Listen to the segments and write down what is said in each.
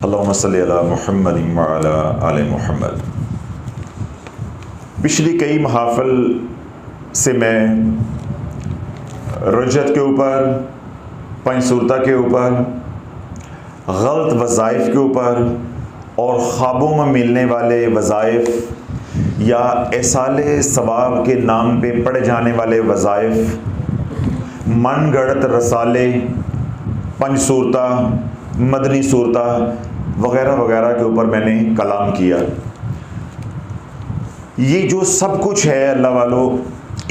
अल्लाहुम्मा सल्ली अला मुहम्मद व अला आले मुहम्मद। पिछली कई महाफ़िल से मैं रजत के ऊपर, पंचसूरता के ऊपर, गलत वज़ाइफ के ऊपर और ख्वाबों में मिलने वाले वज़ाइफ या एसाले सवाब के नाम पे पढ़े जाने वाले वज़ाइफ, मनगढ़ंत रसाले, पंचसूरता, मदनी सूरता वगैरह वगैरह के ऊपर मैंने कलाम किया। ये जो सब कुछ है अल्लाह वालों,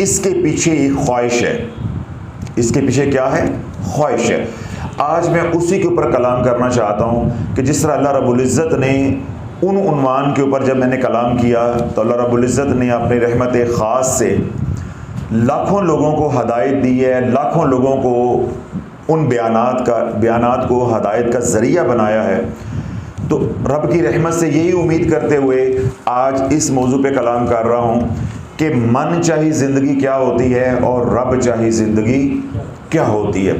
इसके पीछे एक ख्वाहिश है। इसके पीछे क्या है? ख्वाहिश है। आज मैं उसी के ऊपर कलाम करना चाहता हूँ कि जिस तरह अल्लाह रब्बुल इज़्ज़त ने उन उन्वान के ऊपर जब मैंने कलाम किया तो अल्लाह रब्बुल इज़्ज़त ने अपनी रहमत ख़ास से लाखों लोगों को हदायत दी है, लाखों लोगों को उन बयानात को हदायत का ज़रिया बनाया है। तो रब की रहमत से यही उम्मीद करते हुए आज इस मौजू पे कलाम कर रहा हूँ कि मन चाही ज़िंदगी क्या होती है और रब चाही ज़िंदगी क्या होती है।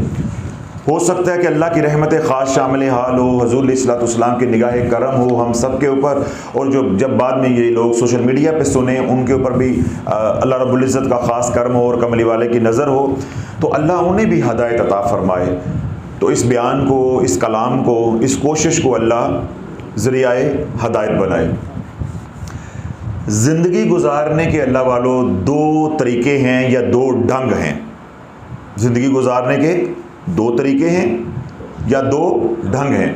हो सकता है कि अल्लाह की रहमत ख़ास शामिल हाल हो, हुज़ूर अलैहिस्सलातु वस्सलाम की निगाह करम हो हम सब के ऊपर, और जो जब बाद में ये लोग सोशल मीडिया पे सुने उनके ऊपर भी अल्लाह रब्बुल इज़्ज़त का ख़ास करम हो और कमली वाले की नज़र हो, तो अल्लाह उन्हें भी हदायत अता फ़रमाए। तो इस बयान को, इस कलाम को, इस कोशिश को अल्लाह ज़रियाए हदायत बनाए। ज़िंदगी गुजारने के अल्लाह वालों दो तरीके हैं या दो ढंग हैं। ज़िंदगी गुजारने के दो तरीके हैं या दो ढंग हैं।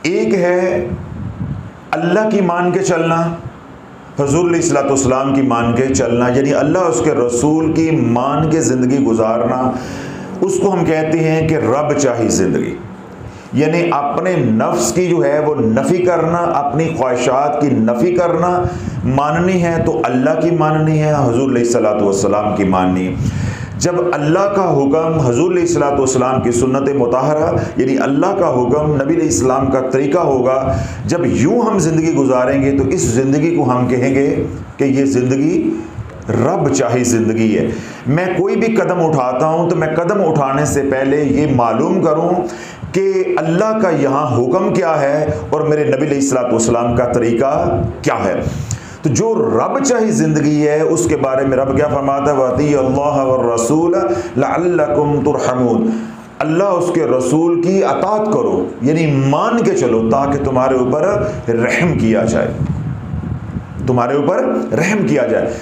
एक है अल्लाह की मान के चलना, हुज़ूर अलैहिस्सलातु वस्सलाम की मान के चलना, यानी अल्लाह उसके रसूल की मान के ज़िंदगी गुजारना। उसको हम कहते हैं कि रब चाही ज़िंदगी, यानी अपने नफ्स की जो है वो नफ़ी करना, अपनी ख्वाहिशात की नफ़ी करना। माननी है तो अल्लाह की माननी है, हुज़ूर अलैहिस्सलातु वस्सलाम की माननी है। जब अल्लाह का हुक्म, हुज़ूर अलैहिस्सलातु वस्सलाम की सुन्नत मुताहरा, यानी अल्लाह का हुक्म, नबी अलैहिस्सलाम का तरीका होगा, जब यूँ हम ज़िंदगी गुजारेंगे तो इस ज़िंदगी को हम कहेंगे कि ये ज़िंदगी रब चाही ज़िंदगी है। मैं कोई भी कदम उठाता हूँ तो मैं कदम उठाने से पहले ये मालूम करूँ कि अल्लाह का यहाँ हुक्म क्या है और मेरे नबी अलैहिस्सलातु वस्सलाम का तरीका क्या है। तो जो रब चाही ज़िंदगी है उसके बारे में रब क्या फरमाता है? वअतिअल्लाह व रसूल लअल्लकुम तुरहमून। अल्लाह उसके रसूल की अताअत करो, यानी मान के चलो ताकि तुम्हारे ऊपर रहम किया जाए, तुम्हारे ऊपर रहम किया जाए।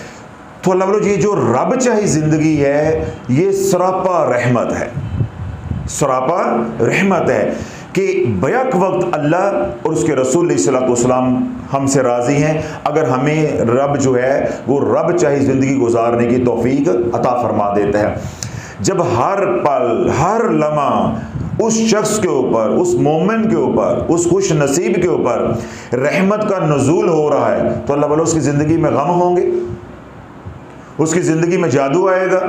तो अल्लाह बोलो, ये जो रब चाही ज़िंदगी है ये सरापा रहमत है, सरापा रहमत है कि बैक वक्त अल्लाह और उसके रसूल अलैहिस्सलातु वस्सलाम हमसे राज़ी हैं अगर हमें रब जो है वो रब चाही ज़िंदगी गुजारने की तौफीक अता फरमा देता है। जब हर पल, हर लम्हा उस शख्स के ऊपर, उस मोमिन के ऊपर, उस खुश नसीब के ऊपर रहमत का नुज़ूल हो रहा है तो अल्लाह बोलो उसकी ज़िंदगी में गम होंगे, उसकी ज़िंदगी में जादू आएगा,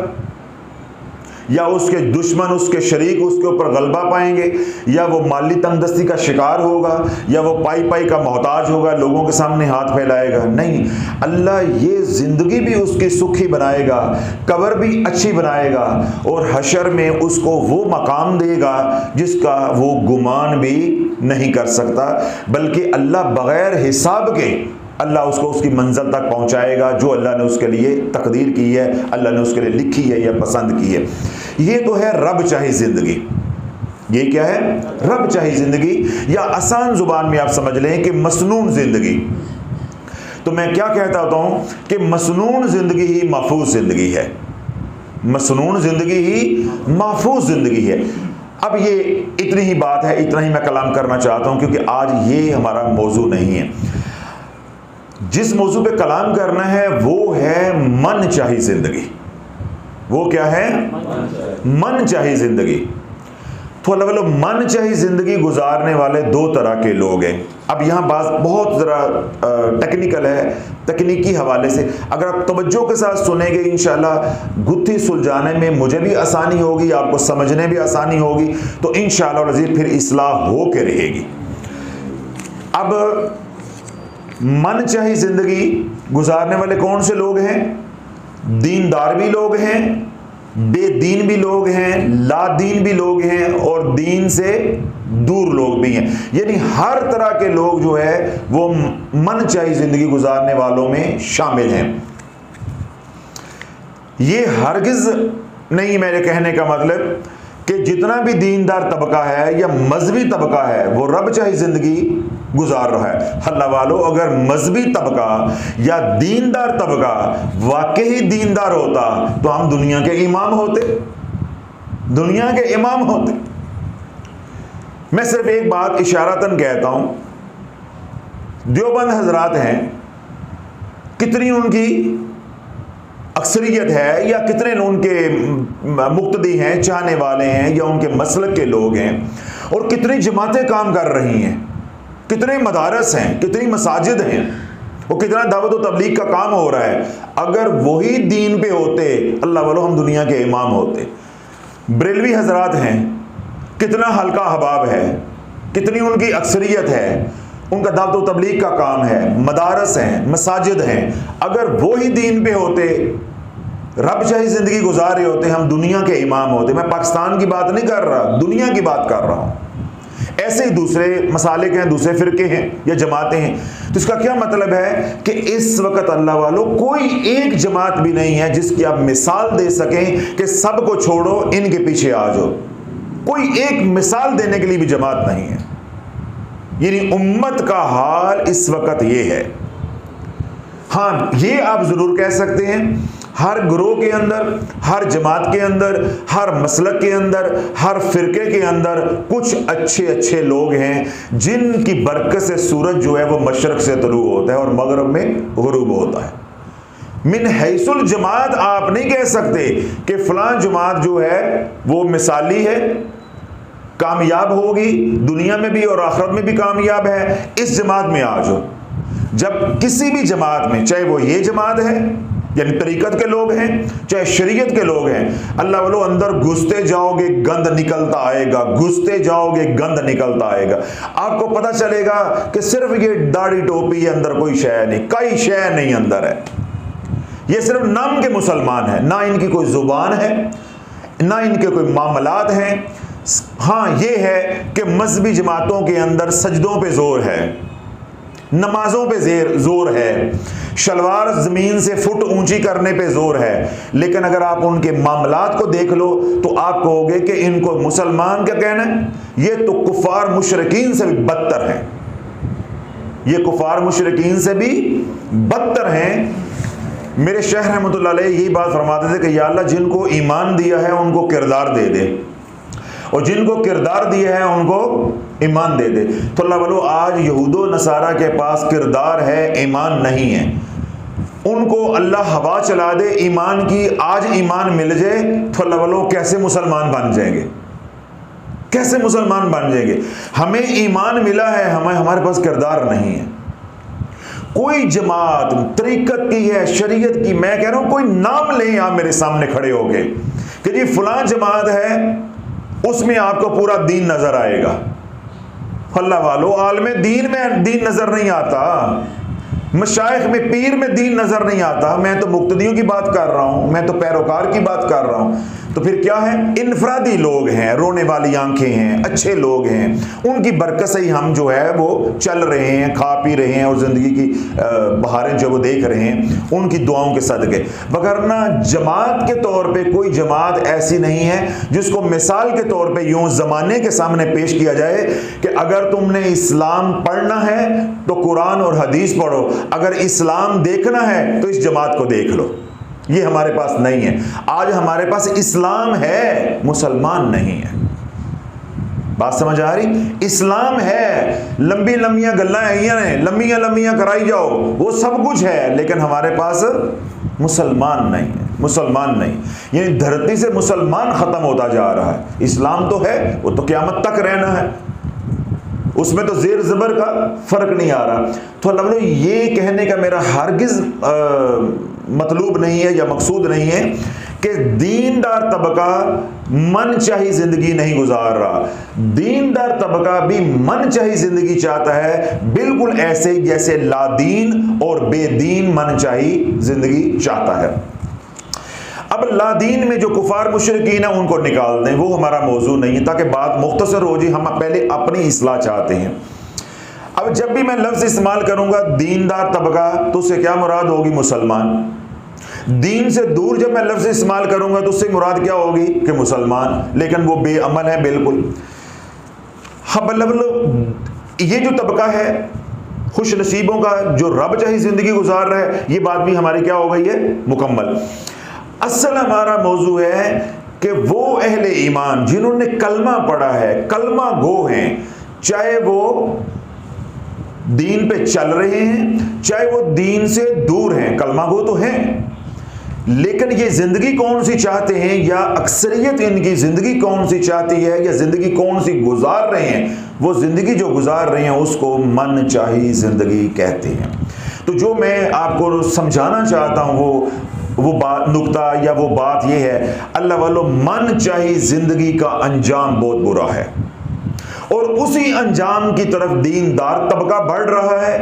या उसके दुश्मन, उसके शरीक उसके ऊपर गलबा पाएंगे, या वो माली तंगदस्ती का शिकार होगा, या वो पाई का मोहताज होगा, लोगों के सामने हाथ फैलाएगा। नहीं, अल्लाह ये ज़िंदगी भी उसकी सुखी बनाएगा, कब्र भी अच्छी बनाएगा और हशर में उसको वो मकाम देगा जिसका वो गुमान भी नहीं कर सकता, बल्कि अल्लाह बग़ैर हिसाब के अल्लाह उसको उसकी मंजिल तक पहुंचाएगा जो अल्लाह ने उसके लिए तकदीर की है, अल्लाह ने उसके लिए लिखी है या पसंद की है। ये तो है रब चाही ज़िंदगी। ये क्या है? रब चाही ज़िंदगी, या आसान ज़ुबान में आप समझ लें कि मसनून ज़िंदगी। तो मैं क्या कहता होता हूँ कि मसनून ज़िंदगी ही महफूज ज़िंदगी है, मसनून ज़िंदगी ही महफूज ज़िंदगी है। अब ये इतनी ही बात है, इतना ही मैं कलाम करना चाहता हूँ क्योंकि आज ये हमारा मौजू नहीं है। जिस मौजू पे कलाम करना है वो है मन चाही ज़िंदगी। वो क्या है? मन चाही ज़िंदगी। तो अल्लाह वालों, मन चाही ज़िंदगी गुजारने वाले दो तरह के लोग हैं। अब यहाँ बात बहुत ज़रा टेक्निकल है, तकनीकी हवाले से अगर आप तवज्जो के साथ सुनेंगे इंशाअल्लाह गुत्थी सुलझाने में मुझे भी आसानी होगी, आपको समझने भी आसानी होगी, तो इंशाअल्लाह अज़ीज़ फिर इस्लाह हो के रहेगी। अब मन चाही ज़िंदगी गुजारने वाले कौन से लोग हैं? दीनदार भी लोग हैं, बेदीन भी लोग हैं, लादीन भी लोग हैं और दीन से दूर लोग भी हैं। यानी हर तरह के लोग जो है वो मनचाही जिंदगी गुजारने वालों में शामिल हैं। ये हरगिज नहीं मेरे कहने का मतलब कि जितना भी दीनदार तबका है या मजहबी तबका है वो रब चाही जिंदगी गुजार रहा है। अल्लाह वालों, अगर मजहबी तबका या दीनदार तबका वाकई दीनदार होता तो हम दुनिया के इमाम होते, दुनिया के इमाम होते। मैं सिर्फ एक बात इशारतन कहता हूं, देवबंद हजरात हैं, कितनी उनकी अक्सरियत है या कितने उनके मुक्तदी हैं, चाहने वाले हैं या उनके मसलक के लोग हैं, और कितनी जमातें काम कर रही हैं, कितने मदारस हैं, कितनी मसाजिद हैं, और कितना दावत व तबलीग का काम हो रहा है। अगर वही दीन पे होते अल्लाह वालों हम दुनिया के इमाम होते। बरेलवी हजरात हैं, कितना हल्का हबाब है, कितनी उनकी अक्सरियत है, उनका दावत व तबलीग का काम है, मदारस हैं, मसाजिद हैं। अगर वो ही दीन पे होते, रब चाही जिंदगी गुजार रहे होते, हम दुनिया के इमाम होते। मैं पाकिस्तान की बात नहीं कर रहा, दुनिया की बात कर रहा हूं। ऐसे ही दूसरे मसाले के हैं, दूसरे फिरके हैं या जमातें हैं। तो इसका क्या मतलब है कि इस वक्त अल्लाह वालों कोई एक जमात भी नहीं है जिसकी आप मिसाल दे सकें कि सबको छोड़ो इनके पीछे आ जाओ। कोई एक मिसाल देने के लिए भी जमात नहीं है। यानी उम्मत का हाल इस वक्त ये है। हाँ, ये आप जरूर कह सकते हैं हर ग्रोह के अंदर, हर जमात के अंदर, हर मसलक के अंदर, हर फिरके के अंदर कुछ अच्छे अच्छे लोग हैं जिनकी बरकत से सूरज जो है वो मशरक से तुलू होता है और मगरब में गुरूब होता है। मिन हैसुल जमात आप नहीं कह सकते कि फलां जमात जो है वो मिसाली है, कामयाब होगी, दुनिया में भी और आखिरत में भी कामयाब है, इस जमात में आ जाओ। जब किसी भी जमात में, चाहे वो ये जमात है यानी तरीकत के लोग हैं, चाहे शरीयत के लोग हैं, अल्लाह वालों अंदर घुसते जाओगे गंद निकलता आएगा, घुसते जाओगे गंद निकलता आएगा। आपको पता चलेगा कि सिर्फ ये दाढ़ी टोपी है, अंदर कोई शय नहीं, कई शय नहीं अंदर है। ये सिर्फ नाम के मुसलमान है, ना इनकी कोई जुबान है, ना इनके कोई मामलात हैं। हाँ, ये है कि मजहबी जमातों के अंदर सजदों पे जोर है, नमाजों पे जोर है, शलवार जमीन से फुट ऊंची करने पे जोर है। लेकिन अगर आप उनके मामलात को देख लो तो आप कहोगे कि इनको मुसलमान क्या कहना है, ये तो कुफार मुशरिकीन से भी बदतर हैं, ये कुफार मुशरिकीन से भी बदतर हैं। मेरे शेख रहमतुल्लाह अलैह यही बात फरमाते थे कि या अल्लाह जिनको ईमान दिया है उनको किरदार दे दे, और जिनको किरदार दिया है उनको ईमान दे दे। तो अल्लाह वालों आज यहूदो नसारा के पास किरदार है, ईमान नहीं है। उनको अल्लाह हवा चला दे ईमान की, आज ईमान मिल जाए तो अल्लाह वालों कैसे मुसलमान बन जाएंगे, कैसे मुसलमान बन जाएंगे। हमें ईमान मिला है, हमारे पास किरदार नहीं है। कोई जमात तरीकत की है, शरीयत की, मैं कह रहा हूं कोई नाम लें आप मेरे सामने खड़े होके कि जी फलां जमात है, उसमें आपको पूरा दीन नजर आएगा। अल्लाह वालों आलमे दीन में दीन नजर नहीं आता, मशाइख में, पीर में दीन नजर नहीं आता। मैं तो मुक्तदियों की बात कर रहा हूं, मैं तो पैरोकार की बात कर रहा हूं। तो फिर क्या है, इनफरादी लोग हैं, रोने वाली आंखें हैं, अच्छे लोग हैं, उनकी बरकत से ही हम जो है वो चल रहे हैं, खा पी रहे हैं और ज़िंदगी की बहारें जो वो देख रहे हैं, उनकी दुआओं के सदक़े। वगरना जमात के तौर पे कोई जमात ऐसी नहीं है जिसको मिसाल के तौर पे यूं ज़माने के सामने पेश किया जाए कि अगर तुमने इस्लाम पढ़ना है तो कुरान और हदीस पढ़ो, अगर इस्लाम देखना है तो इस जमात को देख लो। ये हमारे पास नहीं है। आज हमारे पास इस्लाम है, मुसलमान नहीं है। बात समझ आ रही? इस्लाम है, लंबी लंबियां गल्लां हैं, लंबियां लंबियां कराई जाओ, वो सब कुछ है, लेकिन हमारे पास मुसलमान नहीं है, मुसलमान नहीं। यानी धरती से मुसलमान खत्म होता जा रहा है। इस्लाम तो है, वो तो क़यामत तक रहना है, उसमें तो ज़ेर ज़बर का फ़र्क नहीं आ रहा। तो अल्लाह ये कहने का मेरा हरगिज़ मतलूब नहीं है या मकसूद नहीं है कि दीनदार तबका मनचाही ज़िंदगी नहीं गुजार रहा। दीनदार तबका भी मनचाही ज़िंदगी चाहता है, बिल्कुल ऐसे जैसे लादीन और बेदीन मनचाही ज़िंदगी चाहता है। अब अब लादीन में जो कुफार मुशरिकीन है उनको निकाल दें, वो हमारा मौजू नहीं है, ताकि बात मुख्तसर हो जाए। हम पहले अपनी इस्लाह चाहते हैं। अब जब भी मैं लफ्ज़ इस्तेमाल करूंगा दीनदार तबका, तो उससे क्या मुराद होगी? मुसलमान। दीन से दूर जब मैं लफ्ज़ इस्तेमाल करूंगा तो उससे मुराद क्या होगी? कि मुसलमान, लेकिन वो बेअमल है बिल्कुल। ये जो तबका है खुश नसीबों का, जो रब चाही ज़िंदगी गुजार रहा है, ये बात भी हमारी क्या हो गई है? मुकम्मल। असल हमारा मौजू है कि वो अहले ईमान जिन्होंने कलमा पढ़ा है, कलमा गो हैं, चाहे वो दीन पे चल रहे हैं चाहे वो दीन से दूर हैं, कलमा गो तो हैं, लेकिन ये ज़िंदगी कौन सी चाहते हैं, या अक्सरियत इनकी ज़िंदगी कौन सी चाहती है, या ज़िंदगी कौन सी गुजार रहे हैं, वो ज़िंदगी जो गुजार रहे हैं उसको मन चाही ज़िंदगी कहते हैं। तो जो मैं आपको समझाना चाहता हूँ वो बात, नुक्ता या वो बात ये है, अल्लाह वालों, मन चाही ज़िंदगी का अंजाम बहुत बुरा है, और उसी अंजाम की तरफ दीनदार तबका बढ़ रहा है,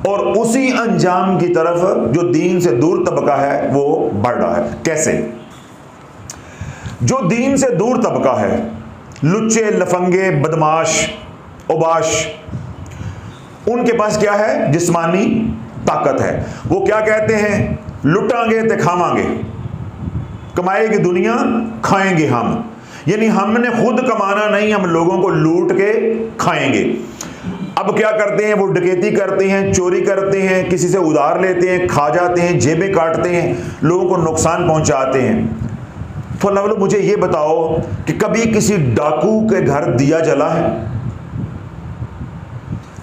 और उसी अंजाम की तरफ जो दीन से दूर तबका है वो बढ़ रहा है। कैसे? जो दीन से दूर तबका है, लुच्चे, लफंगे, बदमाश, उबाश, उनके पास क्या है? जिस्मानी ताकत है। वो क्या कहते हैं? लुटांगे ते खावांगे, कमाएगी दुनिया खाएंगे हम, यानी हमने खुद कमाना नहीं, हम लोगों को लूट के खाएंगे। अब क्या करते हैं? वो डकैती करते हैं, चोरी करते हैं, किसी से उधार लेते हैं, खा जाते हैं, जेबें काटते हैं, लोगों को नुकसान पहुंचाते हैं। तो अल्लाह वालों, मुझे ये बताओ कि कभी किसी डाकू के घर दिया जला है?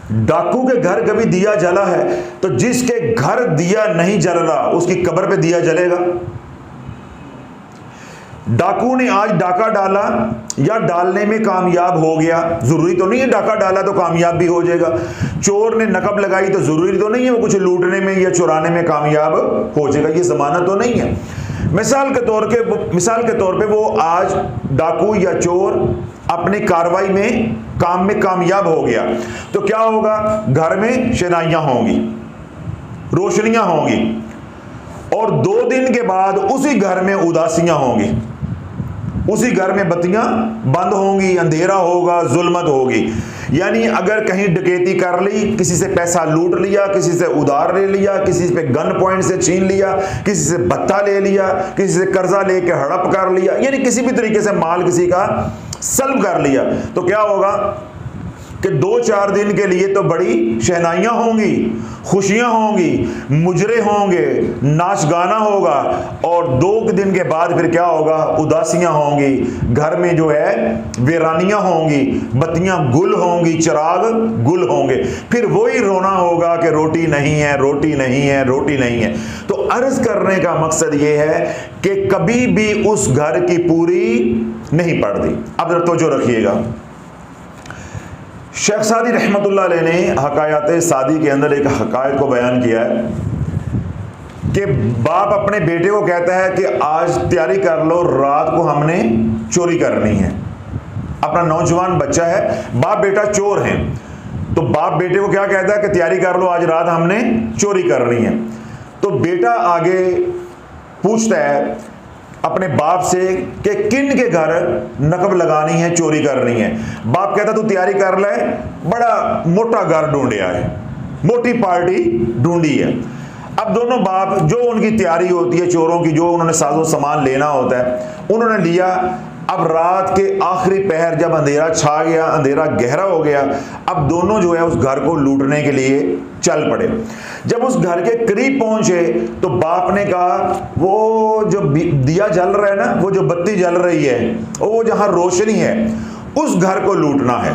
डाकू के घर कभी दिया जला है? तो जिसके घर दिया नहीं जल रहा उसकी कब्र पे दिया जलेगा? डाकू ने आज डाका डाला या डालने में कामयाब हो गया, जरूरी तो नहीं है डाका डाला तो कामयाब भी हो जाएगा। चोर ने नकब लगाई तो जरूरी तो नहीं है वो कुछ लूटने में या चुराने में कामयाब हो जाएगा, ये जमाना तो नहीं है। मिसाल के तौर पे वो आज डाकू या चोर अपनी कार्रवाई में, काम में कामयाब हो गया, तो क्या होगा? घर में शनाइयां होंगी, रोशनियां होंगी, और 2 दिन के बाद उसी घर में उदासियां होंगी, उसी घर में बत्तियां बंद होंगी, अंधेरा होगा, जुल्मत होगी। यानी अगर कहीं डकैती कर ली, किसी से पैसा लूट लिया, किसी से उधार ले लिया, किसी पे गन पॉइंट से छीन लिया, किसी से भत्ता ले लिया, किसी से कर्जा लेके हड़प कर लिया, यानी किसी भी तरीके से माल किसी का सल्ब कर लिया, तो क्या होगा कि 2-4 दिन के लिए तो बड़ी शहनाइयां होंगी, खुशियां होंगी, मुजरे होंगे, नाच गाना होगा, और 2 दिन के बाद फिर क्या होगा? उदासियां होंगी, घर में जो है वीरानियां होंगी, बत्तियां गुल होंगी, चिराग गुल होंगे, फिर वही रोना होगा कि रोटी नहीं है, रोटी नहीं है, रोटी नहीं है। तो अर्ज करने का मकसद ये है कि कभी भी उस घर की पूरी नहीं पड़ती। अब तवज्जो रखिएगा, शेख सादी रहमतुल्लाह अलैह ने हकायत सादी के अंदर एक हकायत को बयान किया है कि बाप अपने बेटे को कहता है कि आज तैयारी कर लो, रात को हमने चोरी करनी है। अपना नौजवान बच्चा है, बाप बेटा चोर हैं, तो बाप बेटे को क्या कहता है कि तैयारी कर लो, आज रात हमने चोरी करनी है। तो बेटा आगे पूछता है अपने बाप से कि किन के घर नकब लगानी है, चोरी करनी है। बाप कहता तू तैयारी कर ले, बड़ा मोटा घर ढूंढिया है, मोटी पार्टी ढूंढी है। अब दोनों बाप, जो उनकी तैयारी होती है चोरों की, जो उन्होंने साजो सामान लेना होता है, उन्होंने लिया। अब रात के आखिरी पहर जब अंधेरा छा गया, अंधेरा गहरा हो गया, अब दोनों जो है उस घर को लूटने के लिए चल पड़े। जब उस घर के करीब पहुंचे तो बाप ने कहा वो जो दिया जल रहा है ना, वो जो बत्ती जल रही है, वो जहां रोशनी है, उस घर को लूटना है।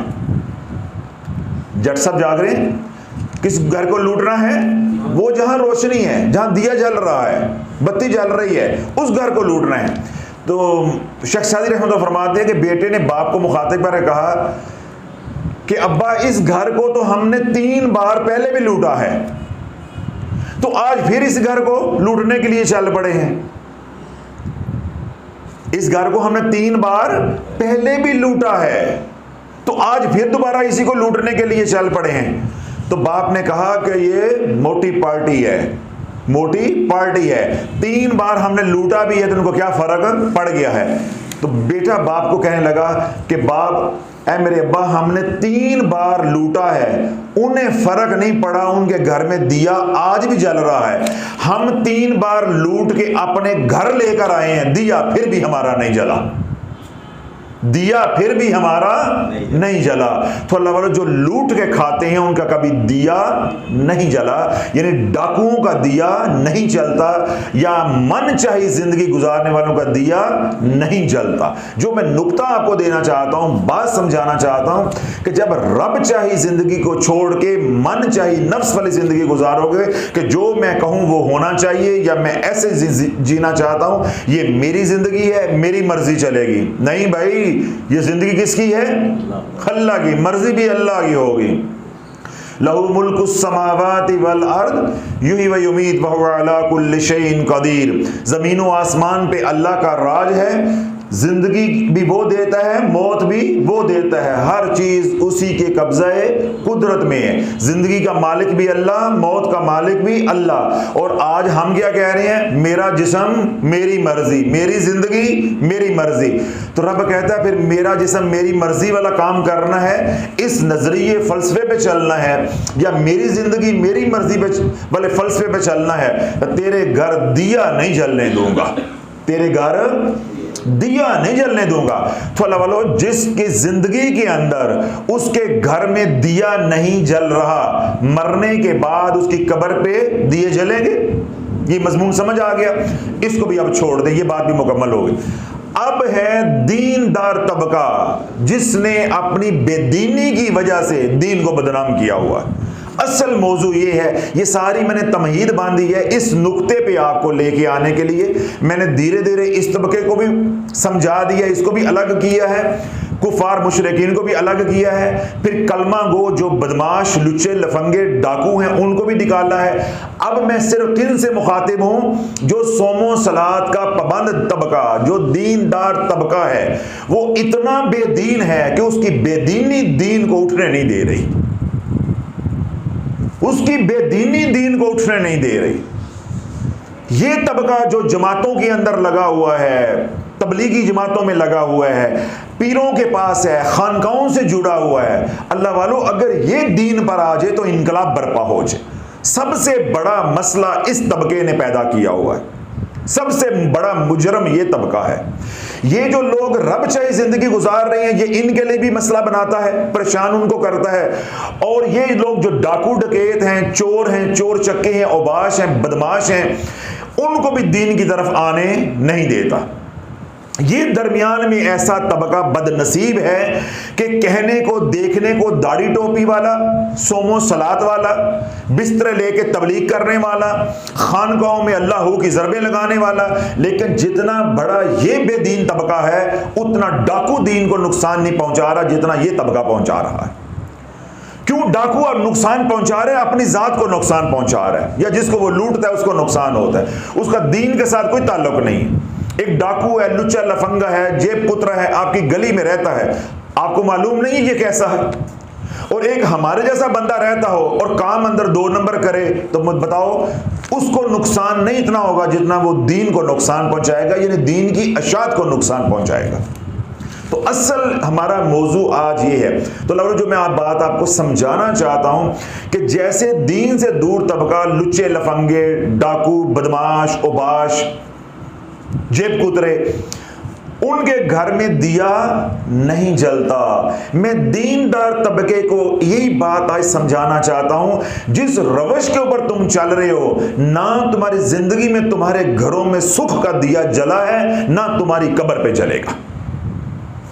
जट सब जाग रहे हैं, किस घर को लूटना है? वो जहां रोशनी है, जहां दिया जल रहा है, बत्ती जल रही है, उस घर को लूटना है। तो शेख सादी रहमतुल्लाह फरमाते हैं कि बेटे ने बाप को मुखातिब कर कहा कि अब्बा इस घर को तो हमने 3 बार पहले भी लूटा है, तो आज फिर इस घर को लूटने के लिए चल पड़े हैं। इस घर को हमने 3 बार पहले भी लूटा है, तो आज फिर दोबारा इसी को लूटने के लिए चल पड़े हैं। तो बाप ने कहा कि ये मोटी पार्टी है, मोटी पार्टी है। 3 बार हमने लूटा भी है तो उनको क्या फर्क पड़ गया है। तो बेटा बाप को कहने लगा कि बाप, ऐ मेरे अब्बा, हमने 3 बार लूटा है, उन्हें फर्क नहीं पड़ा, उनके घर में दिया आज भी जल रहा है। हम 3 बार लूट के अपने घर लेकर आए हैं, दिया फिर भी हमारा नहीं जला, दिया फिर भी हमारा नहीं जला। तो अल्लाह वालों, जो लूट के खाते हैं उनका कभी दिया नहीं जला, यानी डाकुओं का दिया नहीं जलता, या मन चाही जिंदगी गुजारने वालों का दिया नहीं जलता। जो मैं नुक्ता आपको देना चाहता हूं, बात समझाना चाहता हूं कि जब रब चाही जिंदगी को छोड़ के मन चाही नफ्स वाली जिंदगी गुजारोगे कि जो मैं कहूं वो होना चाहिए, या मैं ऐसे जीना चाहता हूं, ये मेरी जिंदगी है, मेरी मर्जी चलेगी, नहीं भाई, ये जिंदगी किसकी है? अल्लाह की। मर्जी भी अल्लाह की होगी। लहू मुल्कुस समावाति वल अर्द युही व युमीत व हुवा अला कुल्लि शैइन कदीर। जमीन व आसमान पे अल्लाह का राज है, जिंदगी भी वो देता है, मौत भी वो देता है, हर चीज उसी के कब्ज़े कुदरत में है। जिंदगी का मालिक भी अल्लाह, मौत का मालिक भी अल्लाह। और आज हम क्या कह रहे हैं? मेरा जिस्म मेरी मर्जी, मेरी जिंदगी मेरी मर्जी। तो रब कहता है फिर मेरा जिस्म मेरी मर्जी वाला काम करना है, इस नजरिए फलसफे पे चलना है, या मेरी जिंदगी मेरी मर्जी वाले फलसफे पे चलना है, तो तेरे घर दिया नहीं जलने दूंगा, तेरे घर दिया नहीं जलने दूंगा। तो अल्लाह वालों, जिसकी जिंदगी के अंदर उसके घर में दिया नहीं जल रहा, मरने के बाद उसकी कब्र पे दिए जलेंगे। ये मजमून समझ आ गया? इसको भी अब छोड़ दे, ये बात भी मुकम्मल हो गई। अब है दीनदार तबका, जिसने अपनी बेदीनी की वजह से दीन को बदनाम किया हुआ। असल मौजू ये है, ये सारी मैंने तमहीद बांधी है इस नुक्ते पे आपको लेके आने के लिए। मैंने धीरे धीरे इस तबके को भी समझा दिया, इसको भी अलग किया है, कुफार मुशरिकीन को भी अलग किया है, फिर कलमा गो जो बदमाश लुच्चे लफंगे डाकू हैं उनको भी निकाला है। अब मैं सिर्फ किन से मुखातिब हूं? जो सोमो सलात का पाबंद तबका, जो दीनदार तबका है, वो इतना बेदीन है कि उसकी बेदीनी दीन को उठने नहीं दे रही, उसकी बेदीनी दीन को उठने नहीं दे रही। ये तबका जो जमातों के अंदर लगा हुआ है, तबलीगी जमातों में लगा हुआ है, पीरों के पास है, खानकाहों से जुड़ा हुआ है, अल्लाह वालों, अगर ये दीन पर आ जाए तो इनकलाब बर्पा हो जाए। सबसे बड़ा मसला इस तबके ने पैदा किया हुआ है, सबसे बड़ा मुजरम ये तबका है। ये जो लोग रब चाही जिंदगी गुजार रहे हैं, ये इनके लिए भी मसला बनाता है, परेशान उनको करता है। और ये लोग जो डाकू डकैत हैं, चोर चक्के हैं, औबाश हैं, बदमाश हैं, उनको भी दीन की तरफ आने नहीं देता। ये दरमियान में ऐसा तबका बदनसीब है कि कहने को देखने को दाढ़ी टोपी वाला, सोमो सलात वाला, बिस्तर लेके तबलीग करने वाला, खानकाहों में अल्लाह की ज़रबें लगाने वाला, लेकिन जितना बड़ा ये बेदीन तबका है उतना डाकू दीन को नुकसान नहीं पहुंचा रहा जितना ये तबका पहुंचा रहा है। क्यों डाकू और नुकसान पहुंचा रहे हैं? अपनी जात को नुकसान पहुंचा रहा है, या जिसको वो लूटता है उसको नुकसान होता है, उसका दीन के साथ कोई ताल्लुक नहीं है। एक डाकू है, लुच्चा लफंगा है, जेब पुत्र है, आपकी गली में रहता है, आपको मालूम नहीं ये कैसा है। और एक हमारे जैसा बंदा रहता हो और काम अंदर 2 नंबर करे, तो मत बताओ उसको नुकसान नहीं इतना होगा जितना वो दीन को नुकसान पहुंचाएगा, यानी दीन की अशात को नुकसान पहुंचाएगा। तो असल हमारा मौजू आज ये है। तो लवरो, जो मैं बात आपको समझाना चाहता हूं कि जैसे दीन से दूर तबका, लुच्चे लफंगे, डाकू, बदमाश, ओबाश, जेब कुतरे, उनके घर में दिया नहीं जलता। मैं दीनदार तबके को यही बात आज समझाना चाहता हूं। जिस रवश के ऊपर तुम चल रहे हो, ना तुम्हारी जिंदगी में तुम्हारे घरों में सुख का दिया जला है, ना तुम्हारी कब्र पे जलेगा।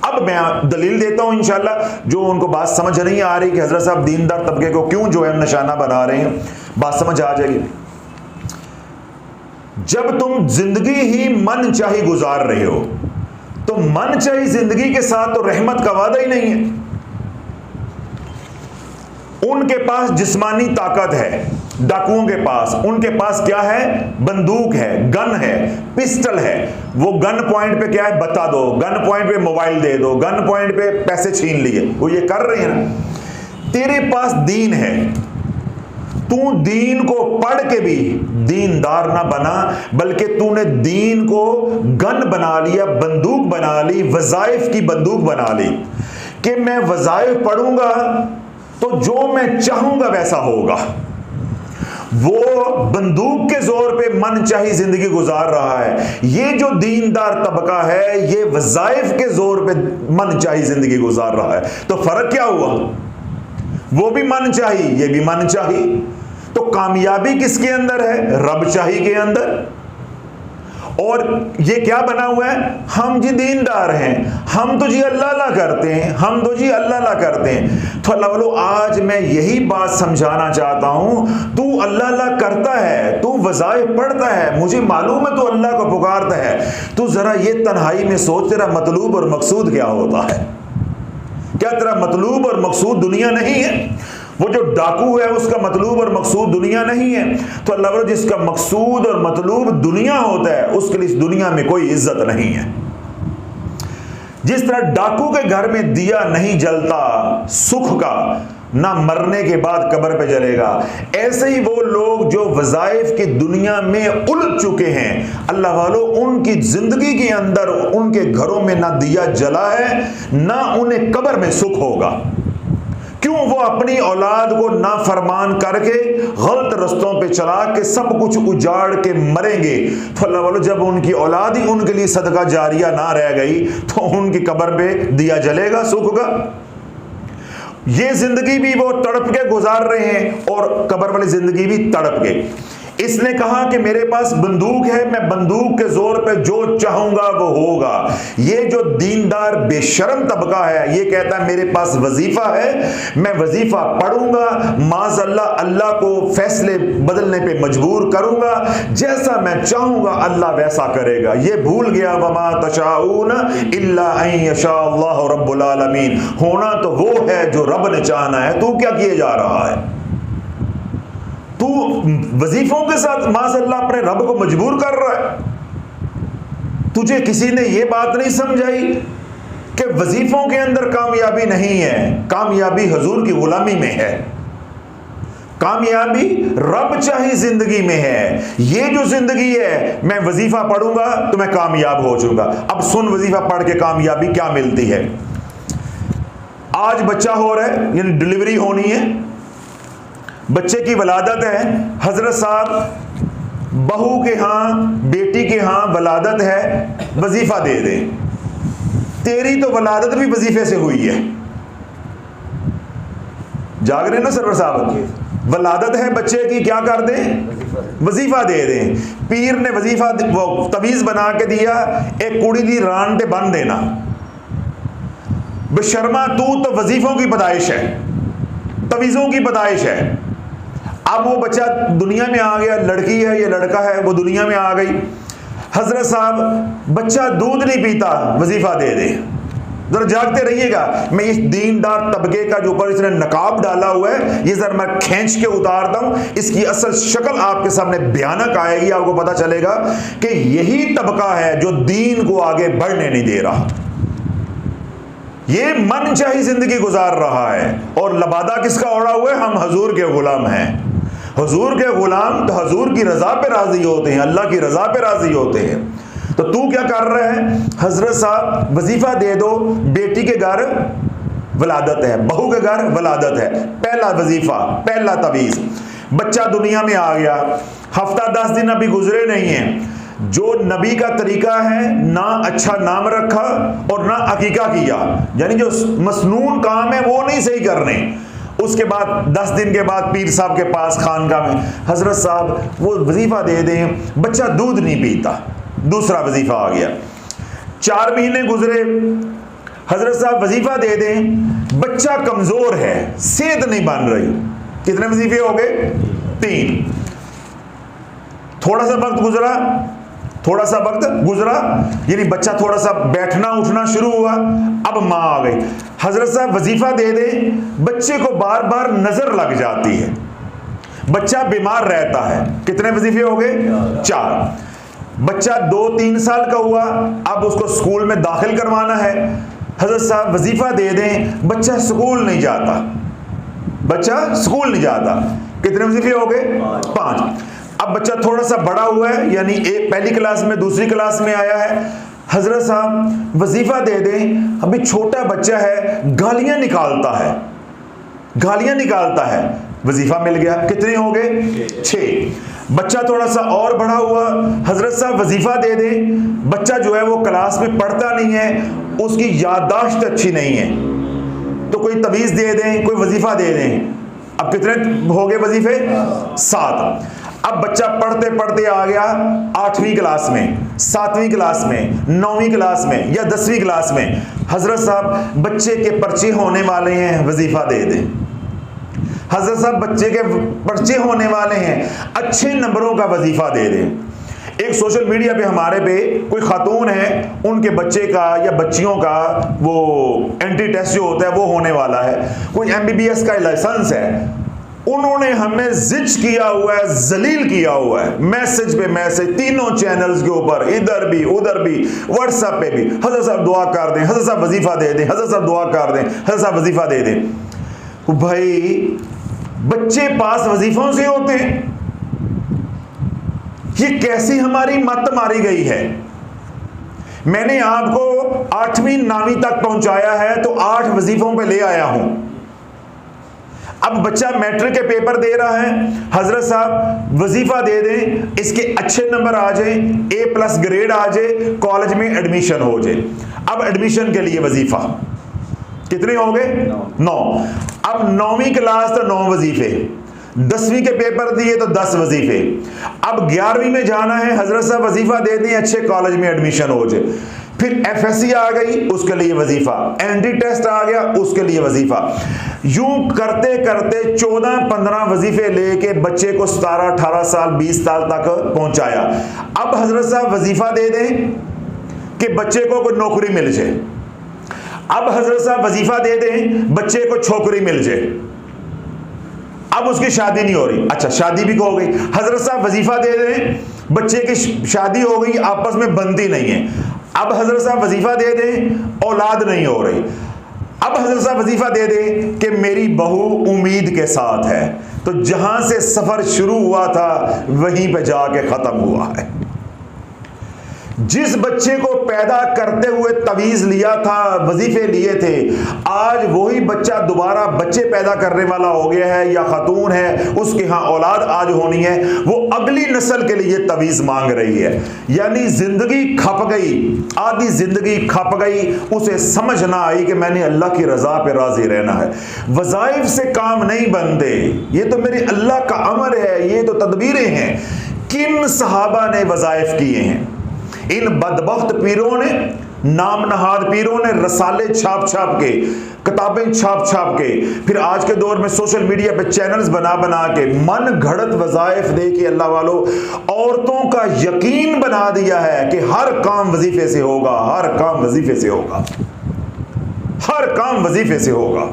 अब मैं दलील देता हूं इंशाल्लाह। जो उनको बात समझ नहीं आ रही कि हजरत साहब दीनदार तबके को क्यों जो है निशाना बना रहे हैं, बात समझ आ जाएगी। जब तुम जिंदगी ही मन चाही गुजार रहे हो, तो मन चाही जिंदगी के साथ तो रहमत का वादा ही नहीं है। उनके पास जिस्मानी ताकत है, डाकुओं के पास, उनके पास क्या है? बंदूक है, गन है, पिस्टल है। वो गन पॉइंट पे क्या है बता दो, गन पॉइंट पे मोबाइल दे दो, गन पॉइंट पे पैसे छीन लिए, वो ये कर रहे हैं ना। तेरे पास दीन है, तू दीन को पढ़ के भी, दीनदार ना बना, बल्कि तूने दीन को गन बना लिया, बंदूक बना ली, वज़ाइफ की बंदूक बना ली कि मैं वज़ाइफ पढ़ूंगा तो जो मैं चाहूंगा वैसा होगा। वो बंदूक के जोर पे मन चाही जिंदगी गुजार रहा है। ये जो दीनदार तबका है ये वज़ाइफ के जोर पे मन चाही जिंदगी गुजार रहा है। तो फर्क क्या हुआ? वो भी मन चाही, ये भी मन चाही। तो कामयाबी किसके अंदर है? रब चाही के अंदर। और ये क्या बना हुआ है? हम जी दीनदार हैं, हम तो जी अल्लाह अल्लाह करते हैं, हम तो जी अल्लाह अल्लाह करते हैं। तो अल्लाह वालों, आज मैं यही बात समझाना चाहता हूं, तू अल्लाह अल्लाह करता है, तू वज़ाइफ पढ़ता है, मुझे मालूम है तू अल्लाह को पुकारता है, तू जरा ये तन्हाई में सोच, तेरा मतलूब और मकसूद क्या होता है? क्या तेरा मतलूब और मकसूद दुनिया नहीं है? वो जो डाकू है उसका मतलूब और मकसूद दुनिया नहीं है। तो अल्लाह वालों, जिसका मकसूद और मतलूब दुनिया होता है उसके लिए इस दुनिया में कोई इज्जत नहीं है। जिस तरह डाकू के घर में दिया नहीं जलता सुख का, ना मरने के बाद कब्र पे जलेगा, ऐसे ही वो लोग जो वज़ाइफ की दुनिया में उलझ चुके हैं, अल्लाह वालों, उनकी जिंदगी के अंदर उनके घरों में ना दिया जला है, ना उन्हें कब्र में सुख होगा। क्यों? वो अपनी औलाद को नाफरमान करके गलत रस्तों पे चला के सब कुछ उजाड़ के मरेंगे। तो अल्लाह वालों, जब उनकी औलाद ही उनके लिए सदका जारिया ना रह गई तो उनकी कब्र पे दिया जलेगा सुख का? ये जिंदगी भी वो तड़प के गुजार रहे हैं और कब्र वाली जिंदगी भी तड़प के। इसने कहा कि मेरे पास बंदूक है, मैं बंदूक के जोर पे जो चाहूंगा वो होगा। ये जो दीनदार बेशर्म तबका है ये कहता है मेरे पास वजीफा है, मैं वजीफा पढ़ूंगा, माज़अल्लाह अल्लाह को फैसले बदलने पे मजबूर करूंगा, जैसा मैं चाहूंगा अल्लाह वैसा करेगा। ये भूल गया वमा तशाऊन इल्ला अन यशा अल्लाहु रब्बुल आलमीन। होना तो वो है जो रब ने चाहना है। तू क्या किए जा रहा है? तू वजीफों के साथ माज़अल्लाह अपने रब को मजबूर कर रहा है। तुझे किसी ने यह बात नहीं समझाई कि वजीफों के अंदर कामयाबी नहीं है, कामयाबी हुजूर की गुलामी में है, कामयाबी रब चाही जिंदगी में है। ये जो जिंदगी है, मैं वजीफा पढ़ूंगा तो मैं कामयाब हो जाऊंगा। अब सुन, वजीफा पढ़ के कामयाबी क्या मिलती है। आज बच्चा हो रहा है, यानी डिलीवरी होनी है, बच्चे की वलादत है। हजरत साहब बहू के यहाँ, बेटी के यहाँ वलादत है, वजीफा दे दे। तेरी तो वलादत भी वजीफे से हुई है। जाग रहे ना सरवर साहब? वलादत है बच्चे की, क्या कर दें? वजीफा दे दें। पीर ने वजीफा तवीज़ बना के दिया, एक कुड़ी दी रान पे बन देना। बेशर्मा, तू तो वजीफों की पैदाइश है, तवीज़ों की पैदाइश है। अब वो बच्चा दुनिया में आ गया, लड़की है या लड़का है, वो दुनिया में आ गई। हजरत साहब बच्चा दूध नहीं पीता, वजीफा दे दे। जरा जागते रहिएगा। मैं इस दीनदार तबके का जो ऊपर इसने नकाब डाला हुआ है, ये जरा मैं खींच के उतारता हूं, इसकी असल शक्ल आपके सामने भयानक आएगी। आपको पता चलेगा कि यही तबका है जो दीन को आगे बढ़ने नहीं दे रहा। ये मन चाही जिंदगी गुजार रहा है और लबादा किसका ओढ़ा हुआ है? हम हुजूर के गुलाम हैं। हुजूर के गुलाम तो हुजूर की रजा पे राजी होते हैं, अल्लाह की रजा पे राजी होते हैं। तो तू क्या कर रहा है? हजरत साहब वजीफा दे दो, बेटी के घर वलादत है, बहू के घर वलादत है, पहला वजीफा, पहला तवीज़। बच्चा दुनिया में आ गया, हफ्ता 10 दिन अभी गुजरे नहीं है। जो नबी का तरीका है, ना अच्छा नाम रखा और ना अकीका किया, यानी जो मसनून काम है वो नहीं सही करने। उसके बाद 10 दिन के बाद पीर साहब के पास खानकाह में, हजरत साहब वो वजीफा दे दें, बच्चा दूध नहीं पीता, दूसरा वजीफा आ गया। 4 महीने गुजरे, हजरत साहब वजीफा दे दें, बच्चा कमजोर है, सेहत नहीं बन रही। कितने वजीफे हो गए? 3। थोड़ा सा वक्त गुजरा, थोड़ा सा वक्त गुजरा, यानी बच्चा थोड़ा सा बैठना उठना शुरू हुआ, अब माँ आ गई। हजरत साहब वजीफा दे दे, बच्चे को बार बार नजर लग जाती है, बच्चा बीमार रहता है। कितने वजीफे हो गए? 4। बच्चा 2-3 साल का हुआ, अब उसको स्कूल में दाखिल करवाना है। हजरत साहब वजीफा दे दें, बच्चा स्कूल नहीं जाता, बच्चा स्कूल नहीं जाता। कितने वजीफे हो गए? 5। अब बच्चा थोड़ा सा बड़ा हुआ है, यानी पहली क्लास में दूसरी क्लास में आया है, हजरत साहब वजीफा दे दें। अभी छोटा बच्चा है, गालियां निकालता है, गालियां निकालता है, वजीफा मिल गया। कितने हो गए? 6। बच्चा थोड़ा सा और बड़ा हुआ, हजरत साहब वजीफा दे दें। बच्चा जो है वो क्लास में पढ़ता नहीं है, उसकी याददाश्त अच्छी नहीं है, तो कोई तवीज़ दे दें, कोई वजीफा दे दें। अब कितने हो गए वजीफे? 7। अब बच्चा पढ़ते पढ़ते आ गया 8वीं क्लास में, 7वीं क्लास में, 9वीं क्लास में या 10वीं क्लास में। हजरत साहब बच्चे के पर्चे होने वाले हैं, वजीफा दे दें। हजरत साहब बच्चे के पर्चे होने वाले हैं, अच्छे नंबरों का वजीफा दे दें। एक सोशल मीडिया पे हमारे पे कोई खातून है, उनके बच्चे का या बच्चियों का वो एंट्री टेस्ट जो होता है वो होने वाला है, कोई MBBS का लाइसेंस है, उन्होंने हमें जिज किया हुआ है, जलील किया हुआ है, मैसेज पे मैसेज, तीनों चैनल्स के ऊपर, इधर भी उधर भी, व्हाट्सएप पे भी, हजरत साहब दुआ कर दें, हजरत साहब वजीफा दे दें, हजरत साहब दुआ कर दें, हजरत साहब वजीफा दे दें। भाई बच्चे पास वजीफों से होते हैं, ये कैसी हमारी मत मारी गई है। मैंने आपको 8वीं 9वीं तक पहुंचाया है तो 8 वजीफों पे ले आया हूं। अब बच्चा मैट्रिक के पेपर दे रहा है, हजरत साहब वजीफा दे दें, इसके अच्छे नंबर आ जाए, A+ ग्रेड आ जाए, कॉलेज में एडमिशन हो जाए। अब एडमिशन के लिए वजीफा कितने हो गए? 9। अब 9वीं क्लास तो 9 वजीफे, 10वीं के पेपर दिए तो 10 वजीफे। अब 11वीं में जाना है, हजरत साहब वजीफा दे दें, अच्छे कॉलेज में एडमिशन हो जाए। फिर FSC आ गई, उसके लिए वजीफा, एंट्री टेस्ट आ गया, उसके लिए वजीफा। यूं करते करते 14-15 वजीफे लेके बच्चे को 17-18 साल 20 साल तक पहुंचाया। अब हजरत साहब वजीफा दे दें कि बच्चे को कोई नौकरी मिल जाए। अब हजरत साहब वजीफा दे दें, बच्चे को छोकरी मिल जाए। अब उसकी शादी नहीं हो रही, अच्छा शादी भी हो गई। हजरत साहब वजीफा दे दें, बच्चे की शादी हो गई, आपस में बनती नहीं है। अब हजरत साहब वजीफा दे दें, औलाद नहीं हो रही। अब हजरत साहब वजीफा दे दें कि मेरी बहू उम्मीद के साथ है, तो जहां से सफर शुरू हुआ था वहीं पे जाके खत्म हुआ है। जिस बच्चे को पैदा करते हुए तवीज़ लिया था, वजीफे लिए थे, आज वही बच्चा दोबारा बच्चे पैदा करने वाला हो गया है, या खातून है उसके यहाँ औलाद आज होनी है, वो अगली नस्ल के लिए तवीज़ मांग रही है। यानी जिंदगी खप गई, आधी जिंदगी खप गई, उसे समझ ना आई कि मैंने अल्लाह की रजा पे राजी रहना है। वज़ाइफ से काम नहीं बनते, ये तो मेरे अल्लाह का अमर है, ये तो तदबीरें हैं। किन सहाबा ने वज़ाइफ किए हैं? इन बदबख्त पीरों ने, नाम नहाद पीरों ने रसाले छाप छाप के, किताबें छाप छाप के, फिर आज के दौर में सोशल मीडिया पे चैनल्स बना बना के मन घड़त वज़ाइफ दे के अल्लाह वालों औरतों का यकीन बना दिया है कि हर काम वजीफे से होगा, हर काम वजीफे से होगा, हर काम वजीफे से होगा।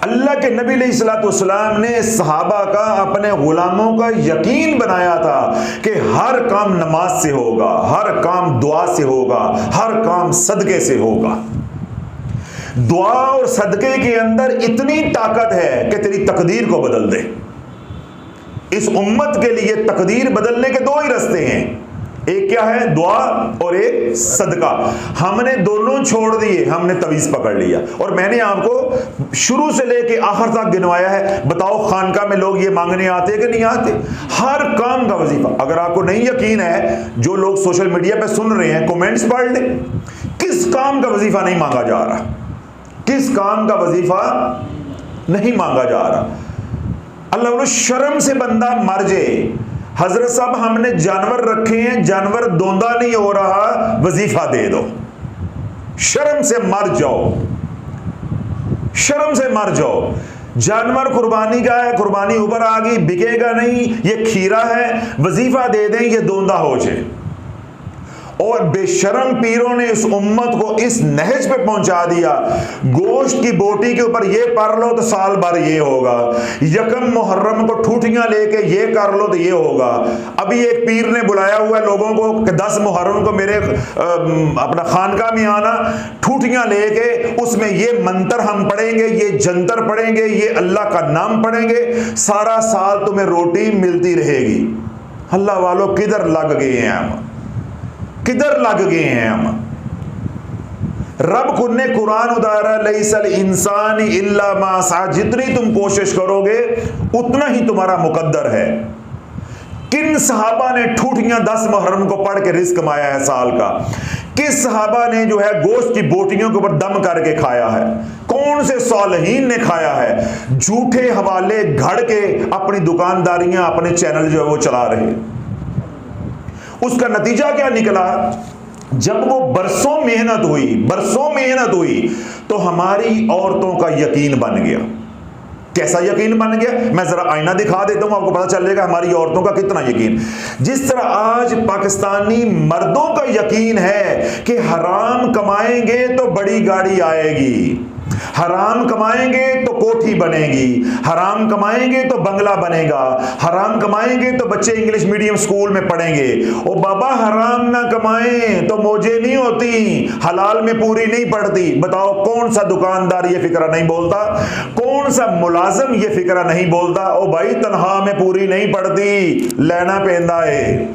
अल्लाह के नबी अलैहिस्सलाम ने सहाबा का, अपने गुलामों का यकीन बनाया था कि हर काम नमाज से होगा, हर काम दुआ से होगा, हर काम सदके से होगा। दुआ और सदके के अंदर इतनी ताकत है कि तेरी तकदीर को बदल दे। इस उम्मत के लिए तकदीर बदलने के 2 ही रास्ते हैं, एक क्या है? दुआ और एक सदका। हमने दोनों छोड़ दिए, हमने तवीज़ पकड़ लिया। और मैंने आपको शुरू से लेके आखिर तक गिनवाया है। बताओ खानका में लोग ये मांगने आते हैं कि नहीं आते? हर काम का वजीफा। अगर आपको नहीं यकीन है, जो लोग सोशल मीडिया पे सुन रहे हैं, कमेंट्स पढ़ लें, किस काम का वजीफा नहीं मांगा जा रहा, किस काम का वजीफा नहीं मांगा जा रहा। अल्लाह बोलो शर्म से बंदा मर जाए। हजरत साहब हमने जानवर रखे हैं, जानवर दोंदा नहीं हो रहा, वजीफा दे दो, शर्म से मर जाओ, शर्म से मर जाओ। जानवर कुर्बानी का है, कुर्बानी ऊपर आ गई, बिकेगा नहीं, ये खीरा है, वजीफा दे दें, ये दोंदा हो जाए। और बेशरम पीरों ने इस उम्मत को इस नहज पे पहुंचा दिया, गोश्त की बोटी के ऊपर ये पढ़ लो तो साल भर ये होगा, यकम मुहर्रम को ठूठियां लेके ये कर लो तो ये होगा। अभी एक पीर ने बुलाया हुआ है लोगों को कि 10 मुहर्रम को मेरे अपना खानका में आना, ठूठियां लेके उसमें ये मंत्र हम पढ़ेंगे, ये जंतर पढ़ेंगे, ये अल्लाह का नाम पढ़ेंगे, सारा साल तुम्हें रोटी मिलती रहेगी। अल्लाह वालों किधर लग गए हैं हम, किधर लग गए हैं हम। रब खुद ने कुरान उतारा, लैसल इंसान इल्ला मा सा, जितनी तुम कोशिश करोगे उतना ही तुम्हारा मुकद्दर है। किन सहाबा ने ठूठियां 10 मुहर्रम को पढ़ के रिस्क कमाया है साल का? किस सहाबा ने जो है गोश्त की बोटियों के ऊपर दम करके खाया है? कौन से सालहीन ने खाया है? झूठे हवाले घड़ के अपनी दुकानदारियां, अपने चैनल जो है वो चला रहे। उसका नतीजा क्या निकला? जब वो बरसों मेहनत हुई तो हमारी औरतों का यकीन बन गया। कैसा यकीन बन गया? मैं जरा आईना दिखा देता हूं, आपको पता चलेगा हमारी औरतों का कितना यकीन। जिस तरह आज पाकिस्तानी मर्दों का यकीन है कि हराम कमाएंगे तो बड़ी गाड़ी आएगी, हराम कमाएंगे तो कोठी बनेगी, हराम कमाएंगे तो बंगला बनेगा, हराम कमाएंगे तो बच्चे इंग्लिश मीडियम स्कूल में पढ़ेंगे। ओ बाबा, हराम ना कमाएं तो मौजें नहीं होती, हलाल में पूरी नहीं पड़ती। बताओ कौन सा दुकानदार ये फिक्रा नहीं बोलता? कौन सा मुलाजिम ये फिक्रा नहीं बोलता? ओ भाई, तनख्वाह में पूरी नहीं पड़ती, लेना पेंदा है।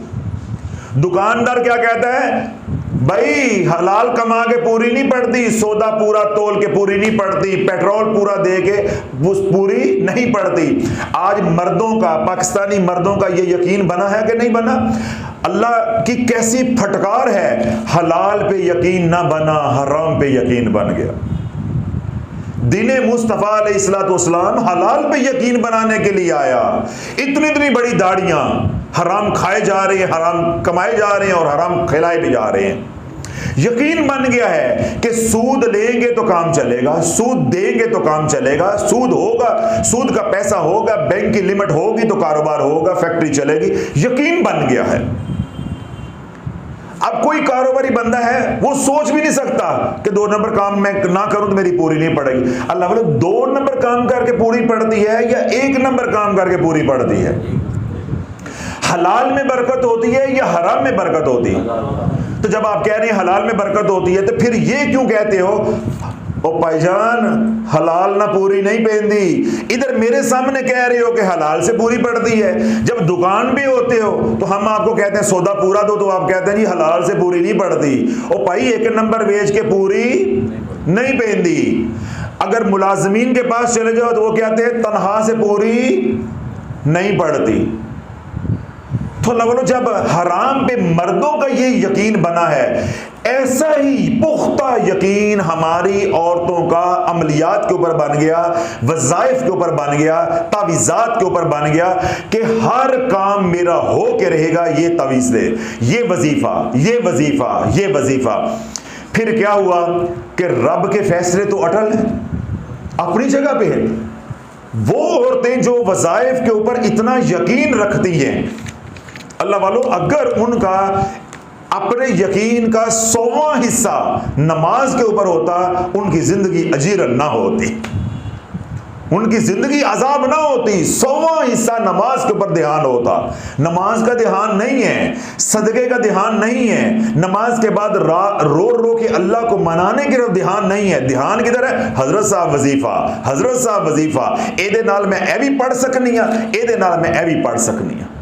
दुकानदार क्या कहता है? भाई हलाल कमा के पूरी नहीं पड़ती, सौदा पूरा तोल के पूरी नहीं पड़ती, पेट्रोल पूरा दे के पूरी नहीं पड़ती। आज मर्दों का, पाकिस्तानी मर्दों का ये यकीन बना है कि नहीं बना? अल्लाह की कैसी फटकार है, हलाल पे यकीन ना बना, हराम पे यकीन बन गया। दीने मुस्तफ़ा अलैहिस्सलाम हलाल पे यकीन बनाने के लिए आया। इतनी इतनी बड़ी दाढ़ियां, हराम खाए जा रहे हैं, हराम कमाए जा रहे हैं और हराम खिलाए भी जा रहे हैं। यकीन बन गया है कि सूद लेंगे तो काम चलेगा, सूद देंगे तो काम चलेगा, सूद होगा, सूद का पैसा होगा, बैंक की लिमिट होगी तो कारोबार होगा, फैक्ट्री चलेगी। यकीन बन गया है। अब कोई कारोबारी बंदा है वो सोच भी नहीं सकता कि 2 नंबर काम मैं ना करूं तो मेरी पूरी नहीं पड़ेगी। अल्लाह वाले 2 नंबर काम करके पूरी पड़ती है या 1 नंबर काम करके पूरी पड़ती है? हलाल में बरकत होती है या हराम में बरकत होती है? तो जब आप कह रहे हैं हलाल में बरकत होती है तो फिर ये क्यों कहते हो ओ भाईजान हलाल ना पूरी नहीं पहनती, इधर मेरे सामने कह रहे हो कि हलाल से पूरी पड़ती है। जब दुकान भी होते हो तो हम आपको कहते हैं सौदा पूरा दो, तो आप कहते हैं जी हलाल से पूरी नहीं पड़ती। ओ भाई 1 नंबर बेच के पूरी नहीं पहनती। अगर मुलाजमीन के पास चले जाओ तो वो कहते हैं तनख्वाह से पूरी नहीं पड़ती। तो लवलो जब हराम पे मर्दों का ये यकीन बना है, ऐसा ही पुख्ता यकीन हमारी औरतों का अमलियात के ऊपर बन गया, वज़ाइफ के ऊपर बन गया, तावीज़ात के ऊपर बन गया कि हर काम मेरा हो के रहेगा, ये तावीज़ दे, ये वजीफा, ये वजीफा, ये वजीफा। फिर क्या हुआ कि रब के फैसले तो अटल हैं, अपनी जगह पे है। वो औरतें जो वज़ाइफ के ऊपर इतना यकीन रखती हैं, अल्लाह वालों, अगर उनका अपने यकीन का 100वां हिस्सा नमाज के ऊपर होता, उनकी जिंदगी अजीरन ना होती, उनकी जिंदगी अजाब ना होती। 100वां हिस्सा नमाज के ऊपर ध्यान होता। नमाज का ध्यान नहीं है, सदके का ध्यान नहीं है, नमाज के बाद रो रो के अल्लाह को मनाने की तरफ ध्यान नहीं है। ध्यान किधर है? हजरत साहब वजीफा, हजरत साहब वजीफा, एदे नाल मैं ए भी पढ़ सकनी है, एदे नाल मैं ए भी पढ़ सकनी है।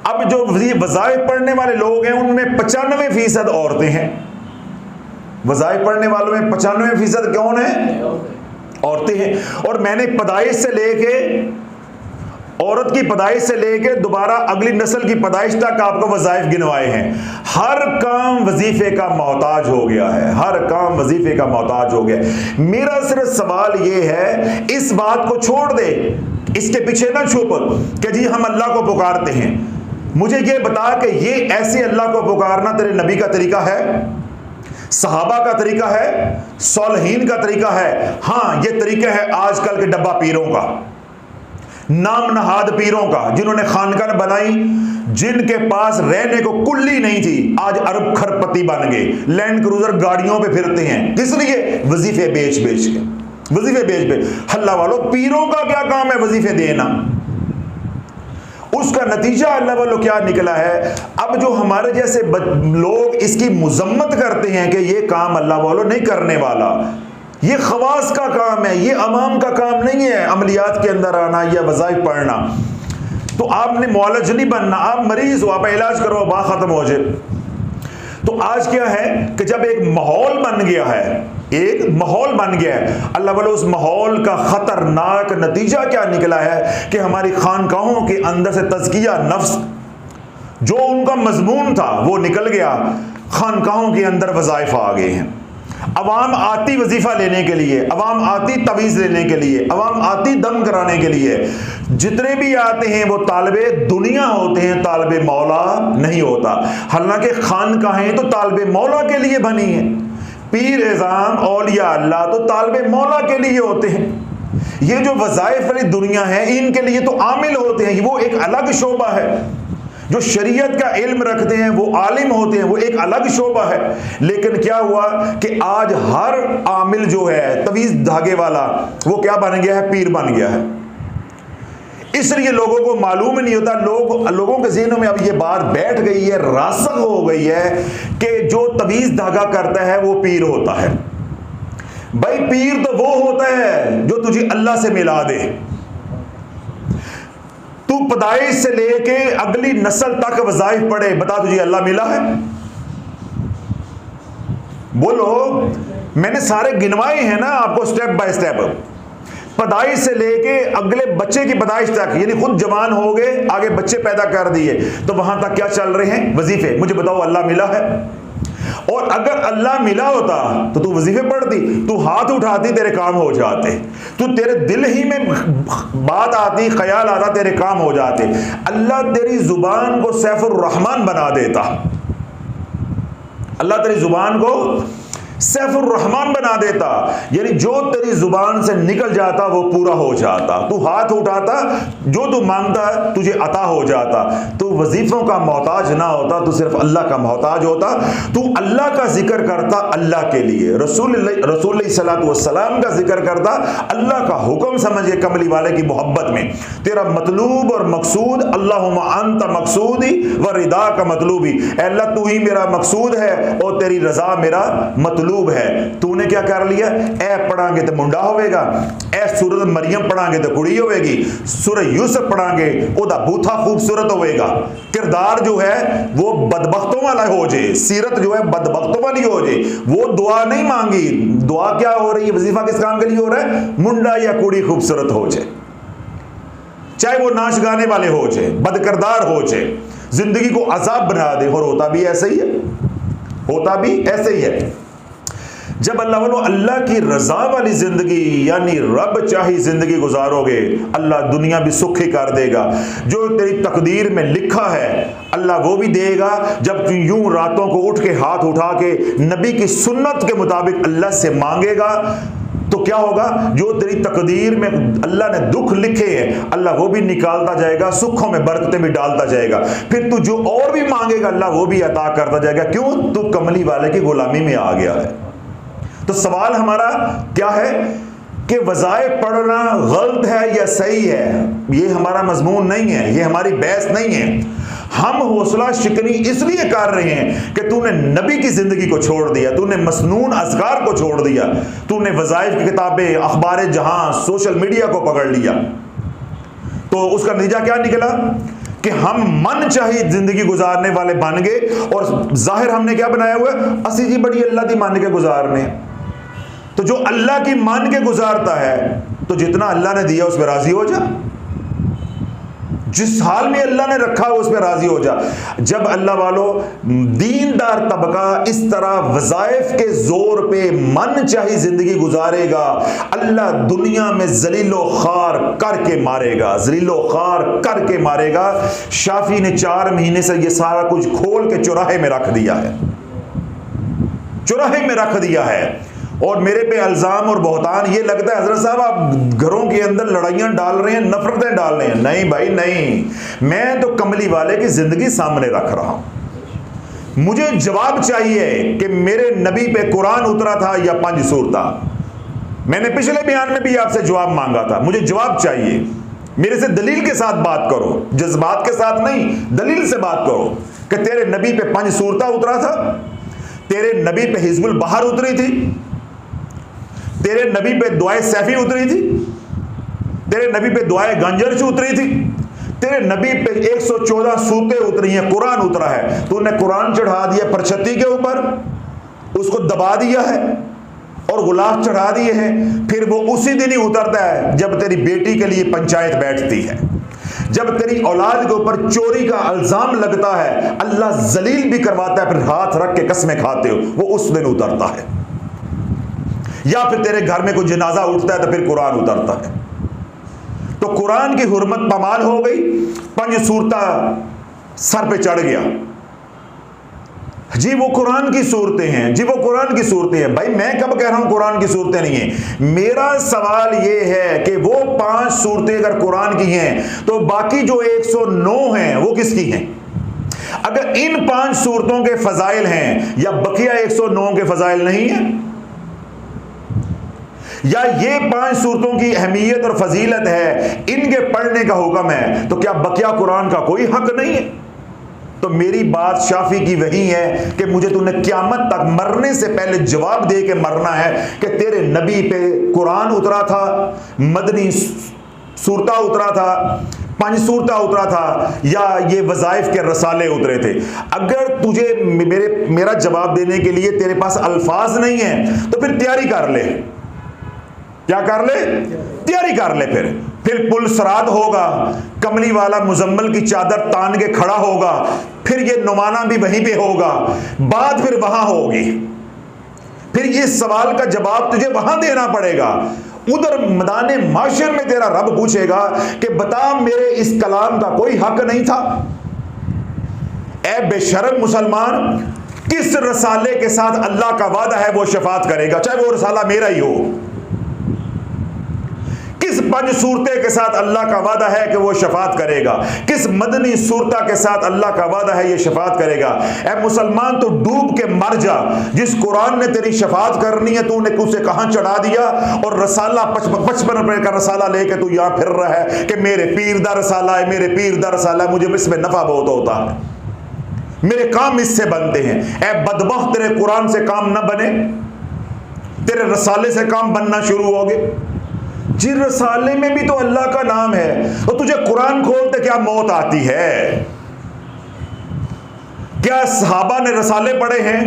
अब जो वज़ाइफ पढ़ने वाले लोग हैं उनमें 95% औरतें हैं। वज़ाइफ पढ़ने वालों में 95% कौन है? औरतें हैं। और मैंने पैदाइश से लेके, औरत की पैदाइश से लेके दोबारा अगली नस्ल की पैदाइश तक आपको वज़ाइफ गिनवाए हैं। हर काम वजीफे का मोहताज हो गया है, हर काम वजीफे का मोहताज हो गया। मेरा सिर्फ सवाल ये है, इस बात को छोड़ दे, इसके पीछे ना छुप कि जी हम अल्लाह को पुकारते हैं। मुझे ये बता कि ये ऐसे अल्लाह को पुकारना तेरे नबी का तरीका है, सहाबा का तरीका है, सालहीन का तरीका है? हाँ, ये तरीका है आजकल के डब्बा पीरों का। नाम नहाद पीरों का, जिन्होंने खानकाह बनाई, जिनके पास रहने को कुल्ली नहीं थी, आज अरब खरपति बन गए, लैंड क्रूजर गाड़ियों पे फिरते हैं। किस लिए? वजीफे बेच बेच के, वजीफे बेच बेच। अल्लाह वालों, पीरों का क्या काम है वजीफे देना? उसका नतीजा अल्लाह वालों क्या निकला है? अब जो हमारे जैसे लोग इसकी मुजम्मत करते हैं कि ये काम अल्लाह वालों नहीं करने वाला, ये खवास का काम है, ये अवाम का काम नहीं है अमलियात के अंदर आना या वज़ाइफ पढ़ना। तो आपने मुआलज नहीं बनना, आप मरीज हो, आप इलाज करो, बात खत्म हो जाए। तो आज क्या है कि जब एक माहौल बन गया है, एक माहौल बन गया है, अल्लाह वालों उस माहौल का खतरनाक नतीजा क्या निकला है कि हमारी खानकाहों के अंदर से तज़किया नफ्स जो उनका मजमून था वो निकल गया, खानकाहों के अंदर वज़ाइफ आ गए हैं। अवाम आती वजीफा लेने के लिए, अवाम आती तवीज़ लेने के लिए, अवाम आती दम कराने के लिए। जितने भी आते हैं वो तालिबे दुनिया होते हैं, तालिबे मौला नहीं होता। हालांकि खानकाहें तो तालिबे मौला के लिए बनी है, पीर एज़ाम औलिया अल्लाह तो तालिबे मौला के लिए होते हैं। ये जो वज़ाइफ वाली दुनिया है इनके लिए तो आमिल होते हैं, वो एक अलग शोबा है। जो शरीयत का इल्म रखते हैं वो आलिम होते हैं, वो एक अलग शोबा है। लेकिन क्या हुआ कि आज हर आमिल जो है तवीज़ धागे वाला, वो क्या बन गया है? पीर बन गया है। इसलिए लोगों को मालूम ही नहीं होता, लोगों के ज़हनों में अब ये बात बैठ गई है, रासख हो गई है कि जो तवीज़ धागा करता है वो पीर होता है। भाई पीर तो वो होता है जो तुझे अल्लाह से मिला दे। तू पैदाइश से लेके अगली नस्ल तक वज़ाइफ पढ़े, बता तुझे अल्लाह मिला है? बोलो। मैंने सारे गिनवाए हैं ना आपको स्टेप बाय स्टेप, पैदाइश से लेके अगले बच्चे की पैदाइश तक, यानी खुद जवान हो गए, आगे बच्चे पैदा कर दिए, तो वहां तक क्या चल रहे हैं? वजीफे। मुझे बताओ अल्लाह मिला है? और अगर अल्लाह मिला होता तो तू वजीफे पढ़ती, तू हाथ उठाती, तेरे काम हो जाते, तू तेरे दिल ही में बात आती, ख्याल आता, तेरे काम हो जाते। अल्लाह तेरी जुबान को सैफुर रहमान बना देता, अल्लाह तेरी जुबान को सैफुर रहमान बना देता, यानी जो तेरी जुबान से निकल जाता वो पूरा हो जाता। तू हाथ उठाता, जो तू मांगता तुझे अता हो जाता। तू वजीफों का मोहताज ना होता, तू सिर्फ अल्लाह का मोहताज होता। तू अल्लाह का जिक्र करता अल्लाह के लिए, रसूल सल्लल्लाहु अलैहि वसल्लम का जिक्र करता अल्लाह का हुक्म समझ के, कमली वाले की मोहब्बत में। तेरा मतलूब और मकसूद, अल्लाहुम्मा अंत मकसूदी व रिदा का मतलूबी, अल्लाह तू ही मेरा मकसूद है और तेरी रजा मेरा मतलूब है। तूने क्या कर लिया? ए पढ़ांगे तो मुंडा होवेगा, ए सूरत मरियम पढ़ांगे तो कुड़ी होवेगी, सूरह यूसुफ पढ़ांगे ओदा बूथा खूबसूरत होवेगा, किरदार जो है वो बदबख्तों वाला हो जाए, सीरत जो है बदबख्तों वाली हो जाए। वो दुआ नहीं मांगी, दुआ क्या हो रही है? वजीफा किस काम के लिए हो रहा है? मुंडा या कुड़ी खूबसूरत हो जाए, चाहे वो नाच गाने वाले हो जाए, बदकिरदार हो जाए, जिंदगी को अजाब बना दे। और होता भी ऐसे ही है, होता भी ऐसे ही है। जब अल्लाह की रजा वाली जिंदगी यानी रब चाही जिंदगी गुजारोगे, अल्लाह दुनिया भी सुखी कर देगा। जो तेरी तकदीर में लिखा है अल्लाह वो भी देगा। जब तू यूं रातों को उठ के हाथ उठा के नबी की सुन्नत के मुताबिक अल्लाह से मांगेगा तो क्या होगा? जो तेरी तकदीर में अल्लाह ने दुख लिखे हैं अल्लाह वो भी निकालता जाएगा, सुखों में बरकतें भी डालता जाएगा। फिर तू जो और भी मांगेगा अल्लाह वो भी अता करता जाएगा। क्यों? तू कमली वाले की गुलामी में आ गया है। तो सवाल हमारा क्या है कि वज़ाइफ पढ़ना गलत है या सही है? ये हमारा मजमून नहीं है, ये हमारी बहस नहीं है। हम हौसला शिकनी इसलिए कर रहे हैं कि तूने नबी की जिंदगी को छोड़ दिया, तूने मसनून अज़कार को छोड़ दिया, तूने वज़ाइफ की किताबें, अखबार जहां, सोशल मीडिया को पकड़ लिया। तो उसका नतीजा क्या निकला कि हम मन चाहिए जिंदगी गुजारने वाले बन गए। और जाहिर हमने क्या बनाया हुआ है? असी जी बड़ी अल्लाह की मान के गुजारने। तो जो अल्लाह की मान के गुजारता है तो जितना अल्लाह ने दिया उस पर राजी हो जा, जिस हाल में अल्लाह ने रखा उस पर राजी हो जा। जब अल्लाह वालों दीनदार तबका इस तरह वज़ाइफ के जोर पे मन चाही जिंदगी गुजारेगा, अल्लाह दुनिया में जलीलो खार करके मारेगा, जलीलो खार करके मारेगा। शाफी ने 4 महीने से ये सारा कुछ खोल के चौराहे में रख दिया है, चौराहे में रख दिया है। और मेरे पे अल्जाम और बहतान, ये लगता है हजरत साहब आप घरों के अंदर लड़ाइयां डाल रहे हैं, नफरतें डाल रहे हैं। नहीं भाई नहीं, मैं तो कमली वाले की जिंदगी सामने रख रहा हूं। मुझे जवाब चाहिए कि मेरे नबी पे कुरान उतरा था या 5 सूरता। मैंने पिछले बयान में भी आपसे जवाब मांगा था, मुझे जवाब चाहिए। मेरे से दलील के साथ बात करो, जज्बात के साथ नहीं, दलील से बात करो कि तेरे नबी पे 5 सूरता उतरा था, तेरे नबी पे हिजबुल बहर उतरी थी, तेरे नबी पे दुआए सैफी उतरी थी, तेरे नबी पे दुआए गंजरच उतरी थी, तेरे नबी पे 114 सूरतें उतरी हैं, कुरान उतरा है। तूने कुरान चढ़ा दिया परछत्ती के ऊपर, उसको दबा दिया है और गुलाब चढ़ा दिए हैं। फिर वो उसी दिन ही उतरता है जब तेरी बेटी के लिए पंचायत बैठती है, जब तेरी औलाद के ऊपर चोरी का इल्जाम लगता है, अल्लाह जलील भी करवाता है, फिर हाथ रख के कसमें खाते हो, वो उस दिन उतरता है। या फिर तेरे घर में कोई जनाजा उठता है तो फिर कुरान उतरता है। तो कुरान की हुर्मत पमाल हो गई, 5 सूरता सर पे चढ़ गया। जी वो कुरान की सूरतें हैं, जी वो कुरान की सूरतें हैं। भाई मैं कब कह रहा हूं कुरान की सूरतें नहीं है। मेरा सवाल यह है कि वो 5 सूरतें अगर कुरान की हैं तो बाकी जो 109 हैं वो किसकी हैं? अगर इन 5 सूरतों के फजाइल हैं या बकिया 109 के फजाइल नहीं है, या ये 5 सूरतों की अहमियत और फजीलत है, इनके पढ़ने का हुक्म है, तो क्या बकिया कुरान का कोई हक नहीं है? तो मेरी बात शाफी की वही है कि मुझे तूने क़यामत तक मरने से पहले जवाब दे के मरना है कि तेरे नबी पे कुरान उतरा था, मदनी सूरता उतरा था, 5 सूरता उतरा था, या ये वज़ाइफ के रसाले उतरे थे। अगर तुझे मेरा जवाब देने के लिए तेरे पास अल्फाज नहीं है तो फिर तैयारी कर ले। क्या कर ले? तैयारी कर ले। फिर पुल सरात होगा, कमली वाला मुजम्मल की चादर तान के खड़ा होगा, फिर ये नुमाना भी वहीं पे होगा, बात फिर वहां होगी, फिर ये सवाल का जवाब तुझे वहां देना पड़ेगा। उधर मैदाने माशर में तेरा रब पूछेगा कि बता मेरे इस कलाम का कोई हक नहीं था? ऐ बेशर्म मुसलमान, किस रसाले के साथ अल्लाह का वादा है वो शफात करेगा, चाहे वो रसाला मेरा ही हो? किस 5 सूरतें के साथ अल्लाह का वादा है कि वो शफात करेगा? किस मदनी सूरता के साथ अल्लाह का वादा है ये शफात करेगा? ऐ मुसलमान तो डूब के मर जा, जिस कुरान ने तेरी शफात करनी है तूने उसे कहां चढ़ा दिया, और रसाला 55 रुपए का रसाला लेके तू यहां फिर रहा है कि मेरे पीर दा रसाला है, मेरे पीर दा रसाला है, मुझे इसमें नफा बहुत होता है, मेरे काम इससे बनते हैं। ऐ बदबख्त, तेरे कुरान से काम न बने, तेरे रसाले से काम बनना शुरू हो गए। जी रसाले में भी तो अल्लाह का नाम है, तो तुझे कुरान खोलते क्या मौत आती है? क्या सहाबा ने रसाले पढ़े हैं?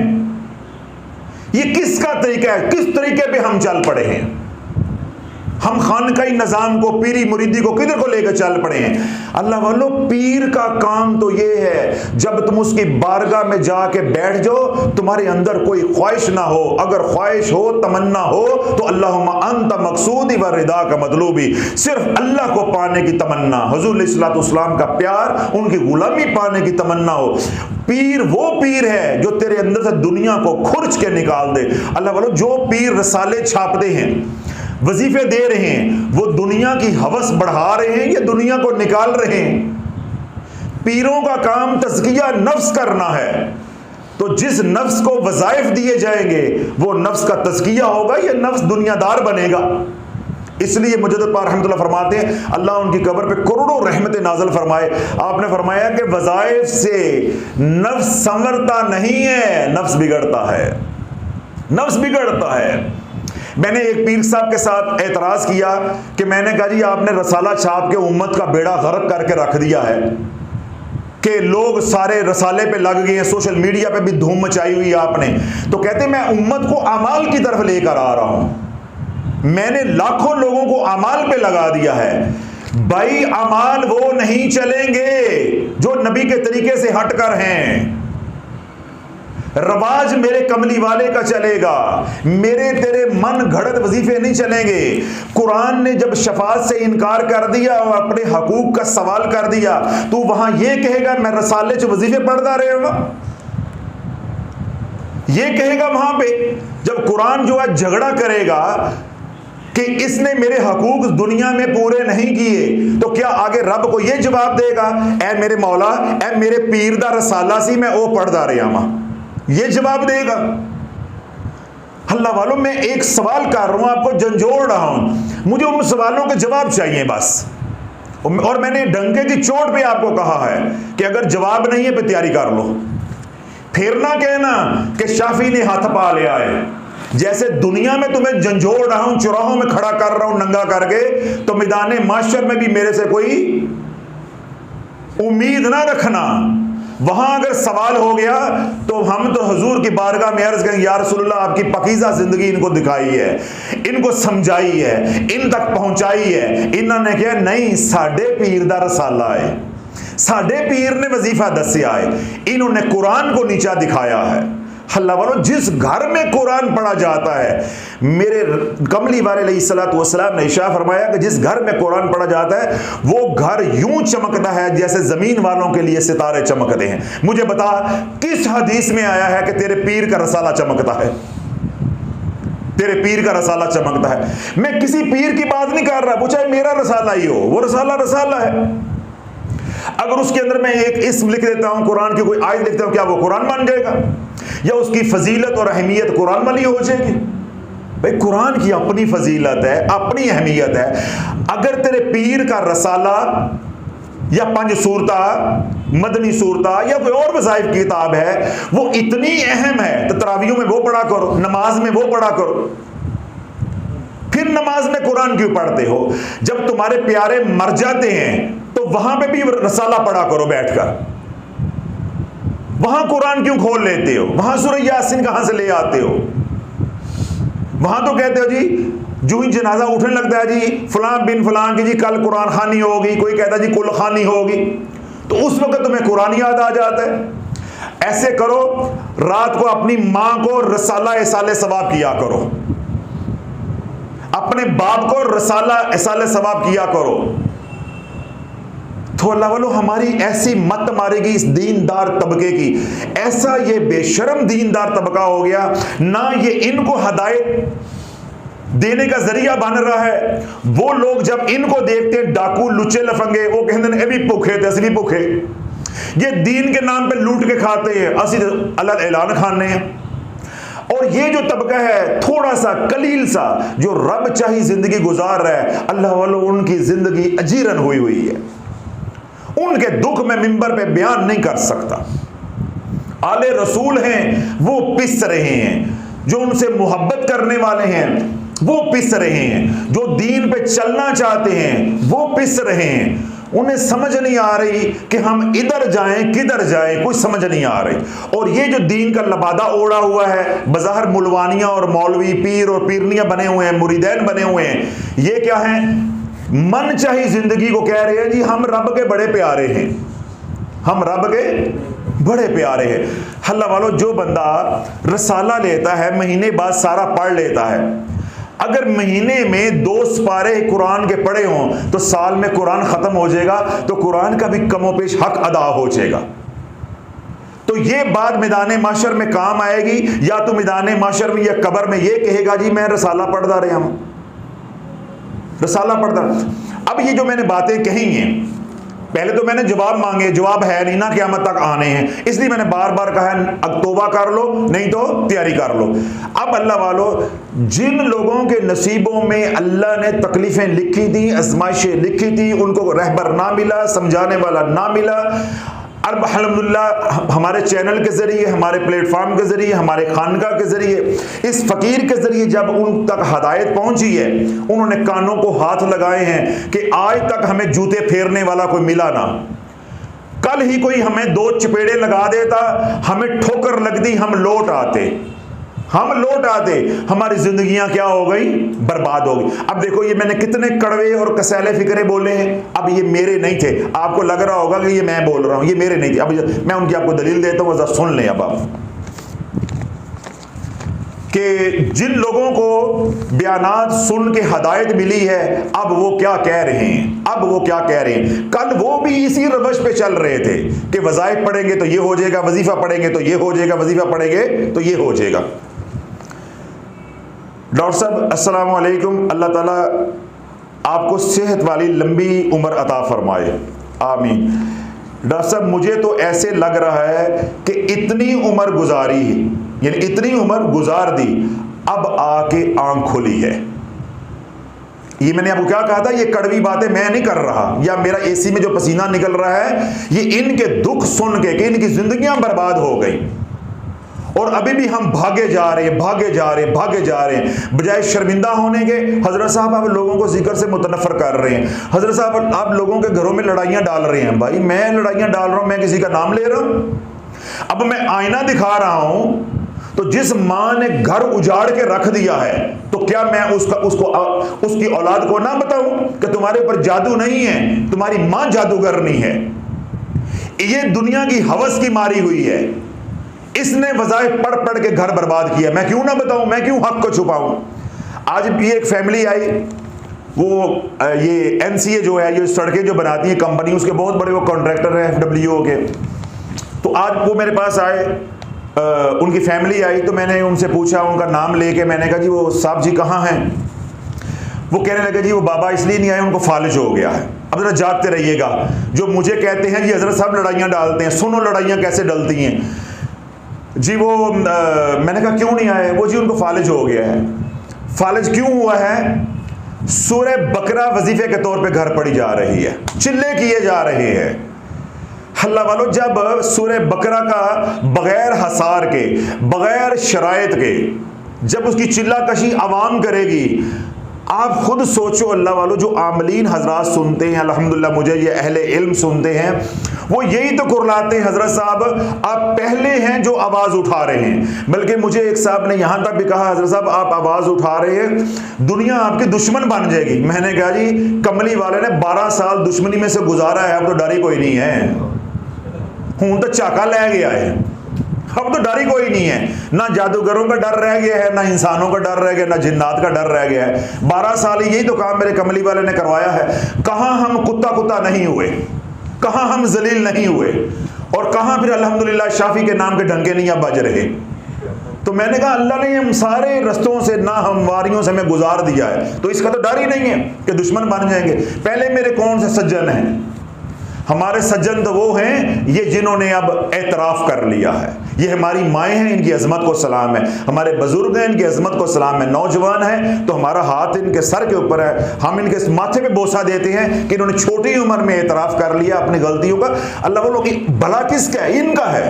ये किसका तरीका है? किस तरीके पे हम चल पड़े हैं? हम खानकाई निज़ाम को, पीरी मुरीदी को किधर को लेकर चल पड़े हैं? अल्लाह वालों, पीर का काम तो ये है जब तुम उसकी बारगाह में जाके बैठ जाओ तुम्हारे अंदर कोई ख्वाहिश ना हो, अगर ख्वाहिश हो, तमन्ना हो तो अल्लाहुम्मा अंत मकसूदी व रिदा का मतलूबी, सिर्फ अल्लाह को पाने की तमन्ना, हुजूर अलैहिस्सलाम का प्यार, उनकी गुलामी पाने की तमन्ना हो। पीर वो पीर है जो तेरे अंदर से दुनिया को खुरच के निकाल दे। अल्लाह वालों, जो पीर रसाले छापते हैं, वजीफे दे रहे हैं, वो दुनिया की हवस बढ़ा रहे हैं या दुनिया को निकाल रहे हैं? पीरों का काम तज़किया नफ्स करना है, तो जिस नफ्स को वज़ाइफ दिए जाएंगे वो नफ्स का तज़किया होगा या नफ्स दुनियादार बनेगा। इसलिए मुजद्दिद पाक रहमतुल्लाह फरमाते हैं, अल्लाह उनकी कब्र पे करोड़ों रहमतें नाज़िल फरमाए। आपने फरमाया कि वज़ाइफ से नफ्स संवरता नहीं है, नफ्स बिगड़ता है, नफ्स बिगड़ता है। मैंने एक पीर साहब के साथ एतराज़ किया कि मैंने कहा जी आपने रसाला छाप के उम्मत का बेड़ा गर्क करके रख दिया है कि लोग सारे रसाले पे लग गए हैं, सोशल मीडिया पे भी धूम मचाई हुई है आपने। तो कहते मैं उम्मत को अमाल की तरफ लेकर आ रहा हूं, मैंने लाखों लोगों को अमाल पे लगा दिया है। भाई अमाल वो नहीं चलेंगे जो नबी के तरीके से हटकर हैं, रवाज मेरे कमली वाले का चलेगा, मेरे तेरे मन घड़त वजीफे नहीं चलेंगे। कुरान ने जब शफात से इनकार कर दिया और अपने हकूक का सवाल कर दिया, तो वहां यह कहेगा मैं रसाले च वजीफे पढ़ता रहूंगा? ये कहेगा वहां पे जब कुरान जो है झगड़ा करेगा कि इसने मेरे हकूक दुनिया में पूरे नहीं किए, तो क्या आगे रब को ये जवाब देगा, ए मेरे मौला, ए मेरे पीर दा रसाला सी मैं वो पढ़दा रहा वहां, ये जवाब देगा? अल्लाह वालों, मैं एक सवाल कर रहा हूं, आपको झंझोड़ रहा हूं, मुझे उन सवालों के जवाब चाहिए बस। और मैंने डंके की चोट पे आपको कहा है कि अगर जवाब नहीं है तो तैयारी कर लो। फिर ना कहना कि शाफी ने हाथ पा लिया है। जैसे दुनिया में तुम्हें झंझोड़ रहा हूं, चौराहों में खड़ा कर रहा हूं नंगा करके, तो मैदान माशर में भी मेरे से कोई उम्मीद ना रखना। वहां अगर सवाल हो गया तो हम तो हुजूर की बारगाह में अर्ज करेंगे, या रसूलुल्लाह, आपकी पकीज़ा जिंदगी इनको दिखाई है, इनको समझाई है, इन तक पहुंचाई है। इन्होंने कहा नहीं, साडे पीर दा रसाला है, साडे पीर ने वजीफा दसिया है, इन्होंने कुरान को नीचा दिखाया है। अल्लाह वालों, जिस घर में कुरान पढ़ा जाता है, मेरे कमली वाले अलैहिस्सलातु वस्सलाम ने इरशाद फरमाया कि जिस घर में कुरान पढ़ा जाता है वो घर यूं चमकता है जैसे जमीन वालों के लिए सितारे चमकते हैं। मुझे बता, किस हदीस में आया है कि तेरे पीर का रसाला चमकता है? तेरे पीर का रसाला चमकता है। मैं किसी पीर की बात नहीं कर रहा, वो चाहे मेरा रसाला ही हो, वो रसाला रसाला है। अगर उसके अंदर मैं एक इस्म लिख देता हूं, कुरान की कोई आयत लिखता हूं, क्या वो कुरान बन जाएगा? या उसकी फजीलत और अहमियत कुरान वाली हो जाएगी? भाई, कुरान की अपनी फजीलत है, अपनी अहमियत है। अगर तेरे पीर का रसाला या पंज सूरता, मदनी सूरता या कोई और वज़ाइफ की किताब है, वो इतनी अहम है तो तरावियों में वो पढ़ा करो, नमाज में वो पढ़ा करो। फिर नमाज में कुरान क्यों पढ़ते हो? जब तुम्हारे प्यारे मर जाते हैं तो वहां पे भी रसाला पढ़ा करो बैठकर। वहां कुरान क्यों खोल लेते हो? वहां सूरह यासीन कहां से ले आते हो? वहां तो कहते हो जी, जो ही जनाजा उठने लगता है जी फलां बिन फलां की जी कल कुरान खानी होगी, कोई कहता है जी कुल खानी होगी, तो उस वक्त तुम्हें कुरान याद आ जाता है। ऐसे करो, रात को अपनी मां को रसाला इसाले सवाब किया करो, अपने बाप को रसाला इसाले सवाब किया करो। तो अल्लाह वालों, हमारी ऐसी मत मारेगी इस दीनदार तबके की। ऐसा ये बेशरम दीनदार तबका हो गया ना, ये इनको हदायत देने का जरिया बन रहा है। वो लोग जब इनको देखते हैं डाकू लुच्चे लफंगे, वो कहते हैं भी भूखे थे, असली भूखे, ये दीन के नाम पे लूट के खाते हैं, असली अल्लाह ऐलान खाने हैं। और ये जो तबका है थोड़ा सा कलील सा, जो रब चाही जिंदगी गुजार रहा है, अल्लाह वालों उनकी जिंदगी अजीरन हुई हुई है। उनके दुख में मिंबर पे बयान नहीं कर सकता। आले रसूल हैं, वो पिस रहे हैं। जो उनसे मोहब्बत करने वाले हैं वो पिस रहे हैं। जो दीन पे चलना चाहते हैं वो पिस रहे हैं। उन्हें समझ नहीं आ रही कि हम इधर जाएं किधर जाएं, कोई समझ नहीं आ रही। और ये जो दीन का लबादा ओढ़ा हुआ है, बज़ाहिर मुलवानियां और मौलवी पीर और पीरनियां बने हुए हैं, मुरीदैन बने हुए हैं, ये क्या है? मन चाही जिंदगी को कह रहे हैं जी हम रब के बड़े प्यारे हैं, हम रब के बड़े प्यारे हैं। अल्लाह वालों, जो बंदा रसाला लेता है, महीने बाद सारा पढ़ लेता है, अगर महीने में 2 पारे कुरान के पढ़े हों तो साल में कुरान खत्म हो जाएगा, तो कुरान का भी कमोपेश हक अदा हो जाएगा। तो ये बात मैदान माशर में काम आएगी, या तो मैदान माशर में या कब्र में ये कहेगा जी मैं रसाला पढ़ता रहा हूं, रसाला पढ़ता। अब ये जो मैंने बातें कही हैं, पहले तो मैंने जवाब मांगे, जवाब है नहीं ना, क़यामत तक आने हैं, इसलिए मैंने बार बार कहा है अब तौबा कर लो, नहीं तो तैयारी कर लो। अब अल्लाह वालों, जिन लोगों के नसीबों में अल्लाह ने तकलीफें लिखी थी, आजमाइशें लिखी थी, उनको रहबर ना मिला, समझाने वाला ना मिला, अब अल्हम्दुलिल्लाह हमारे चैनल के ज़रिए, हमारे प्लेटफॉर्म के ज़रिए, हमारे खानका के ज़रिए, इस फ़कीर के ज़रिए जब उन तक हदायत पहुंची है, उन्होंने कानों को हाथ लगाए हैं कि आज तक हमें जूते फेरने वाला कोई मिला ना। कल ही कोई हमें 2 चपेड़े लगा देता, हमें ठोकर लगती, हम लौट आते, हमारी जिंदगियां क्या हो गई? बर्बाद हो गई। अब देखो, ये मैंने कितने कड़वे और कसैले फिक्रे बोले हैं। अब ये मेरे नहीं थे, आपको लग रहा होगा कि ये मैं बोल रहा हूं, ये मेरे नहीं थे। अब मैं उनकी आपको दलील देता हूं, जरा सुन लें। अब आप कि जिन लोगों को बयानात सुन के हदायत मिली है, अब वो क्या कह रहे हैं, अब वो क्या कह रहे हैं। कल वो भी इसी रवश पे चल रहे थे कि वज़ाइफ पढ़ेंगे तो ये हो जाएगा, वजीफा पढ़ेंगे तो ये हो जाएगा, वजीफा पढ़ेंगे तो ये हो जाएगा। डॉक्टर साहब अस्सलाम वालेकुम, अल्लाह ताला आपको सेहत वाली लंबी उम्र अता फरमाए, आमीन। डॉक्टर साहब मुझे तो ऐसे लग रहा है कि इतनी उम्र गुजारी, यानी इतनी उम्र गुजार दी, अब आके आंख खुली है। ये मैंने आपको क्या कहा था, ये कड़वी बातें मैं नहीं कर रहा, या मेरा एसी में जो पसीना निकल रहा है ये इनके दुख सुन के कि इनकी जिंदगियां बर्बाद हो गई और अभी भी हम भागे जा रहे हैं, भागे जा रहे हैं, भागे जा रहे हैं। बजाय शर्मिंदा होने के, हजरत साहब आप लोगों को जिक्र से मुतनफर कर रहे हैं, हजरत साहब आप लोगों के घरों में लड़ाइयां डाल रहे हैं। भाई मैं लड़ाइयां डाल रहा हूं, मैं किसी का नाम ले रहा हूं? अब मैं आईना दिखा रहा हूं, तो जिस माँ ने घर उजाड़ के रख दिया है, तो क्या मैं उसकी औलाद को ना बताऊं कि तुम्हारे ऊपर जादू नहीं है, तुम्हारी माँ जादूगरनी है। ये दुनिया की हवस की मारी हुई है, इसने वज़ाइफ पढ़ पढ़ के घर बर्बाद किया। मैं क्यों ना बताऊं, मैं क्यों हक को छुपाऊं। आज भी एक फैमिली आई, वो ये एनसीए जो है, ये सड़कें जो बनाती है कंपनी, उसके बहुत बड़े वो कॉन्ट्रैक्टर हैं FWO के। तो आज वो मेरे पास आए, उनकी फैमिली आई, तो मैंने उनसे पूछा, उनका नाम लेके मैंने कहा जी वो साहब जी कहाँ हैं। वो कहने लगे जी वो बाबा इसलिए नहीं आए, उनको फालिज हो गया है। अब जरा जागते रहिएगा, जो मुझे कहते हैं जी हजरत साहब लड़ाइयाँ डालते हैं, सुनो लड़ाइयाँ कैसे डलती हैं जी। वो मैंने कहा क्यों नहीं आए, वो जी उनको फालिज हो गया है। फालिज क्यों हुआ है? सूरह बकरा वजीफे के तौर पे घर पढ़ी जा रही है, चिल्ले किए जा रहे हैं। अल्लाह वालों, जब सूरह बकरा का बगैर हसार के, बगैर शरायत के, जब उसकी चिल्ला कशी आवाम करेगी, आप खुद सोचो अल्लाह वालों, जो आमलीन हजरात सुनते हैं, अल्हम्दुलिल्लाह मुझे ये अहले इल्म सुनते हैं, वो यही तो कुरलाते हैं, हजरत साहब आप पहले हैं जो आवाज़ उठा रहे हैं। बल्कि मुझे एक साहब ने यहाँ तक भी कहा, हजरत साहब आप आवाज़ उठा रहे हैं, दुनिया आपकी दुश्मन बन जाएगी। मैंने कहा जी कमली वाले ने 12 साल दुश्मनी में से गुजारा है, अब तो डर ही कोई नहीं है, हूं तो चाका ले गया है, अब तो डर ही कोई नहीं है। ना जादूगरों का डर रह गया है, ना इंसानों का डर रह गया, ना जिन्नात का डर रह गया है। 12 साल यही तो काम मेरे कमली वाले ने करवाया है। कहाँ हम कुत्ता नहीं हुए, कहाँ हम जलील नहीं हुए, और कहाँ फिर अल्हम्दुलिल्लाह शाफी के नाम के ढंके नहीं अब बज रहे। तो मैंने कहा अल्लाह ने हम सारे रस्तों से, ना हमवारियों से हमें गुजार दिया है, तो इसका तो डर ही नहीं है कि दुश्मन बन जाएंगे। पहले मेरे कौन से सज्जन हैं? हमारे सज्जन तो वो हैं ये जिन्होंने अब एतराफ़ कर लिया है। ये हमारी माएँ हैं, इनकी अजमत को सलाम है। हमारे बुजुर्ग हैं, इनकी अजमत को सलाम है। नौजवान हैं तो हमारा हाथ इनके सर के ऊपर है, हम इनके माथे पे बोसा देते हैं कि इन्होंने छोटी उम्र में एतराफ़ कर लिया अपनी गलतियों का। अल्लाह वालों की भला किसका है? इनका है।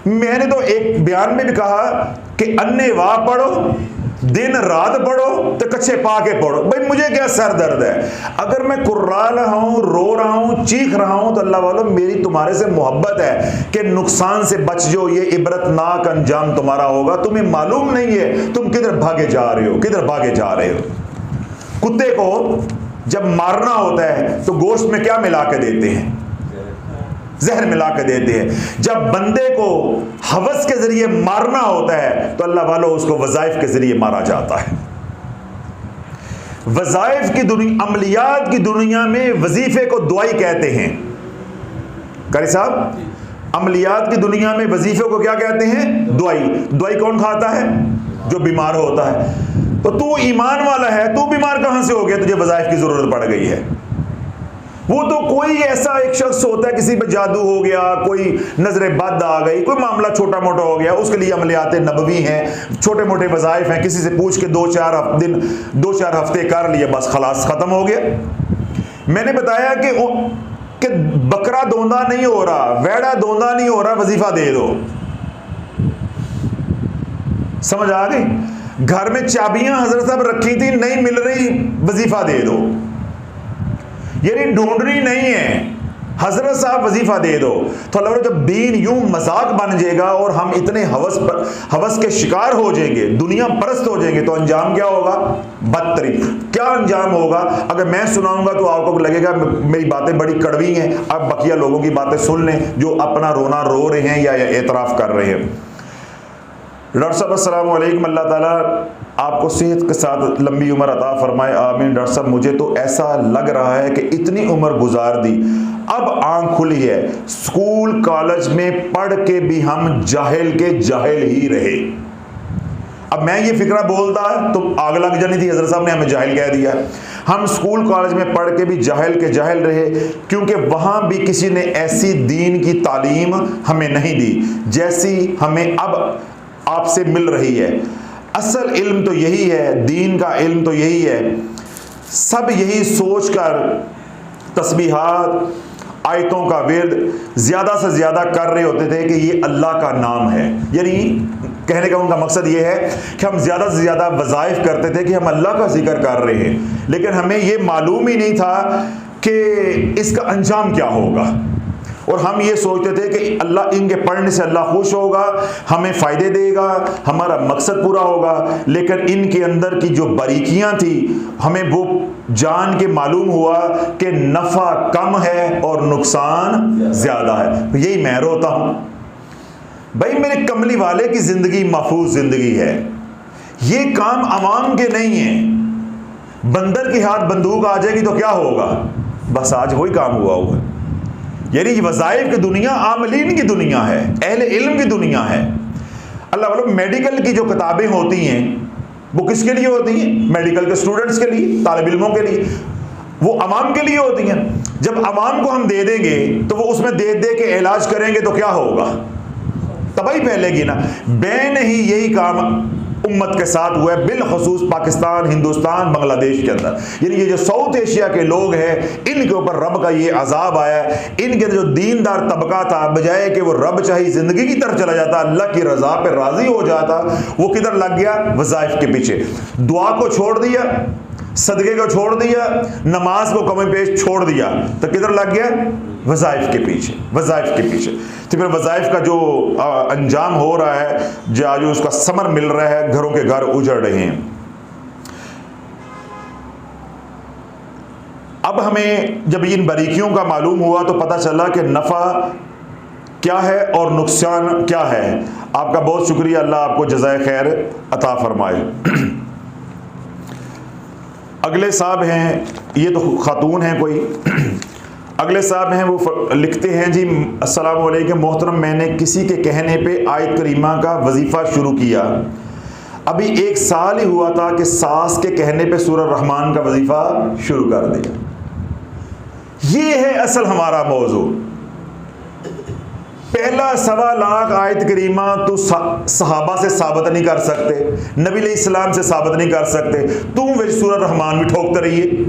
मैंने तो एक बयान में भी कहा कि अन्ने वाह पढ़ो, दिन रात पढ़ो, तो कच्चे पाके पढ़ो। भाई मुझे क्या सर दर्द है? अगर मैं कुर्रा रहा हूँ, रो रहा हूँ, चीख रहा हूँ, तो अल्लाह वालों मेरी तुम्हारे से मोहब्बत है कि नुकसान से बच जाओ, ये इबरतनाक अंजाम तुम्हारा होगा। तुम्हें मालूम नहीं है तुम किधर भागे जा रहे हो, किधर भागे जा रहे हो। कुत्ते को जब मारना होता है तो गोश्त में क्या मिला के देते हैं? जहर मिला के देते हैं। जब बंदे को हवस के जरिए मारना होता है तो अल्लाह वालों उसको वज़ाइफ के जरिए मारा जाता है। वज़ाइफ की दुनिया, अमलियात की दुनिया में वजीफे को दुआई कहते हैं। कारी साहब, अमलियात की दुनिया में वजीफे को क्या कहते हैं? दुआई। दुआई कौन खाता है? जो बीमार होता है। तो तू ईमान वाला है, तू बीमार कहां से हो गया? तुझे वज़ाइफ की जरूरत पड़ गई है। वो तो कोई ऐसा एक शख्स होता है, किसी पे जादू हो गया, कोई नजर बद आ गई, कोई मामला छोटा मोटा हो गया, उसके लिए अमलियात नबवी हैं, छोटे मोटे वज़ाइफ हैं, किसी से पूछ के 2-4 हफ्ते कर लिए, बस खलास खत्म हो गया। मैंने बताया कि बकरा दोंदा नहीं हो रहा, वेड़ा दोंदा नहीं हो रहा, वजीफा दे दो। समझ आ गई? घर में चाबियां हजरत साहब रखी थी, नहीं मिल रही, वजीफा दे दो। यानी ढूंढनी नहीं है, हजरत साहब वजीफा दे दो। तो अल्लाह जब दीन यूं मजाक बन जाएगा और हम इतने हवस के शिकार हो जाएंगे, दुनिया परस्त हो जाएंगे, तो अंजाम क्या होगा? बदतरीन। क्या अंजाम होगा? अगर मैं सुनाऊंगा तो आपको लगेगा मेरी बातें बड़ी कड़वी हैं, अब बकिया लोगों की बातें सुन लें जो अपना रोना रो रहे हैं या एतराफ़ कर रहे हैं। डॉक्टर साहब अस्सलाम वालेकुम, अल्लाह ताला आपको सेहत के साथ लंबी उम्र अता फरमाए, आमीन। डॉक्टर साहब मुझे तो ऐसा लग रहा है कि इतनी उम्र गुजार दी, अब आंख खुली है, स्कूल कॉलेज में पढ़ के भी हम जाहिल के जाहिल ही रहे। अब मैं ये फिक्रा बोलता तो आग लग जानी थी, हज़रत साहब ने हमें जाहिल कह दिया। हम स्कूल कॉलेज में पढ़ के भी जाहिल के जाहिल रहे, क्योंकि वहाँ भी किसी ने ऐसी दीन की तालीम हमें नहीं दी जैसी हमें अब आपसे मिल रही है। असल इल्म तो यही है, दीन का इल्म तो यही है। सब यही सोच कर तस्बीहात, आयतों का विर्द ज़्यादा से ज़्यादा कर रहे होते थे कि ये अल्लाह का नाम है। यानी कहने का उनका मकसद ये है कि हम ज़्यादा से ज़्यादा वज़ाइफ करते थे कि हम अल्लाह का जिक्र कर रहे हैं, लेकिन हमें ये मालूम ही नहीं था कि इसका अंजाम क्या होगा। और हम ये सोचते थे कि अल्लाह, इनके पढ़ने से अल्लाह खुश होगा, हमें फ़ायदे देगा, हमारा मकसद पूरा होगा। लेकिन इनके अंदर की जो बारीकियां थी हमें वो जान के मालूम हुआ कि नफ़ा कम है और नुकसान ज़्यादा है। तो यही मैं रोता हूँ भाई, मेरे कमली वाले की ज़िंदगी महफूज ज़िंदगी है। ये काम अवाम के नहीं है। बंदर के हाथ बंदूक आ जाएगी तो क्या होगा, बस आज वही काम हुआ है। यानी वज़ाइफ की दुनिया आमलीन की दुनिया है, अहले इल्म की दुनिया है। अल्लाह वालों, मेडिकल की जो किताबें होती हैं वो किसके लिए होती हैं? मेडिकल के स्टूडेंट्स के लिए, तालिब इल्मों के लिए, वो अवाम के लिए होती हैं। जब अवाम को हम दे देंगे तो वो उसमें दे दे के इलाज करेंगे तो क्या होगा, तबाही फैलेगी ना। बैन ही यही काम उम्मत के साथ हुआ है, बिलखसूस पाकिस्तान, हिंदुस्तान, बांग्लादेश के अंदर। यानी ये जो साउथ एशिया के लोग हैं, इनके ऊपर रब का ये अजाब आया है। इनके जो दीनदार तबका था, बजाय कि वो रब चाही जिंदगी की तरफ चला जाता, अल्लाह की रजा पे राजी हो जाता, वो किधर लग गया? वज़ाइफ के पीछे। दुआ को छोड़ दिया, सदक़े को छोड़ दिया, नमाज को कमी पेश छोड़ दिया, तो किधर लग गया? वज़ाइफ के पीछे, वज़ाइफ के पीछे। तो फिर वज़ाइफ का जो अंजाम हो रहा है, जो उसका समर मिल रहा है, घरों के घर उजड़ रहे हैं। अब हमें जब इन बारीकियों का मालूम हुआ तो पता चला कि नफ़ा क्या है और नुकसान क्या है। आपका बहुत शुक्रिया, अल्लाह आपको जज़ाए खैर अता फरमाए। अगले साहब हैं, ये तो खातून हैं कोई, अगले साहब हैं, वो लिखते हैं जी, अस्सलाम वालेकुम मोहतरम, मैंने किसी के कहने पे आयत करीमा का वजीफ़ा शुरू किया। अभी 1 साल ही हुआ था कि सास के कहने पे सूरह रहमान का वजीफ़ा शुरू कर दिया। ये है असल हमारा मौजू। पहला 1.25 लाख आयत करीमा तो सहाबा से साबित नहीं कर सकते, नबी अलैहिस्सलाम से साबित नहीं कर सकते, तुम वे सूरह रहमान में ठोकते रहिए।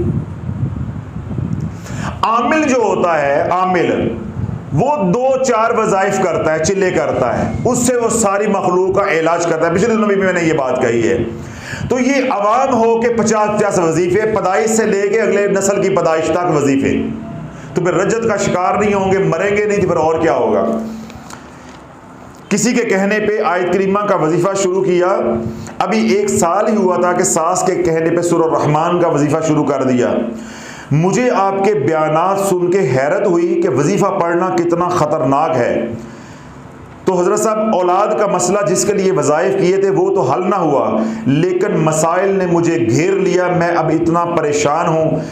आमिल जो होता है, आमिल वो 2-4 वज़ाइफ करता है, चिल्ले करता है, उससे वो सारी मखलूक का इलाज करता है। पिछले दिनों भी मैंने ये बात कही है। तो ये अवाम हो के 50-50 वजीफे, पैदाइश से लेके अगले नस्ल की पैदाइश तक वजीफे, तो फिर रजत का शिकार नहीं होंगे, मरेंगे नहीं, तो फिर और क्या होगा। किसी के कहने पे आयत करीमा का वजीफा शुरू किया। अभी 1 साल ही हुआ था कि सास के कहने पे सूरह रहमान का वजीफा शुरू कर दिया। मुझे आपके बयानात सुन के हैरत हुई कि वजीफा पढ़ना कितना ख़तरनाक है। तो हज़रत साहब, औलाद का मसला जिसके लिए वज़ाइफ किए थे वो तो हल ना हुआ, लेकिन मसाइल ने मुझे घेर लिया। मैं अब इतना परेशान हूँ।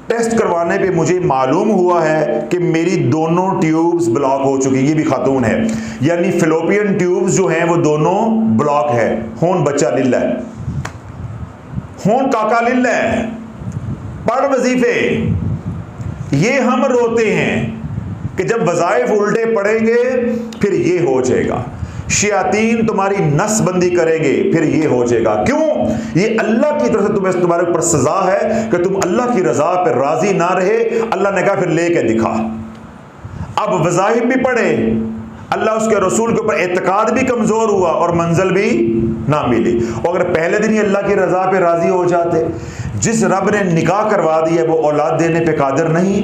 टेस्ट करवाने पे मुझे मालूम हुआ है कि मेरी दोनों ट्यूब्स ब्लॉक हो चुकी। ये भी खातून है, यानी फिलोपियन ट्यूब्स जो हैं वो दोनों ब्लॉक है। होन बच्चा लिल्ला है, होन काका लिल्ला है, पढ़ वजीफे। ये हम रोते हैं कि जब वज़ाइफ उल्टे पड़ेंगे फिर ये हो जाएगा, शयातीन तुम्हारी नसबंदी करेंगे, फिर ये हो जाएगा। क्यों? ये अल्लाह की तरफ से तुम्हें, तुम्हारे ऊपर सजा है कि तुम अल्लाह की रजा पर राजी ना रहे। अल्लाह ने कहा फिर लेके दिखा। अब वज़ाइफ भी पढ़े, अल्लाह उसके रसूल के ऊपर एतकाद भी कमज़ोर हुआ और मंजिल भी ना मिली। और अगर पहले दिन ही अल्लाह की रजा पे राजी हो जाते, जिस रब ने निकाह करवा दी है वो औलाद देने पे कादिर नहीं।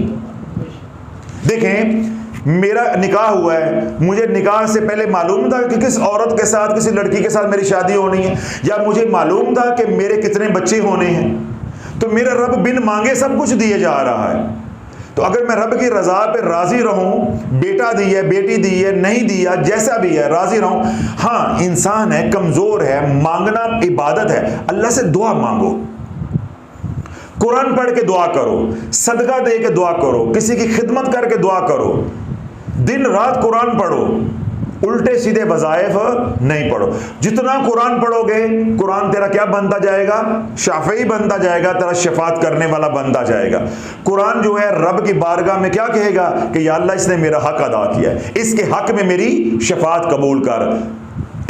देखें, मेरा निकाह हुआ है, मुझे निकाह से पहले मालूम था कि किस औरत के साथ, किसी लड़की के साथ मेरी शादी होनी है, या मुझे मालूम था कि मेरे कितने बच्चे होने हैं। तो मेरा रब बिन मांगे सब कुछ दिए जा रहा है। तो अगर मैं रब की रजा पे राजी रहूं, बेटा दी है, बेटी दी है, नहीं दिया, जैसा भी है राजी रहूं। हाँ, इंसान है, कमजोर है, मांगना इबादत है, अल्लाह से दुआ मांगो, कुरान पढ़ के दुआ करो, सदका दे के दुआ करो, किसी की खिदमत करके दुआ करो, दिन रात कुरान पढ़ो, उल्टे सीधे वज़ाइफ नहीं पढ़ो। जितना कुरान पढ़ोगे, कुरान तेरा क्या बनता जाएगा? शाफ़ई बनता जाएगा, तेरा शफात करने वाला बनता जाएगा। कुरान जो है रब की बारगाह में क्या कहेगा कि या अल्लाह इसने मेरा हक अदा किया है, इसके हक में मेरी शफात कबूल कर।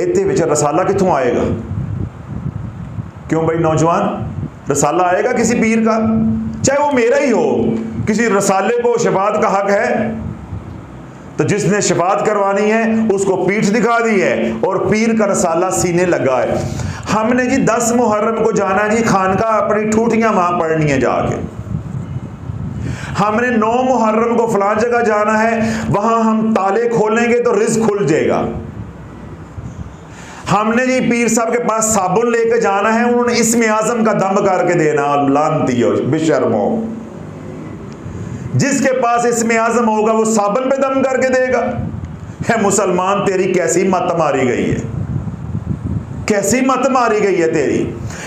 इतने विच रसाला कितों आएगा? क्यों भाई नौजवान, रसाला आएगा किसी पीर का, चाहे वो मेरा ही हो, किसी रसाले को शफात का हक है? तो जिसने शफात करवानी है उसको पीठ दिखा दी है और पीर का रसाला सीने लगा है। हमने जी 10 मुहर्रम को जाना जी खानका, अपनी ठूठियां वहां पढ़नी है जाके। हमने 9 मुहर्रम को फलां जगह जाना है, वहां हम ताले खोलेंगे तो रिज़्क खुल जाएगा। हमने जी पीर साहब के पास साबुन लेके जाना है, उन्होंने इसमें आजम का दम करके देना, लानती हो बेशर्मो। जिसके पास इसमें आजम होगा वो साबुन पे दम करके देगा। है मुसलमान, तेरी कैसी मत मारी गई है, कैसी मत मारी गई है तेरी,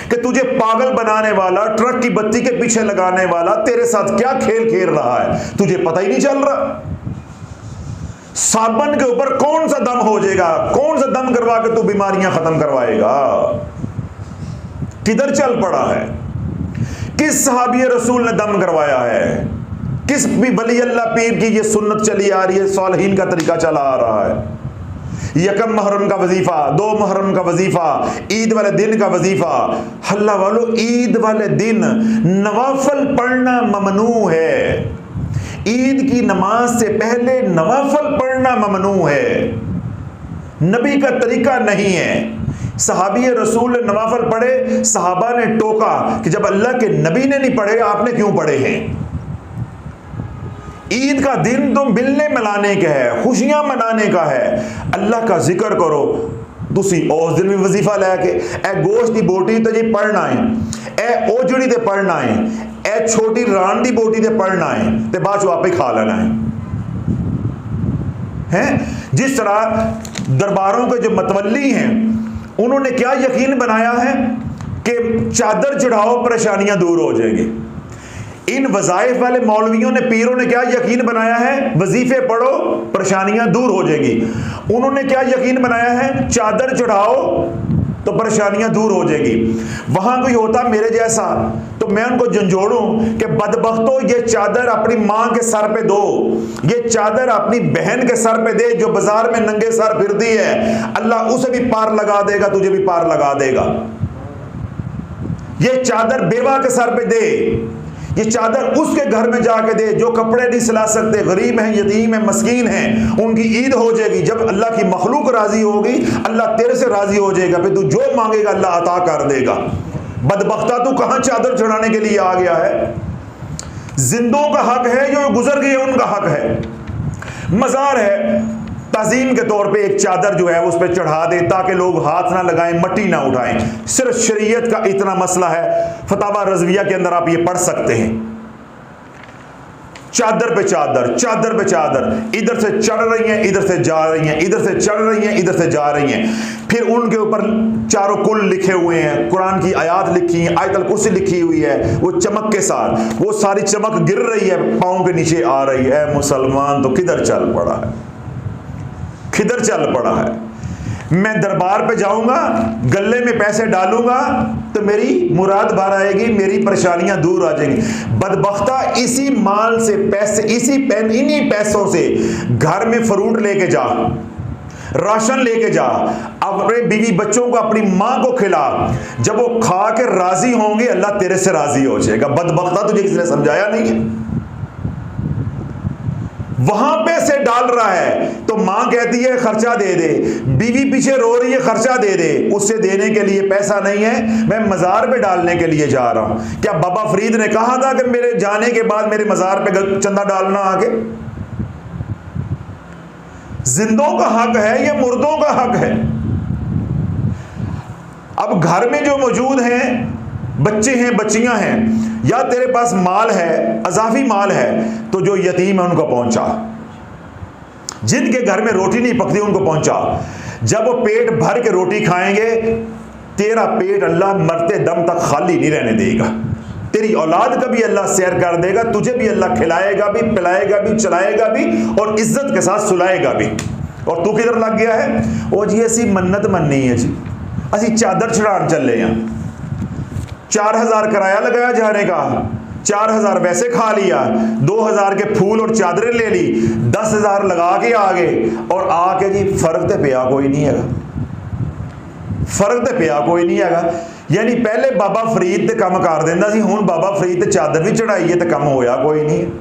कि तुझे पागल बनाने वाला, ट्रक की बत्ती के पीछे लगाने वाला तेरे साथ क्या खेल खेल रहा है, तुझे पता ही नहीं चल रहा। साबुन के ऊपर कौन सा दम हो जाएगा, कौन सा दम करवा के तू बीमारियां खत्म करवाएगा? किधर चल पड़ा है? किस सहाबी रसूल ने दम करवाया है? किस भी वली अल्लाह पीर की ये सुन्नत चली आ रही है, सालिहीन का तरीका चला आ रहा है? यकम मुहर्रम का वजीफा, 2 मुहर्रम का वजीफा, ईद वाले दिन का वजीफा। हल्ला वालों, ईद वाले दिन नवाफल पढ़ना ममनू है। ईद की नमाज से पहले नवाफल पढ़ना ममनू है, नबी का तरीका नहीं है। सहाबी रसूल ने नवाफल पढ़े, सहाबा ने टोका कि जब अल्लाह के नबी ने नहीं पढ़े आपने क्यों पढ़े हैं? ईद का दिन तो मिलने मिलाने का है, खुशियां मनाने का है। अल्लाह का जिक्र करो, तुसी उस दिन भी वजीफा लैके ए गोश्त की बोटी तो जी पढ़ना है, ए ओजड़ी ते पढ़ना है, ए छोटी रान दी बोटी ते पढ़ना है, ते बाद चो आपे खा लेना है। जिस तरह दरबारों के जो मतवल्ली हैं उन्होंने क्या यकीन बनाया है कि चादर चढ़ाओ परेशानियां दूर हो जाएंगी। इन वज़ाइफ वाले मौलवियों ने, पीरों ने क्या यकीन बनाया है? वजीफे पढ़ो परेशानियां दूर हो जाएगी। उन्होंने क्या यकीन बनाया है? चादर चढ़ाओ तो परेशानियां दूर हो जाएगी। वहां कोई होता मेरे जैसा तो मैं उनको झंझोड़ूं कि बदबख्तो, ये चादर अपनी मां के सर पे दो, ये चादर अपनी बहन के सर पे दे जो बाजार में नंगे सर फिरती है, अल्लाह उसे भी पार लगा देगा, तुझे भी पार लगा देगा। ये चादर बेवा के सर पे दे, ये चादर उसके घर में जाके दे जो कपड़े नहीं सिला सकते, गरीब हैं, यतीम हैं, मस्कीन हैं, उनकी ईद हो जाएगी। जब अल्लाह की मखलूक राजी होगी, अल्लाह तेरे से राजी हो जाएगा, फिर तू जो मांगेगा अल्लाह अता कर देगा। बदबख्ता, तू कहां चादर चढ़ाने के लिए आ गया है? जिंदों का हक है, जो गुजर गए उनका हक है। मज़ार है, ताज़ीम के तौर पे एक चादर जो है उस पर चढ़ा दे ताकि लोग हाथ ना लगाएं, मट्टी ना उठाएं। सिर्फ शरीयत का इतना मसला है, फतावा रज़विया के अंदर आप ये पढ़ सकते हैं। चादर पे चादर, चादर पे चादर, इधर से चढ़ रही हैं, इधर से जा रही हैं, इधर से चढ़ रही हैं, इधर से जा रही हैं। फिर उनके ऊपर चारों कुल लिखे हुए हैं, कुरान की आयात लिखी है, आयतुल कुर्सी लिखी हुई है, वो चमक के साथ, वो सारी चमक गिर रही है, पाँव के नीचे आ रही है। मुसलमान तो किधर चल पड़ा है, किधर चल पड़ा है? मैं दरबार पे जाऊंगा, गले में पैसे डालूंगा तो मेरी मुराद भर आएगी, मेरी परेशानियां दूर आ जाएंगी। बदबख्ता, इसी माल से पैसे, इन्हीं पैसों से घर में फ्रूट लेके जा, राशन लेके जा, अपने बीवी बच्चों को, अपनी मां को खिला। जब वो खा के राजी होंगे अल्लाह तेरे से राजी हो जाएगा। बदबख्ता, तुझे किसी ने समझाया नहीं है? वहां पैसे डाल रहा है तो मां कहती है खर्चा दे दे, बीवी पीछे रो रही है खर्चा दे दे, उससे देने के लिए पैसा नहीं है, मैं मजार पे डालने के लिए जा रहा हूं। क्या बाबा फरीद ने कहा था कि मेरे जाने के बाद मेरे मजार पे चंदा डालना आगे? जिंदों का हक है या मुर्दों का हक है? अब घर में जो मौजूद हैं बच्चे हैं, बच्चियां हैं, या तेरे पास माल है, अजाफी माल है, तो जो यतीम है उनको पहुंचा, जिनके घर में रोटी नहीं पकती उनको पहुंचा। जब वो पेट भर के रोटी खाएंगे, तेरा पेट अल्लाह मरते दम तक खाली नहीं रहने देगा। तेरी औलाद का भी अल्लाह सैर कर देगा, तुझे भी अल्लाह खिलाएगा भी, पिलाएगा भी, चलाएगा भी और इज्जत के साथ सुलाएगा भी। और तू किधर लग गया है? ओ जी असी मन्नत मननी है जी, असी चादर चढ़ान चले हैं, 4000 किराया लगाया जाने का, 4000 वैसे खा लिया, 2000 के फूल और चादरें ले ली, 10,000 लगा के आ गए और आके जी फर्क तो पिया कोई नहीं है, फर्क तो पिया कोई नहीं है। यानी पहले बाबा फरीद ते कम कर देंदा सी, हुण बाबा फरीद ते चादर भी चढ़ाई है तो कम होया कोई नहीं है।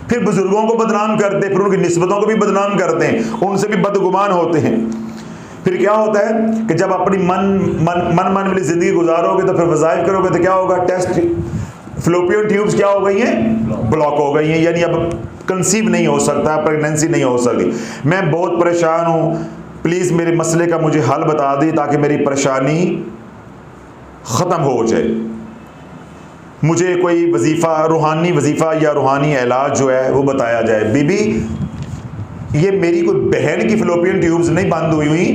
फिर बुजुर्गों को बदनाम करते, फिर उनकी निस्बतों को भी बदनाम करते हैं, उनसे भी बदगुमान होते हैं। फिर क्या होता है कि जब अपनी मन वाली जिंदगी गुजारोगे तो फिर वज़ाइफ करोगे तो क्या होगा? टेस्ट फ्लोपियन ट्यूब्स क्या हो गई हैं? ब्लॉक हो गई हैं, यानी अब कंसीव नहीं हो सकता, प्रेगनेंसी नहीं हो सकती। मैं बहुत परेशान हूँ, प्लीज़ मेरे मसले का मुझे हल बता दी ताकि मेरी परेशानी ख़त्म हो जाए। मुझे कोई वजीफ़ा, रूहानी वजीफ़ा या रूहानी इलाज जो है वो बताया जाए। बीबी, ये मेरी कोई बहन की फ्लोपियन ट्यूब्स नहीं बंद हुई,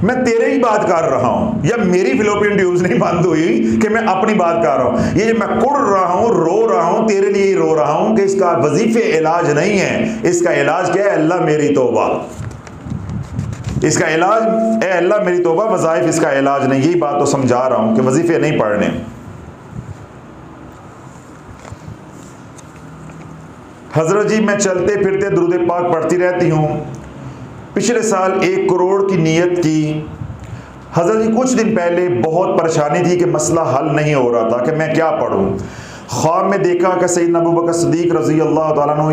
मैं तेरे ही बात कर रहा हूँ, या मेरी फ्लोपियन ट्यूब्स नहीं बंद हुई कि मैं अपनी बात कर रहा हूँ। ये मैं कुड़ रहा हूँ, रो रहा हूँ, तेरे लिए ही रो रहा हूँ कि इसका वजीफे इलाज नहीं है। इसका इलाज क्या है? अल्लाह मेरी तौबा, इसका इलाज ए अल्लाह मेरी तौबा, वज़ाइफ इसका इलाज नहीं। यही बात तो समझा रहा हूँ कि वजीफे नहीं पढ़ने। हजरत जी, मैं चलते फिरते दुरूद पाक पढ़ती रहती हूँ। पिछले साल 1 करोड़ की नीयत की। हजरत जी, कुछ दिन पहले बहुत परेशानी थी कि मसला हल नहीं हो रहा था कि मैं क्या पढ़ूँ। ख्वाब में देखा कि सैयदना अबू बकर सिद्दीक़ रज़ी अल्लाह तआला अन्हु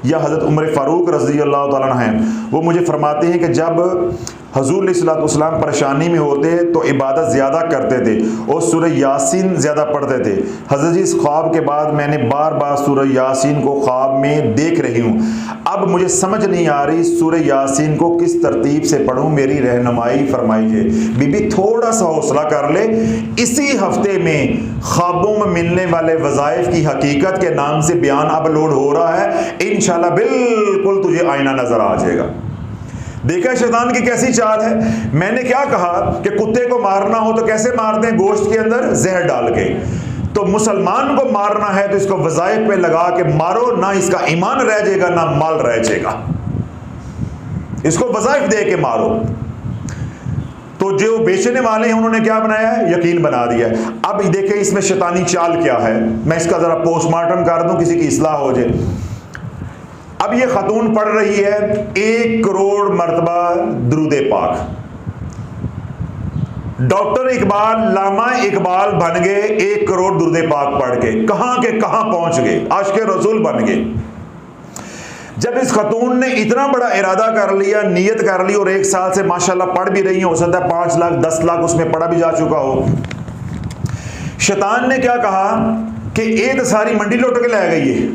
या हज़रत उमर फ़ारूक रज़ी अल्लाह तआला अन्हु हैं, वो मुझे फरमाते हैं कि जब हज़ूर अलैहिस्सलाम परेशानी में होते तो इबादत ज़्यादा करते थे और सूरह यासीन ज़्यादा पढ़ते थे। हज़रत जी, इस ख्वाब के बाद मैंने बार बार सूरह यासीन को ख्वाब में देख रही हूँ। अब मुझे समझ नहीं आ रही सूरह यासीन को किस तरतीब से पढ़ूँ, मेरी रहनुमाई फरमाइए। बीबी, थोड़ा सा हौसला कर ले, इसी हफ्ते में ख्वाबों में मिलने वाले वज़ाइफ की हकीकत के नाम से बयान अपलोड हो रहा है। इंशाल्लाह बिल्कुल तुझे आईना नजर आ जाएगा। देखा शैतान की कैसी चाल है। मैंने क्या कहा कि कुत्ते को मारना हो तो कैसे मारते हैं? गोश्त के अंदर जहर डाल के। तो मुसलमान को मारना है तो इसको वज़ाइफ पे लगा के मारो, ना इसका ईमान रह जाएगा ना माल रह जाएगा, इसको वज़ाइफ दे के मारो। तो जो बेचने वाले हैं उन्होंने क्या बनाया है? यकीन बना दिया है। अब देखें इसमें शैतानी चाल क्या है। मैं इसका जरा पोस्टमार्टम कर दूं, किसी की इस्लाह हो जाए। अब ये खातून पढ़ रही है 1 करोड़ मरतबा दुरूद पाक। डॉक्टर इकबाल, लामा इकबाल बन गए 1 करोड़ दुरूद पाक पढ़ के। कहां के कहां पहुंच गए, आशिक़े रसूल बन गए। जब इस खातून ने इतना बड़ा इरादा कर लिया, नियत कर ली, और 1 साल से माशाल्लाह पढ़ भी रही हो सकता है 5 लाख 10 लाख उसमें पढ़ा भी जा चुका हो। शैतान ने क्या कहा कि ये तो सारी मंडी लुट के ले गई है।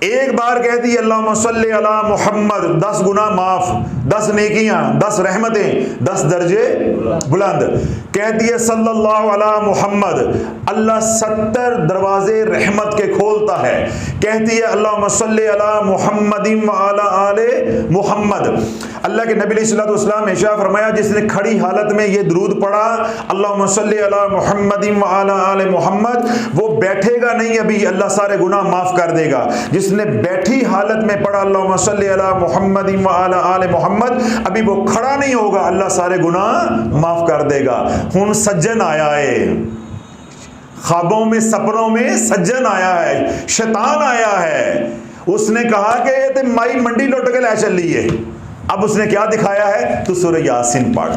एक बार कहती है अल्लाहुम्मा सल्ली अला मुहम्मद, 10 गुनाह माफ, 10 नेकियां, 10 रहमतें, 10 दर्जे बुलंद। कहती है सल्लल्लाहु अला मुहम्मद, अल्लाह 70 दरवाजे रहमत के खोलता है। कहती है अल्लाहुम्मा सल्ली अला मुहम्मदिन व अला आले मुहम्मद। अल्लाह के नबी सल्लल्लाहु अलैहि वसल्लम ने इरशाद फरमाया, जिसने खड़ी हालत में ये दुरूद पढ़ा अल्लाहुम्मा सल्ली अला मुहम्मदिन व अला आले मुहम्मद, वो बैठेगा नहीं, अभी अल्लाह सारे गुनाह माफ कर देगा। जिसने बैठी हालत में पढ़ा अल्लाहुम्मा सल्ली अला मुहम्मदिन व अला आले मुहम्मद, अभी वो खड़ा नहीं होगा, अल्लाह सारे गुनाह माफ कर देगा। हुन सज्जन आया है, ख्वाबों में सपनों में सज्जन आया है, शैतान आया है। उसने कहा कि ये तो माई मंडी लुट के ले चली है। अब उसने क्या दिखाया है? तो सूरह यासीन पढ़,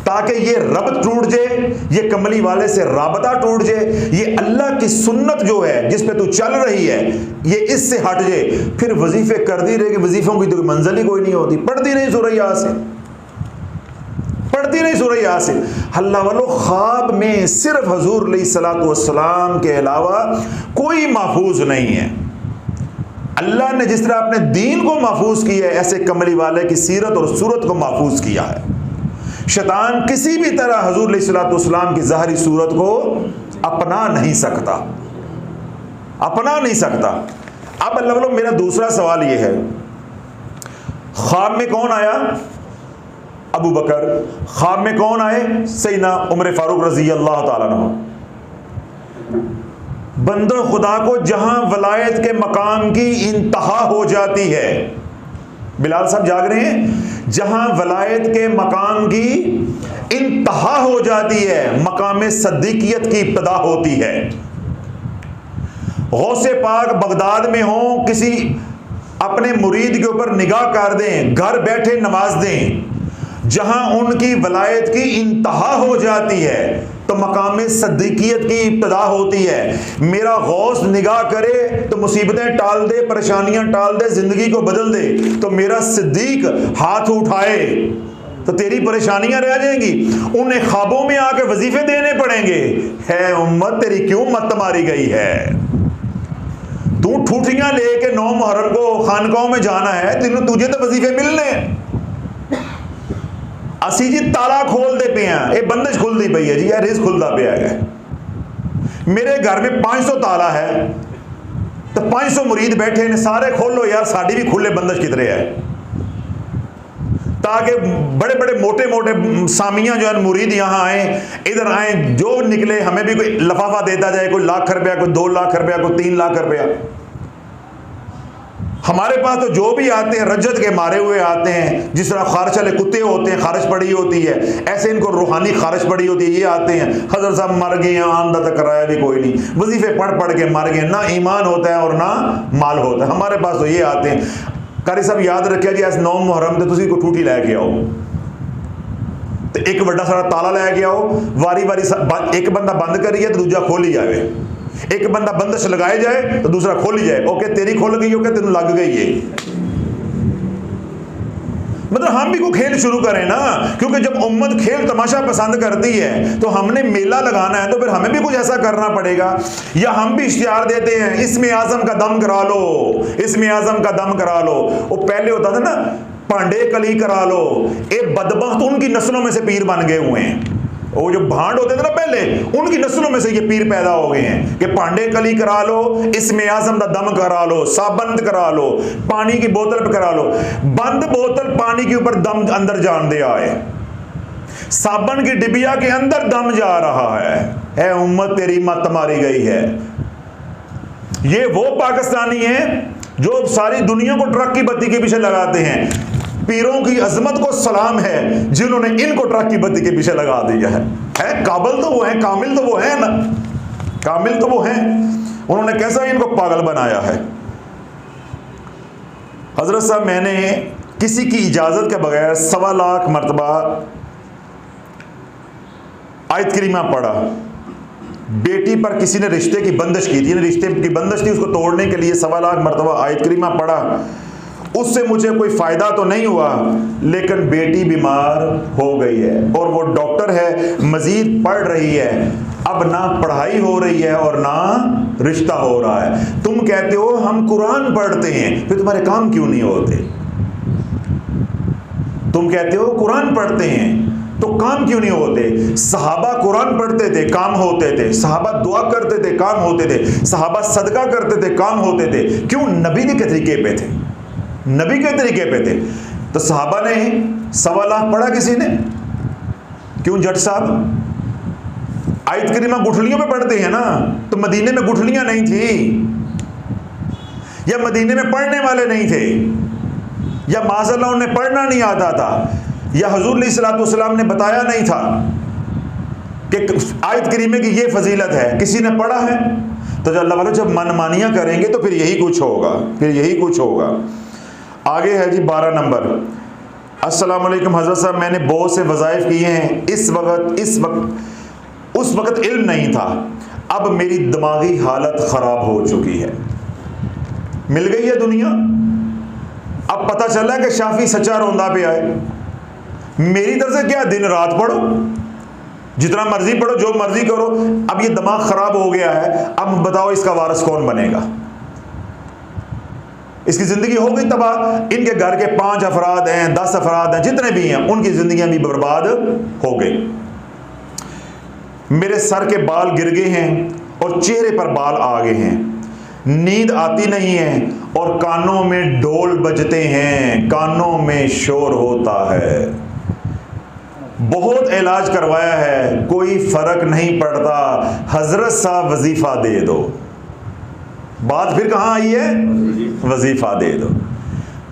ताकि ये रब टूट जाए, ये कमली वाले से राबता टूट जाए, ये अल्लाह की सुन्नत जो है जिस पे तू चल रही है ये इससे हट जाए। फिर वजीफे करती रहेगी, वजीफों की तो मंजिल ही कोई नहीं होती। पढ़ती नहीं सूरह यासीन, पढ़ती नहीं सूरह यासीन। अल्लाह वालों, ख्वाब में सिर्फ हुजूर अलैहिस्सलातु वस्सलाम के अलावा कोई महफूज नहीं है। अल्लाह ने जिस तरह अपने दीन को महफूज किया है, ऐसे कमली वाले की सीरत और सूरत को महफूज किया है। शैतान किसी भी तरह हुजूर अलैहिस्सलाम की ज़ाहिरी सूरत को अपना नहीं सकता, अपना नहीं सकता। अब अल्लाह वालों, मेरा दूसरा सवाल यह है, ख्वाब में कौन आया? अबू बकर। ख्वाब में कौन आए? सैयदना उमर फारूक रज़ी अल्लाह ताला अन्हु। बंदो खुदा को जहां वलायत के मकाम की इंतहा हो जाती है, बिलाल साहब जाग रहे हैं, जहां वलायत के मकाम की इंतहा हो जाती है, मकाम सद्दीकियत की इब्तिदा होती है। गौसे पाक बगदाद में हो, किसी अपने मुरीद के ऊपर निगाह कर दें, घर बैठे नमाज दें, जहां उनकी वलायत की इंतहा हो जाती है तो मकाम सद्दीकियत की इब्तिदा होती है। मेरा गौस निगाह करे तो मुसीबतें टाल दे, परेशानियां टाल दे, जिंदगी को बदल दे, तो मेरा सिद्दीक हाथ उठाए तो तेरी परेशानियां रह जाएंगी, उन्हें ख्वाबों में आके वजीफे देने पड़ेंगे। है उम्मत तेरी क्यों मत मारी गई है? तू ठूठियां लेके 9 मुहर्रम को खानकाहों में जाना है, तुझे तो वजीफे मिलने। असी जी ताला खोल दे पे हैं, ये बंदिश खुलती पई है जी, यार रिज़्क खुलता पे है। मेरे घर में 500 ताला है तो 500 मुरीद बैठे ने, सारे खोलो यार, साड़ी भी खुले बंदिश कितरे है, ताकि बड़े बड़े मोटे मोटे सामियां जो है मुरीद यहाँ आए, इधर आए, जो निकले हमें भी कोई लफाफा देता जाए, कोई लाख रुपया, कोई 2 लाख रुपया, कोई 3 लाख रुपया। हमारे पास तो जो भी आते हैं रजत के मारे हुए आते हैं, जिस तरह खारिश वाले कुत्ते होते हैं, खारिश पड़ी होती है, ऐसे इनको रूहानी खारिश पड़ी होती है। ये आते हैं, हजरत साहब मर गए, आंदा तक कराया भी कोई नहीं, वजीफे पढ़ पढ़ के मर गए, ना ईमान होता है और ना माल होता है। हमारे पास तो ये आते हैं। कारी साहब याद रखिए जी, ऐसे 9 मुहर्रम ते तुसी को ठूठी लैके आओ तो एक बड़ा सारा ताला लैके आओ, वारी वारी एक बंदा बंद करिए तो दूजा खोली जाए, एक बंदा बंदिश लगाए जाए तो दूसरा खोली जाए। ओके तेरी खोल गई, ओके तेन लग गई है। मतलब हम भी को खेल शुरू करें ना, क्योंकि जब उम्मत खेल तमाशा पसंद करती है तो हमने मेला लगाना है, तो फिर हमें भी कुछ ऐसा करना पड़ेगा। या हम भी इश्तिहार देते हैं, इसमें आजम का दम करा लो, इसमें आजम का दम करा लो। वो पहले होता था ना, पांडे कली करा लो। एक बदबख्त उनकी नस्लों में से पीर बन गए हुए हैं। वो जो भांड होते थे ना पहले, उनकी नस्लों में से ये पीर पैदा हो गए हैं कि पांडे कली करा लो, इसमें आजम का दम करा लो, साबंद करा लो, पानी की बोतल पे करा लो। बंद बोतल पानी के ऊपर दम अंदर जान दे आए, साबन की डिबिया के अंदर दम जा रहा है। उम्मत तेरी मत मारी गई है। ये वो पाकिस्तानी है जो सारी दुनिया को ट्रक की बत्ती के पीछे लगाते हैं। पीरों की अजमत को सलाम है जिन्होंने इनको ट्रक की बत्ती के पीछे लगा दिया है। काबिल तो वो है, कामिल तो वो है ना, कामिल तो वो है। उन्होंने कैसा इनको पागल बनाया है। हजरत साहब, मैंने किसी की इजाजत के बगैर 1.25 लाख मरतबा आयत करीमा पढ़ा। बेटी पर किसी ने रिश्ते की बंदिश की थी, रिश्ते की बंदिश थी, उसको तोड़ने के लिए 1.25 लाख मरतबा आयत करीमा पढ़ा। उससे मुझे कोई फ़ायदा तो नहीं हुआ, लेकिन बेटी बीमार हो गई है और वो डॉक्टर है, मज़ीद पढ़ रही है। अब ना पढ़ाई हो रही है और ना रिश्ता हो रहा है। तुम कहते हो हम कुरान पढ़ते हैं, फिर तुम्हारे काम क्यों नहीं होते? तुम कहते हो कुरान पढ़ते हैं तो काम क्यों नहीं होते? सहाबा कुरान पढ़ते थे, काम होते थे। सहाबा दुआ करते थे, काम होते थे। सहाबा सदका करते थे, काम होते थे। क्यों? नबी के तरीके पे थे, नबी के तरीके पे थे। तो सहाबा ने 1.25 लाख पढ़ा, किसी ने क्यों? जट साहब आयत करीमा गुठलियों में पढ़ते हैं ना, तो मदीने में गुठलियां नहीं थी, या मदीने में पढ़ने वाले नहीं थे, या माज़अल्लाह उन्हें पढ़ना नहीं आता था, या हुज़ूर अलैहिस्सलाम ने बताया नहीं था कि आयत करीमे की ये फजीलत है। किसी ने पढ़ा है तो जो अल्लाह वाले जब मनमानियां करेंगे तो फिर यही कुछ होगा, फिर यही कुछ होगा। आगे है जी 12 नंबर। अस्सलाम वालेकुम हज़रत साहब, मैंने बहुत से वज़ाइफ किए हैं, उस वक़्त इल्म नहीं था, अब मेरी दिमागी हालत ख़राब हो चुकी है। मिल गई है दुनिया, अब पता चला कि शाफी सच्चा रोंदा पे आए। मेरी तरफ से क्या, दिन रात पढ़ो, जितना मर्जी पढ़ो, जो मर्जी करो, अब ये दिमाग ख़राब हो गया है। अब बताओ इसका वारिस कौन बनेगा? इसकी ज़िंदगी हो गई तबाह। इनके घर के 5 अफराद हैं, 10 अफराद हैं, जितने भी हैं, उनकी ज़िंदगियां भी बर्बाद हो गई। मेरे सर के बाल गिर गए हैं और चेहरे पर बाल आ गए हैं, नींद आती नहीं है और कानों में ढोल बजते हैं, कानों में शोर होता है। बहुत इलाज करवाया है, कोई फर्क नहीं पड़ता, हजरत साहब वजीफा दे दो। बात फिर कहां आई है? वजीफा दे दो।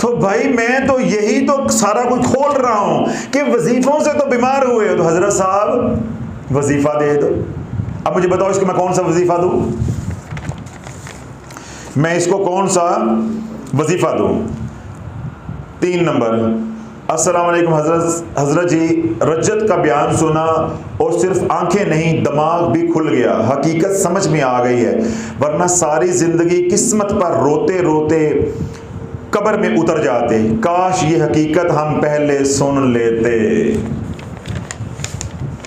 तो भाई मैं तो यही तो सारा कुछ खोल रहा हूं कि वजीफों से तो बीमार हुए हो, तो हजरत साहब वजीफा दे दो। अब मुझे बताओ इसको मैं कौन सा वजीफा दूं? मैं इसको कौन सा वजीफा दूं? 3 नंबर, अस्सलाम वालेकुम हजरत जी, रजत का बयान सुना और सिर्फ आंखें नहीं दिमाग भी खुल गया, हकीकत समझ में आ गई है, वरना सारी जिंदगी किस्मत पर रोते रोते कब्र में उतर जाते। काश ये हकीकत हम पहले सुन लेते।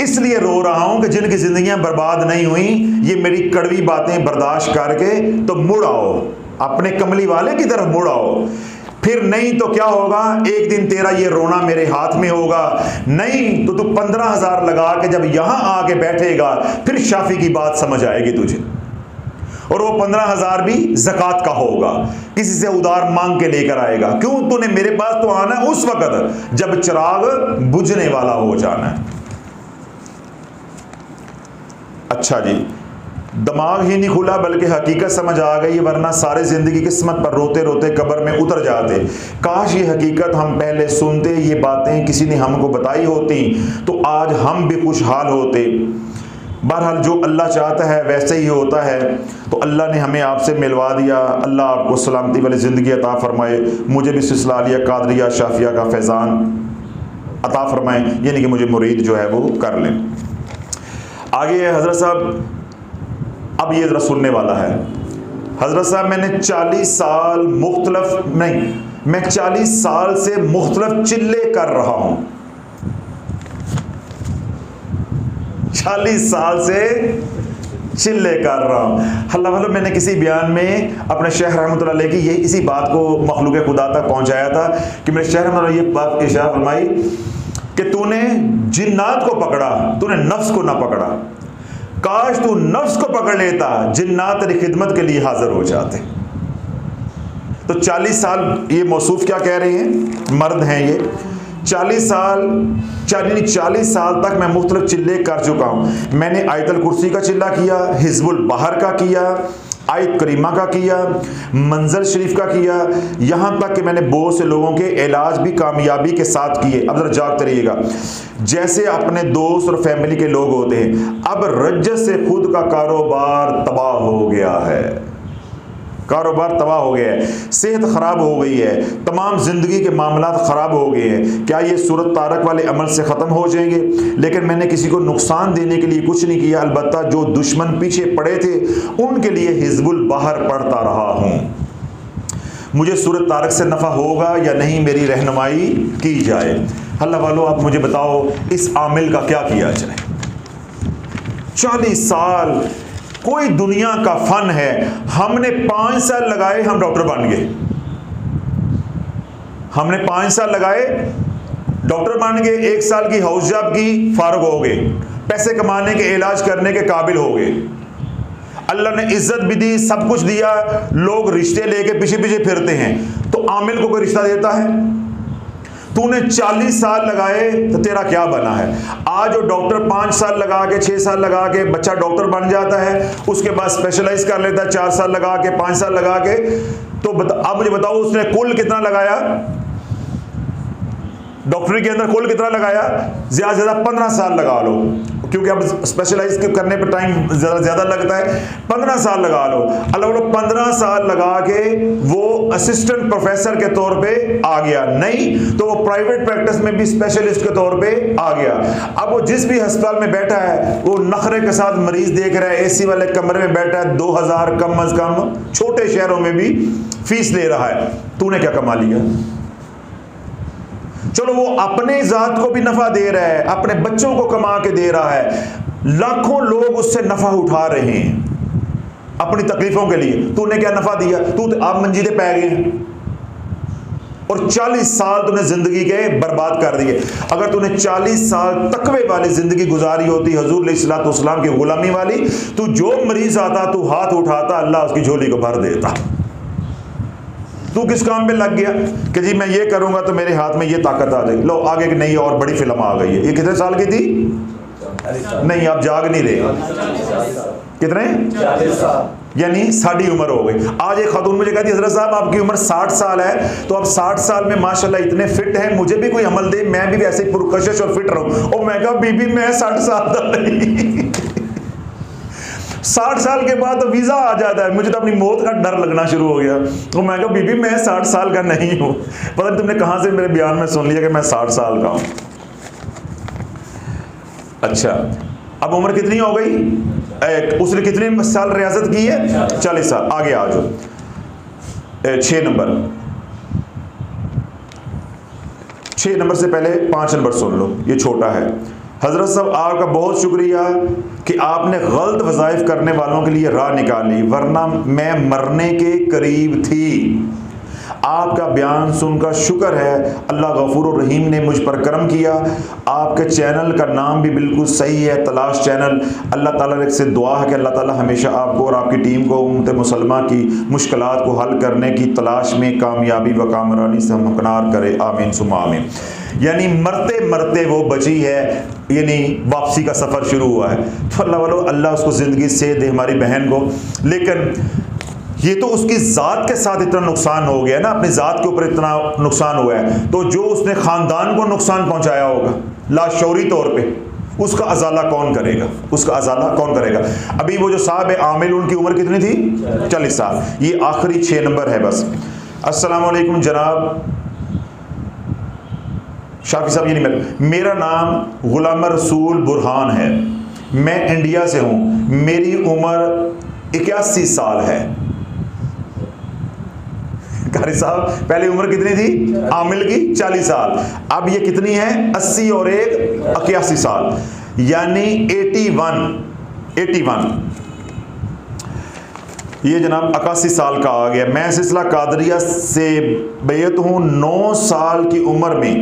इसलिए रो रहा हूं कि जिनकी जिंदगियां बर्बाद नहीं हुई, ये मेरी कड़वी बातें बर्दाश्त करके तो मुड़ आओ, अपने कमली वाले की तरफ मुड़ आओ। फिर नहीं तो क्या होगा, एक दिन तेरा ये रोना मेरे हाथ में होगा, नहीं तो तू 15,000 लगा के जब यहां आके बैठेगा, फिर शाफी की बात समझ आएगी तुझे। और वो 15,000 भी ज़कात का होगा, किसी से उधार मांग के लेकर आएगा। क्यों? तूने मेरे पास तो आना है उस वक्त जब चिराग बुझने वाला हो जाना है। अच्छा जी, दिमाग ही नहीं खुला बल्कि हकीकत समझ आ गई, वरना सारे जिंदगी किस्मत पर रोते रोते कब्र में उतर जाते। काश ये हकीकत हम पहले सुनते, ये बातें किसी ने हमको बताई होती तो आज हम भी खुशहाल होते। बहरहाल जो अल्लाह चाहता है वैसे ही होता है। तो अल्लाह ने हमें आपसे मिलवा दिया, अल्लाह आपको सलामती वाली ज़िंदगी अता फरमाए। मुझे भी सिलसिला आलिया कादरिया शाफिया का फैज़ान अता फरमाए, यानी कि मुझे मुरीद जो है वो कर लें। आगे है हज़रत साहब, अब ये ज़रा सुनने वाला है। हज़रत साहब मैंने 40 साल मैं 40 साल से मुख्तलिफ चिल्ले कर रहा हूँ। 40 साल से चिल्ले कर रहा हूँ। अल्लाह, मैंने किसी बयान में अपने शेख रहमतुल्लाह अलैह की ये इसी बात को मखलूक खुदा तक पहुँचाया था कि मेरे शेख रहमतुल्लाह ये बात इशारा फरमाई कि तूने जिन्नात को पकड़ा, तूने नफ्स को ना पकड़ा। काश तू नफ्स को पकड़ लेता, जिन्नात तेरी खिदमत के लिए हाजिर हो जाते। तो 40 साल, ये मौसूफ क्या कह रहे हैं, मर्द हैं ये, 40 साल तक मैं मुख्तलिफ चिल्ले कर चुका हूँ। मैंने आयतल कुर्सी का चिल्ला किया, हिज़्बुल बहर का किया, आयत करीमा का किया, मंजर शरीफ का किया, यहाँ तक कि मैंने बहुत से लोगों के इलाज भी कामयाबी के साथ किए। अब जरा जागते रहिएगा, जैसे अपने दोस्त और फैमिली के लोग होते हैं। अब रज्जत से खुद का कारोबार तबाह हो गया है, कारोबार तबाह हो गया है, सेहत ख़राब हो गई है, तमाम ज़िंदगी के मामला ख़राब हो गए हैं। क्या ये सूरत तारक वाले अमल से ख़त्म हो जाएंगे? लेकिन मैंने किसी को नुकसान देने के लिए कुछ नहीं किया, अलबत्ता जो दुश्मन पीछे पड़े थे उनके लिए हिज़्बुल बहर पढ़ता रहा हूँ। मुझे सूरत तारक से नफ़ा होगा या नहीं, मेरी रहनुमाई की जाए। अल्लाह वालों, आप मुझे बताओ इस आमिल का क्या किया जाए। 40 साल कोई दुनिया का फन है, हमने 5 साल लगाए, हम डॉक्टर बन गए। हमने 5 साल लगाए, डॉक्टर बन गए, 1 साल की हाउस जॉब की, फारुग हो गए, पैसे कमाने के, इलाज करने के काबिल हो गए। अल्लाह ने इज्जत भी दी, सब कुछ दिया, लोग रिश्ते लेके पीछे पीछे फिरते हैं। तो आमिल को कोई रिश्ता देता है? तूने 40 साल लगाए तो तेरा क्या बना है? आज जो डॉक्टर 5 साल लगा के, 6 साल लगा के बच्चा डॉक्टर बन जाता है, उसके बाद स्पेशलाइज कर लेता है 4 साल लगा के, 5 साल लगा के। तो अब मुझे बताओ उसने कुल कितना लगाया डॉक्टरी के अंदर? कुल कितना लगाया? ज़्यादा से ज़्यादा 15 साल लगा लो, क्योंकि अब स्पेशलाइज करने पर टाइम ज़्यादा लगता है। 15 साल लगा लो। अल्लाह वो 15 साल लगा के वो असिस्टेंट प्रोफेसर के तौर पे आ गया, नहीं तो वो प्राइवेट प्रैक्टिस में भी स्पेशलिस्ट के तौर पे आ गया। अब वो जिस भी अस्पताल में बैठा है वो नखरे के साथ मरीज देख रहा है, एसी वाले कमरे में बैठा है, 2000 कम अज कम छोटे शहरों में भी फीस ले रहा है। तूने क्या कमा लिया? चलो वो अपने जात को भी नफा दे रहा है, अपने बच्चों को कमा के दे रहा है, लाखों लोग उससे नफा उठा रहे हैं अपनी तकलीफों के लिए। तूने क्या नफा दिया? तू तो आप मंजीदे पै गए। और 40 साल तूने जिंदगी के बर्बाद कर दिए। अगर तूने 40 साल तकवे वाली जिंदगी गुजारी होती हुजूर अलैहिस्सलाम की गुलामी वाली, तू जो मरीज आता तू हाथ उठाता, अल्लाह उसकी झोली को भर देता। तू किस काम पे लग गया कि जी मैं ये करूंगा तो मेरे हाथ में ये ताकत आ जाएगी। लो आगे की नई और बड़ी फिल्म आ गई है। ये कितने साल की थी? नहीं, आप जाग नहीं रहे। कितने? 40 साल, यानी साड़ी उम्र हो गई। आज एक खातून मुझे कहती है हज़रत साहब आपकी उम्र 60 साल है, तो आप 60 साल में माशाल्लाह इतने फिट हैं, मुझे भी कोई अमल दे, मैं भी वैसे पुरकशिश और फिट रहूं। और मैं कहा बीबी मैं 60 साल का नहीं 60 साल के बाद तो वीज़ा आ जाता है, मुझे तो अपनी मौत का डर लगना शुरू हो गया। तो मैं कहा बीबी मैं 60 साल का नहीं हूँ। पता नहीं तुमने कहाँ से मेरे बयान में सुन लिया कि मैं 60 साल का हूँ। अच्छा, अब उम्र कितनी हो गई? उसने कितने साल रियासत की है? 40 साल। आगे आ जाओ 6 नंबर। 6 नंबर से पहले 5 नंबर सुन लो, ये छोटा है। हजरत साहब आपका बहुत शुक्रिया कि आपने गलत वज़ाइफ करने वालों के लिए राह निकाली, वरना मैं मरने के करीब थी। आपका बयान सुनकर शुक्र है, अल्लाह गफूर रहीम ने मुझ पर करम किया। आपके चैनल का नाम भी बिल्कुल सही है, तलाश चैनल। अल्लाह ताला से दुआ है कि अल्लाह ताला हमेशा आपको और आपकी टीम को उम्मत मुसलमा की मुश्किलात को हल करने की तलाश में कामयाबी व कामरानी से हमकनार करे। आमीन सुम्मा आमीन। यानी मरते मरते वो बची है, यानी वापसी का सफ़र शुरू हुआ है। तो अल्लाह वालों, अल्लाह उसको ज़िंदगी से दे हमारी बहन को। लेकिन ये तो उसकी ज़ात के साथ इतना नुकसान हो गया ना, अपनी ज़ात के ऊपर इतना नुकसान हुआ है, तो जो उसने ख़ानदान को नुकसान पहुंचाया होगा लाशौरी तौर पे, उसका अजाला कौन करेगा? उसका अजाला कौन करेगा? अभी वो जो साहब है आमिल, उनकी उम्र कितनी थी? 40 साल। ये आखिरी 6 नंबर है बस। अस्सलाम वालेकुम जनाब शाफी साहब, ये नहीं मेरा नाम गुलाम रसूल बुरहान है, मैं इंडिया से हूँ, मेरी उम्र 81 साल है। कारी साहब पहले उम्र कितनी थी आमिल की? 40 साल। अब ये कितनी है? 80 और 1 81 साल, यानी 81। ये जनाब 81 साल का आ गया। मैं सिलसिला कादरिया से बैत हूँ। 9 साल की उम्र में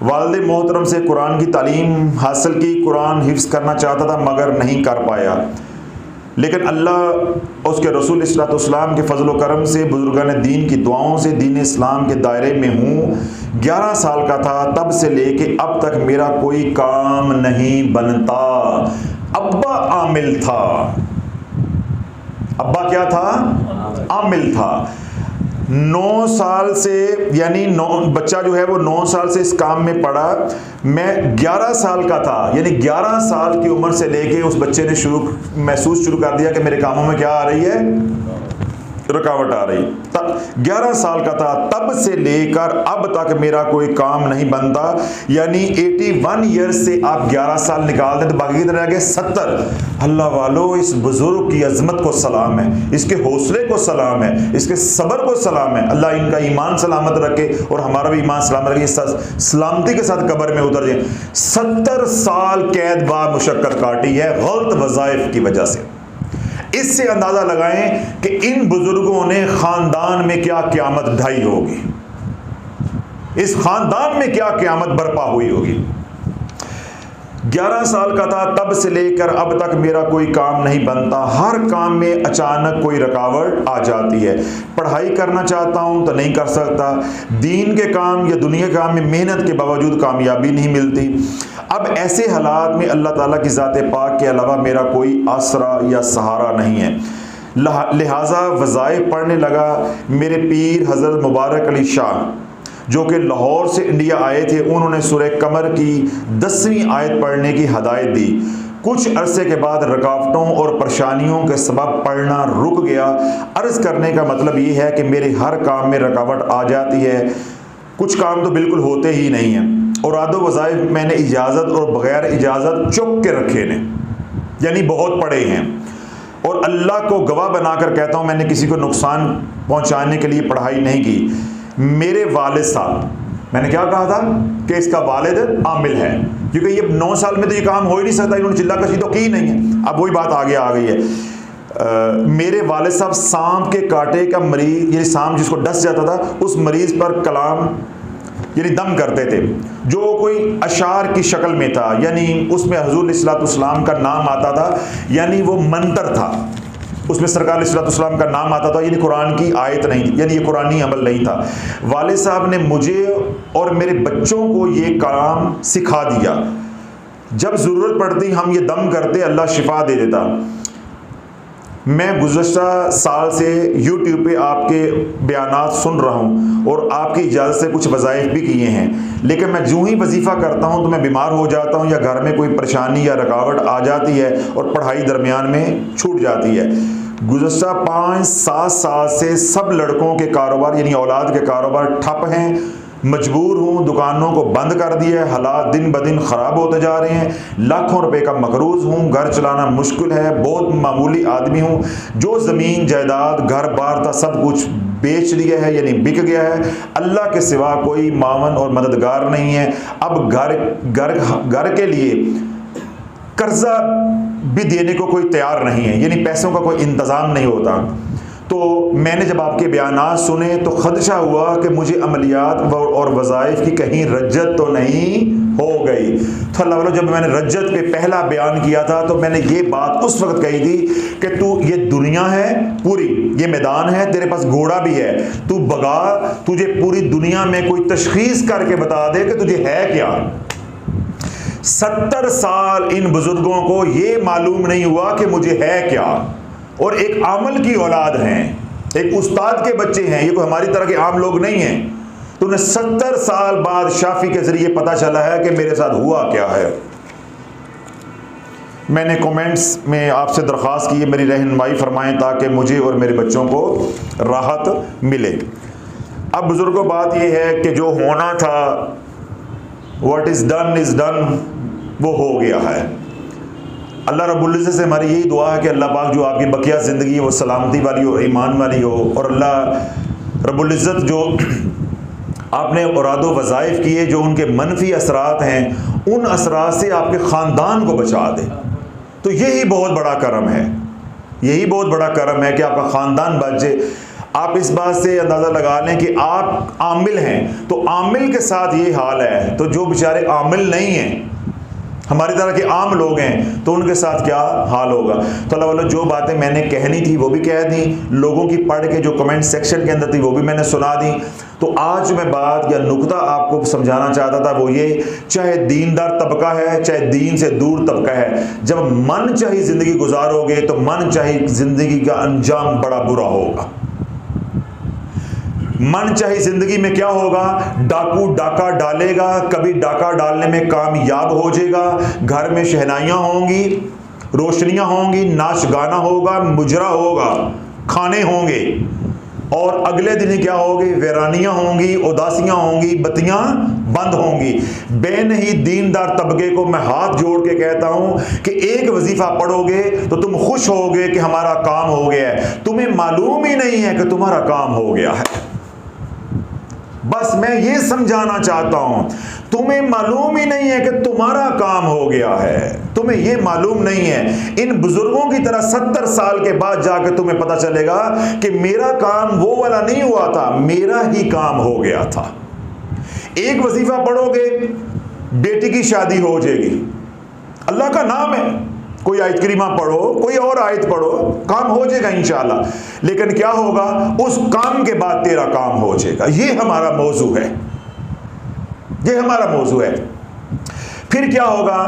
वालिद मोहतरम से कुरान की तालीम हासिल की, कुरान हिफ्ज़ करना चाहता था मगर नहीं कर पाया, लेकिन अल्लाह उसके रसूल इस्लाम के फ़ज़ल करम से, बुजुर्गान दीन की दुआओं से दीन इस्लाम के दायरे में हूँ। 11 साल का था, तब से लेके अब तक मेरा कोई काम नहीं बनता। अब्बा आमिल था। अब्बा क्या था? आमिल था। 9 साल से, यानी बच्चा जो है वो 9 साल से इस काम में पड़ा। मैं 11 साल का था, यानी 11 साल की उम्र से लेके उस बच्चे ने महसूस शुरू कर दिया कि मेरे कामों में क्या आ रही है? रुकावट आ रही। तब 11 साल का था, तब से लेकर अब तक मेरा कोई काम नहीं बनता। यानी 81 ईयर्स से आप 11 साल निकाल दें तो बाकी कितने रह गए? 70। अल्लाह वालों, इस बुजुर्ग की अजमत को सलाम है, इसके हौसले को सलाम है, इसके सब्र को सलाम है। अल्लाह इनका ईमान सलामत रखे और हमारा भी ईमान सलामत रखे, सलामती के साथ कब्र में उतर जाए। 70 साल कैद बा मुशक्कत काटी है गलत वज़ाइफ की वजह से। इससे अंदाजा लगाएं कि इन बुजुर्गों ने खानदान में क्या क़यामत ढाई होगी, इस खानदान में क्या क़यामत बर्पा हुई होगी। 11 साल का था, तब से लेकर अब तक मेरा कोई काम नहीं बनता। हर काम में अचानक कोई रुकावट आ जाती है। पढ़ाई करना चाहता हूं तो नहीं कर सकता। दीन के काम या दुनिया के काम में मेहनत के बावजूद कामयाबी नहीं मिलती। अब ऐसे हालात में अल्लाह ताला की ज़ात पाक के अलावा मेरा कोई आसरा या सहारा नहीं है। लिहाजा वज़ाइफ पढ़ने लगा। मेरे पीर हज़रत मुबारक अली शाह जो कि लाहौर से इंडिया आए थे, उन्होंने सूरह कमर की 10वीं आयत पढ़ने की हदायत दी। कुछ अरसे के बाद रुकावटों और परेशानियों के सबब पढ़ना रुक गया। अर्ज़ करने का मतलब ये है कि मेरे हर काम में रुकावट आ जाती है, कुछ काम तो बिल्कुल होते ही नहीं हैं। और आदो वज़ाइफ मैंने इजाज़त और बग़ैर इजाज़त चुक के रखे ने, यानी बहुत पढ़े हैं। और अल्लाह को गवाह बनाकर कहता हूँ, मैंने किसी को नुकसान पहुँचाने के लिए पढ़ाई नहीं की। मेरे वालिद साहब, मैंने क्या कहा था कि इसका वालिद आमिल है, क्योंकि ये 9 साल में तो ये काम हो ही नहीं सकता, इन्होंने चिल्ला कशी तो की नहीं है। अब वही बात आगे आ गई है। मेरे वालिद साहब सांप के कांटे का मरीज, ये सांप जिसको डस जाता था, उस मरीज पर कलाम यानी दम करते थे, जो कोई अशार की शक्ल में था, यानी उसमें हुजूर अलैहिस्सलाम का नाम आता था, यानी वो मंतर था, उसमें सरकार अलैहिस्सलाम का नाम आता था, यानी कुरान की आयत नहीं थी, यानी ये कुरानी अमल नहीं था। वालिद साहब ने मुझे और मेरे बच्चों को ये काम सिखा दिया। जब ज़रूरत पड़ती हम ये दम करते, अल्लाह शिफा दे देता। मैं गुज़श्ता साल से YouTube पे आपके बयानात सुन रहा हूँ और आपकी इजाज़त से कुछ वज़ाइफ भी किए हैं, लेकिन मैं जो ही वजीफ़ा करता हूँ तो मैं बीमार हो जाता हूँ या घर में कोई परेशानी या रुकावट आ जाती है और पढ़ाई दरमियान में छूट जाती है। गुज़श्ता 5-7 साल से सब लड़कों के कारोबार यानी औलाद के कारोबार ठप हैं, मजबूर हूँ, दुकानों को बंद कर दिया है, हालात दिन ब दिन ख़राब होते जा रहे हैं, लाखों रुपए का मकरूज़ हूँ, घर चलाना मुश्किल है, बहुत मामूली आदमी हूँ, जो ज़मीन जायदाद घर बार था सब कुछ बेच दिया है यानी बिक गया है, अल्लाह के सिवा कोई मावन और मददगार नहीं है। अब घर के लिए कर्जा भी देने को कोई तैयार नहीं है, यानी पैसों का कोई इंतज़ाम नहीं होता। तो मैंने जब आपके बयानात सुने तो खदशा हुआ कि मुझे अमलियात और वज़ाइफ की कहीं रज्जत तो नहीं हो गई। तो अल्लाह वालों, जब मैंने रज्जत पे पहला बयान किया था तो मैंने ये बात उस वक्त कही थी कि तू, ये दुनिया है पूरी, ये मैदान है, तेरे पास घोड़ा भी है, तू भगा, तुझे पूरी दुनिया में कोई तशखीस करके बता दे कि तुझे है क्या। 70 साल इन बुजुर्गों को ये मालूम नहीं हुआ कि मुझे है क्या, और एक आमल की औलाद हैं, एक उस्ताद के बच्चे हैं, ये कोई हमारी तरह के आम लोग नहीं हैं। तो उन्हें 70 साल बाद शाफी के जरिए पता चला है कि मेरे साथ हुआ क्या है। मैंने कमेंट्स में आपसे दरख्वास्त की है मेरी रहनुमाई फरमाएं ताकि मुझे और मेरे बच्चों को राहत मिले। अब बुजुर्गों, बात यह है कि जो होना था, व्हाट इज़ डन, वो हो गया है। अल्लाह रब्बुल इज़्ज़त से हमारी यही दुआ है कि अल्लाह पाक जो आपकी बकिया ज़िंदगी है वो सलामती वाली हो, ईमान वाली हो, और अल्लाह रब्बुल इज़्ज़त जो आपने औरादो वज़ाइफ किए, जो उनके मनफी असरात हैं, उन असरात से आपके ख़ानदान को बचा दे। तो यही बहुत बड़ा करम है, यही बहुत बड़ा करम है कि आपका ख़ानदान बच जाए। आप इस बात से अंदाज़ा लगा लें कि आप आमिल हैं, तो आमिल के साथ ये हाल है, तो जो बेचारे आमिल नहीं हैं, हमारी तरह के आम लोग हैं, तो उनके साथ क्या हाल होगा। तो अल्लाह वालों, जो बातें मैंने कहनी थी वो भी कह दी, लोगों की पढ़ के जो कमेंट सेक्शन के अंदर थी वो भी मैंने सुना दी। तो आज मैं बात या नुक्ता आपको समझाना चाहता था वो ये, चाहे दीनदार तबका है, चाहे दीन से दूर तबका है, जब मन चाही ज़िंदगी गुजारोगे तो मन चाही ज़िंदगी का अंजाम बड़ा बुरा होगा। मन चाहे जिंदगी में क्या होगा, डाकू डाका डालेगा, कभी डाका डालने में कामयाब हो जाएगा, घर में शहनाइयाँ होंगी, रोशनियाँ होंगी, नाच गाना होगा, मुजरा होगा, खाने होंगे, और अगले दिन क्या होगी, वीरानियाँ होंगी, उदासियाँ होंगी, बत्तियाँ बंद होंगी। बेनही दीनदार तबके को मैं हाथ जोड़ के कहता हूँ कि एक वजीफा पढ़ोगे तो तुम खुश होगे कि हमारा काम हो गया है, तुम्हें मालूम ही नहीं है कि तुम्हारा काम हो गया है। बस मैं ये समझाना चाहता हूं, तुम्हें मालूम ही नहीं है कि तुम्हारा काम हो गया है, तुम्हें ये मालूम नहीं है। इन बुजुर्गों की तरह 70 साल के बाद जाकर तुम्हें पता चलेगा कि मेरा काम वो वाला नहीं हुआ था, मेरा ही काम हो गया था। एक वजीफा पढ़ोगे, बेटी की शादी हो जाएगी, अल्लाह का नाम है, कोई आयत करीमा पढ़ो, कोई और आयत पढ़ो, काम हो जाएगा इंशाअल्लाह। लेकिन क्या होगा, उस काम के बाद तेरा काम हो जाएगा। ये हमारा मौजू है, ये हमारा मौजू है। फिर क्या होगा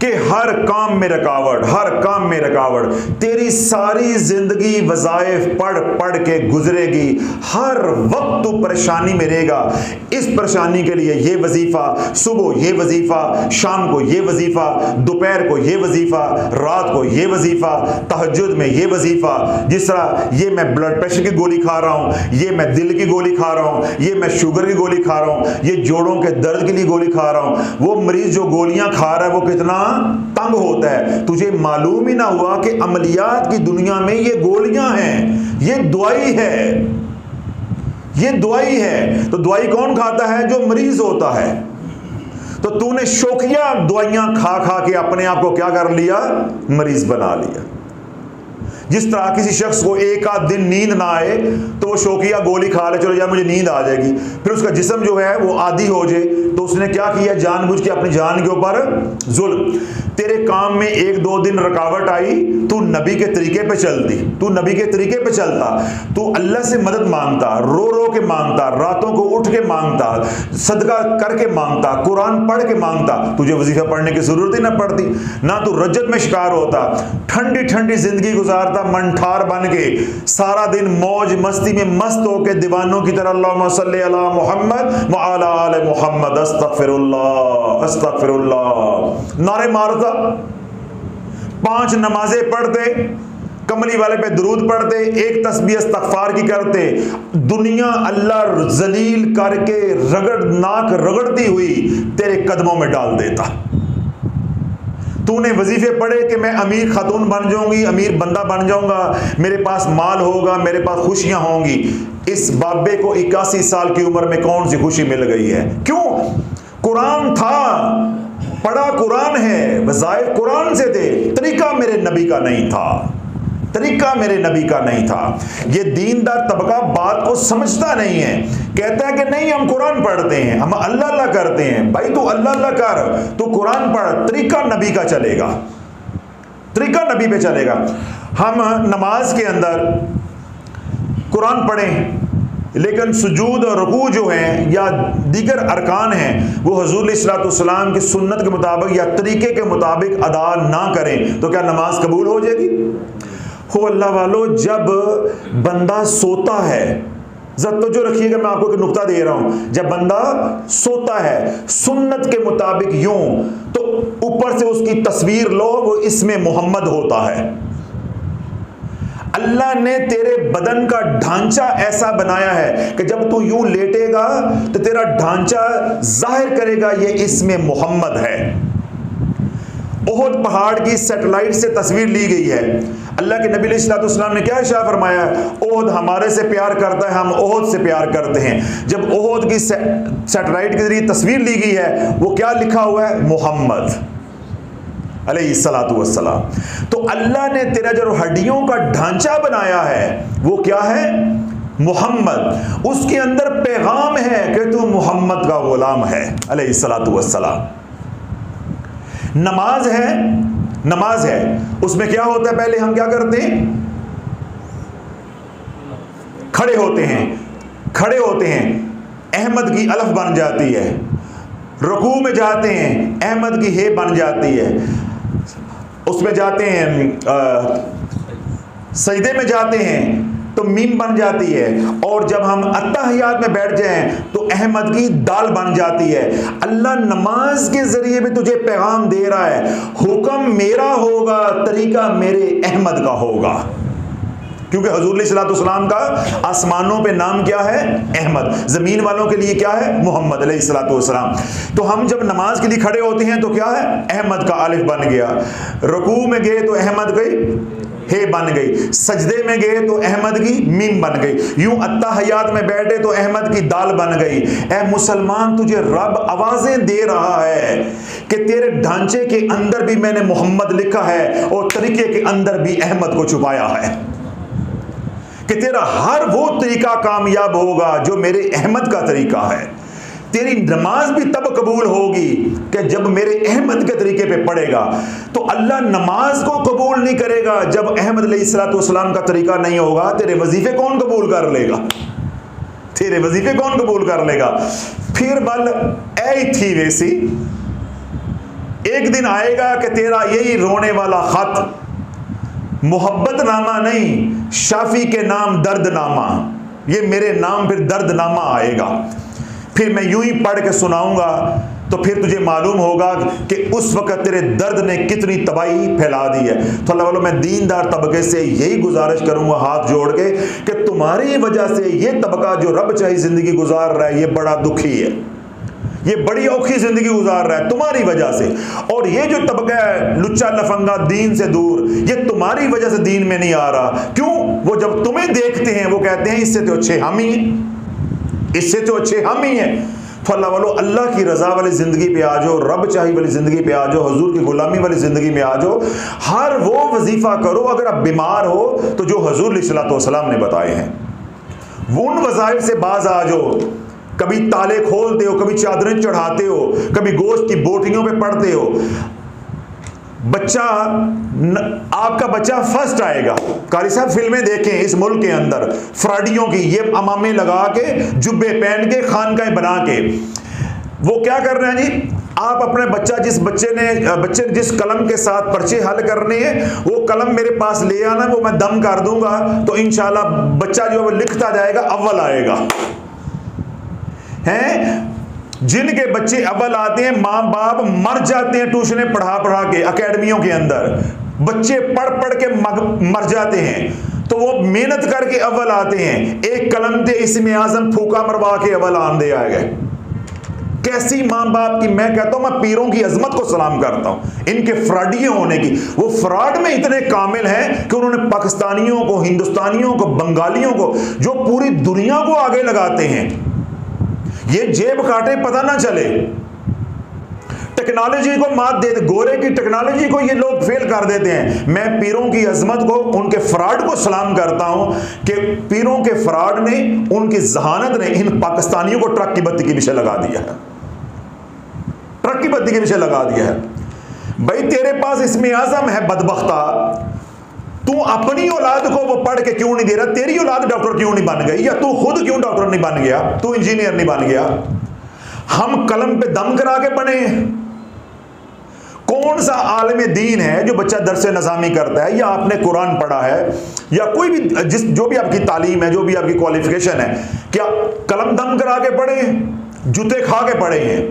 कि हर काम में रुकावट, हर काम में रुकावट, तेरी सारी जिंदगी वज़ाइफ पढ़ पढ़ के गुजरेगी, हर वक्त तू परेशानी में रहेगा। इस परेशानी के लिए ये वजीफा, सुबह ये वजीफा, शाम को ये वजीफा, दोपहर को ये वजीफा, रात को ये वजीफा, तहज्जुद में ये वजीफा। जिस तरह ये मैं ब्लड प्रेशर की गोली खा रहा हूँ, ये मैं दिल की गोली खा रहा हूँ, ये मैं शुगर की गोली खा रहा हूँ, ये जोड़ों के दर्द के लिए गोली खा रहा हूँ, वो मरीज जो गोलियां खा रहा है वो कितना तंग होता है। तुझे मालूम ही ना हुआ कि अमलियात की दुनिया में ये गोलियां हैं, ये दवाई है, ये दवाई है। तो दवाई कौन खाता है? जो मरीज होता है। तो तूने शौकिया दवाइयां खा खा के अपने आप को क्या कर लिया? मरीज बना लिया। जिस तरह किसी शख्स को एक आध दिन नींद ना आए तो वो शौकिया गोली खा ले, चलो यार मुझे नींद आ जाएगी, फिर उसका जिस्म जो है वो आदी हो जाए, तो उसने क्या किया, जानबूझ के अपनी जान के ऊपर जुल्म। तेरे काम में एक दो दिन रुकावट आई, तू नबी के तरीके पे चलती, तू नबी के तरीके पे चलता, तू अल्लाह से मदद मांगता, रो रो के मांगता, रातों को उठ के मांगता, सदका करके मांगता, कुरान पढ़ के मांगता, तुझे वजीफा पढ़ने की जरूरत ही ना पड़ती, ना तू रज्जत में शिकार होता, ठंडी ठंडी जिंदगी गुजारता मनठार बन के, सारा दिन मौज मस्ती में मस्त होके दीवानों की तरह अल्लाहुम्मा सल्ली अला मुहम्मद व अला आले मुहम्मद अस्तगफिरुल्लाह अस्तगफिरुल्लाह नारे मारता, 5 नमाजें पढ़ते, कमली वाले पे दुरूद पढ़ते, एक तस्बीह इस्तगफार की करते, दुनिया अल्लाह जलील करके नाक रगड़ती हुई तेरे कदमों में डाल देता। तूने वजीफे पढ़े कि मैं अमीर खातून बन जाऊंगी, अमीर बंदा बन जाऊंगा, मेरे पास माल होगा, मेरे पास खुशियां होंगी। इस बाबे को 81 साल की उम्र में कौन सी खुशी मिल गई है? क्यों? कुरान था, पढ़ा कुरान है, वज़ाइफ कुरान से थे, तरीका मेरे नबी का नहीं था, तरीका मेरे नबी का नहीं था। ये दीनदार तबका बात को समझता नहीं है, कहता है कि नहीं हम कुरान पढ़ते हैं, हम अल्लाह अल्लाह करते हैं। भाई तू अल्लाह अल्लाह कर, तू कुरान पढ़, तरीका नबी का चलेगा, तरीका नबी पे चलेगा। हम नमाज के अंदर कुरान पढ़ें लेकिन सुजूद और रुकू जो हैं या दीगर अरकान हैं वो हुज़ूर अलैहिस्सलाम की सुन्नत के मुताबिक या तरीके के मुताबिक अदा ना करें तो क्या नमाज कबूल हो जाएगी? हो अल्लाह वालों, जब बंदा सोता है, जरा जो रखिएगा, मैं आपको एक नुक्ता दे रहा हूं, जब बंदा सोता है सुन्नत के मुताबिक यूं, तो ऊपर से उसकी तस्वीर लो, वो इसमें मोहम्मद होता है। अल्लाह ने तेरे बदन का ढांचा ऐसा बनाया है कि जब तू यूं लेटेगा तो तेरा ढांचा जाहिर करेगा ये इसमें मोहम्मद है। ओहद पहाड़ की सैटेलाइट से तस्वीर ली गई है। अल्लाह के नबी अलैहिस्सलाम ने क्या इरशाद फरमाया? ओहद हमारे से प्यार करता है, हम ओहद से प्यार करते हैं। जब ओहद की सैटेलाइट के जरिए तस्वीर ली गई है, वो क्या लिखा हुआ है? मोहम्मद अलैहिस्सलातु वस्सलाम। तो अल्लाह ने तेरा जो हड्डियों का ढांचा बनाया है वो क्या है? मोहम्मद। उसके अंदर पैगाम है कि तू मोहम्मद का गुलाम है अलैहिस्सलातु वस्सलाम। नमाज है, नमाज है, उसमें क्या होता है? पहले हम क्या करते हैं? खड़े होते हैं, खड़े होते हैं, अहमद की अलफ बन जाती है। रुकू में जाते हैं, अहमद की हे बन जाती है। उसमें जाते हैं, सजदे में जाते हैं तो मीम बन जाती है। और जब हम अत्तहियात में बैठ जाएं तो अहमद की दाल बन जाती है। अल्लाह नमाज के जरिए भी तुझे पैगाम दे रहा है, हुक्म मेरा होगा, तरीका मेरे अहमद का होगा। क्योंकि हुज़ूर अलैहिस्सलाम का आसमानों पे नाम क्या है? अहमद। ज़मीन वालों के लिए क्या है? मोहम्मद अलैहिस्सलाम। तो हम जब नमाज के लिए खड़े होते हैं तो क्या है? अहमद का अलिफ बन गया। रुकू में गए तो अहमद गई हे बन गई, सजदे में गए तो अहमद की मीम बन गई, यूं अत्तहियात में बैठे तो अहमद की दाल बन गई। ए मुसलमान, तुझे रब आवाजें दे रहा है कि तेरे ढांचे के अंदर भी मैंने मोहम्मद लिखा है और तरीके के अंदर भी अहमद को छुपाया है, कि तेरा हर वो तरीका कामयाब होगा जो मेरे अहमद का तरीका है। तेरी नमाज भी तब कबूल होगी कि जब मेरे अहमद के तरीके पे पड़ेगा। तो अल्लाह नमाज को कबूल नहीं करेगा जब अहमद अलैहिस्सलाम का तरीका नहीं होगा। तेरे वजीफे कौन कबूल कर लेगा? तेरे वजीफे कौन कबूल कर लेगा? फिर बल ऐ थी वैसी, एक दिन आएगा कि तेरा यही रोने वाला खत मोहब्बत नामा नहीं, शाफी के नाम दर्दनामा, ये मेरे नाम फिर दर्दनामा आएगा। फिर मैं यूं ही पढ़ के सुनाऊंगा तो फिर तुझे मालूम होगा कि उस वक्त तेरे दर्द ने कितनी तबाही फैला दी है। तो अल्लाह वालों, मैं दीनदार तबके से यही गुजारिश करूंगा हाथ जोड़ के कि तुम्हारी वजह से ये तबका जो रब चाही जिंदगी गुजार रहा है, ये बड़ा दुखी है, ये बड़ी औखी जिंदगी गुजार रहा है तुम्हारी वजह से। और ये जो तबका है लुच्चा लफंगा दीन से दूर, ये तुम्हारी वजह से दीन में नहीं आ रहा। क्यों? वो जब तुम्हें देखते हैं वो कहते हैं इससे तो अच्छे हम ही हैं, इससे तो अच्छे हम ही हैं। तो अल्लाह वालों, अल्लाह की रज़ा वाली ज़िंदगी पे आ जाओ, रब चाही वाली ज़िंदगी पे आ जाओ, हुजूर की गुलामी वाली ज़िंदगी में आ जाओ। हर वो वजीफ़ा करो अगर आप बीमार हो तो जो हुजूर अलैहिस्सलातु वस्सलाम ने बताए हैं, वो उन वज़ाइफ से बाज आ जाओ। कभी ताले खोलते हो, कभी चादरें चढ़ाते हो, कभी गोश्त की बोटियों पे पड़ते हो। बच्चा, आपका बच्चा फर्स्ट आएगा। कारी साहब फिल्में देखें इस मुल्क के अंदर, फ्राडियों की, ये अमामे लगा के, जुब्बे पहन के, खानकाएं बना के, वो क्या कर रहे हैं जी, आप अपने बच्चा, बच्चे ने जिस कलम के साथ पर्चे हल करने हैं, वो कलम मेरे पास ले आना, वो मैं दम कर दूंगा, तो इंशाल्लाह बच्चा जो है वो लिखता जाएगा, अव्वल आएगा। हैं जिनके बच्चे अव्वल आते हैं, माँ बाप मर जाते हैं ट्यूशनें पढ़ा पढ़ा के, एकेडमियों के अंदर बच्चे पढ़ पढ़ के मर जाते हैं, तो वो मेहनत करके अव्वल आते हैं। एक कलम थे इसमें आजम फूका मरवा के अव्वल आंदे आ गए। कैसी माँ बाप की, मैं कहता हूं, मैं पीरों की अजमत को सलाम करता हूं, इनके फ्रॉडियों होने की। वो फ्रॉड में इतने कामिल हैं कि उन्होंने पाकिस्तानियों को, हिंदुस्तानियों को, बंगालियों को, जो पूरी दुनिया को आगे लगाते हैं, ये जेब काटे पता ना चले, टेक्नोलॉजी को मात देते, गोरे की टेक्नोलॉजी को ये लोग फेल कर देते हैं। मैं पीरों की अजमत को, उनके फ्रॉड को सलाम करता हूं कि पीरों के फ्रॉड ने, उनकी जहानत ने इन पाकिस्तानियों को ट्रक की बत्ती के पीछे लगा दिया है, ट्रक की बत्ती के पीछे लगा दिया है। भाई तेरे पास इसमें आजम है बदबख्ता, तू अपनी औलाद को वो पढ़ के क्यों नहीं दे रहा? तेरी औलाद डॉक्टर क्यों नहीं बन गई? या तू खुद क्यों डॉक्टर नहीं बन गया? तू इंजीनियर नहीं बन गया? हम कलम पे दम करा के बने। कौन सा आलिम दीन है जो बच्चा दरसे नज़ामी करता है, या आपने कुरान पढ़ा है, या कोई भी जो भी आपकी तालीम है, जो भी आपकी क्वालिफिकेशन है, क्या कलम दम करा के पढ़े, जूते खा के पढ़े हैं?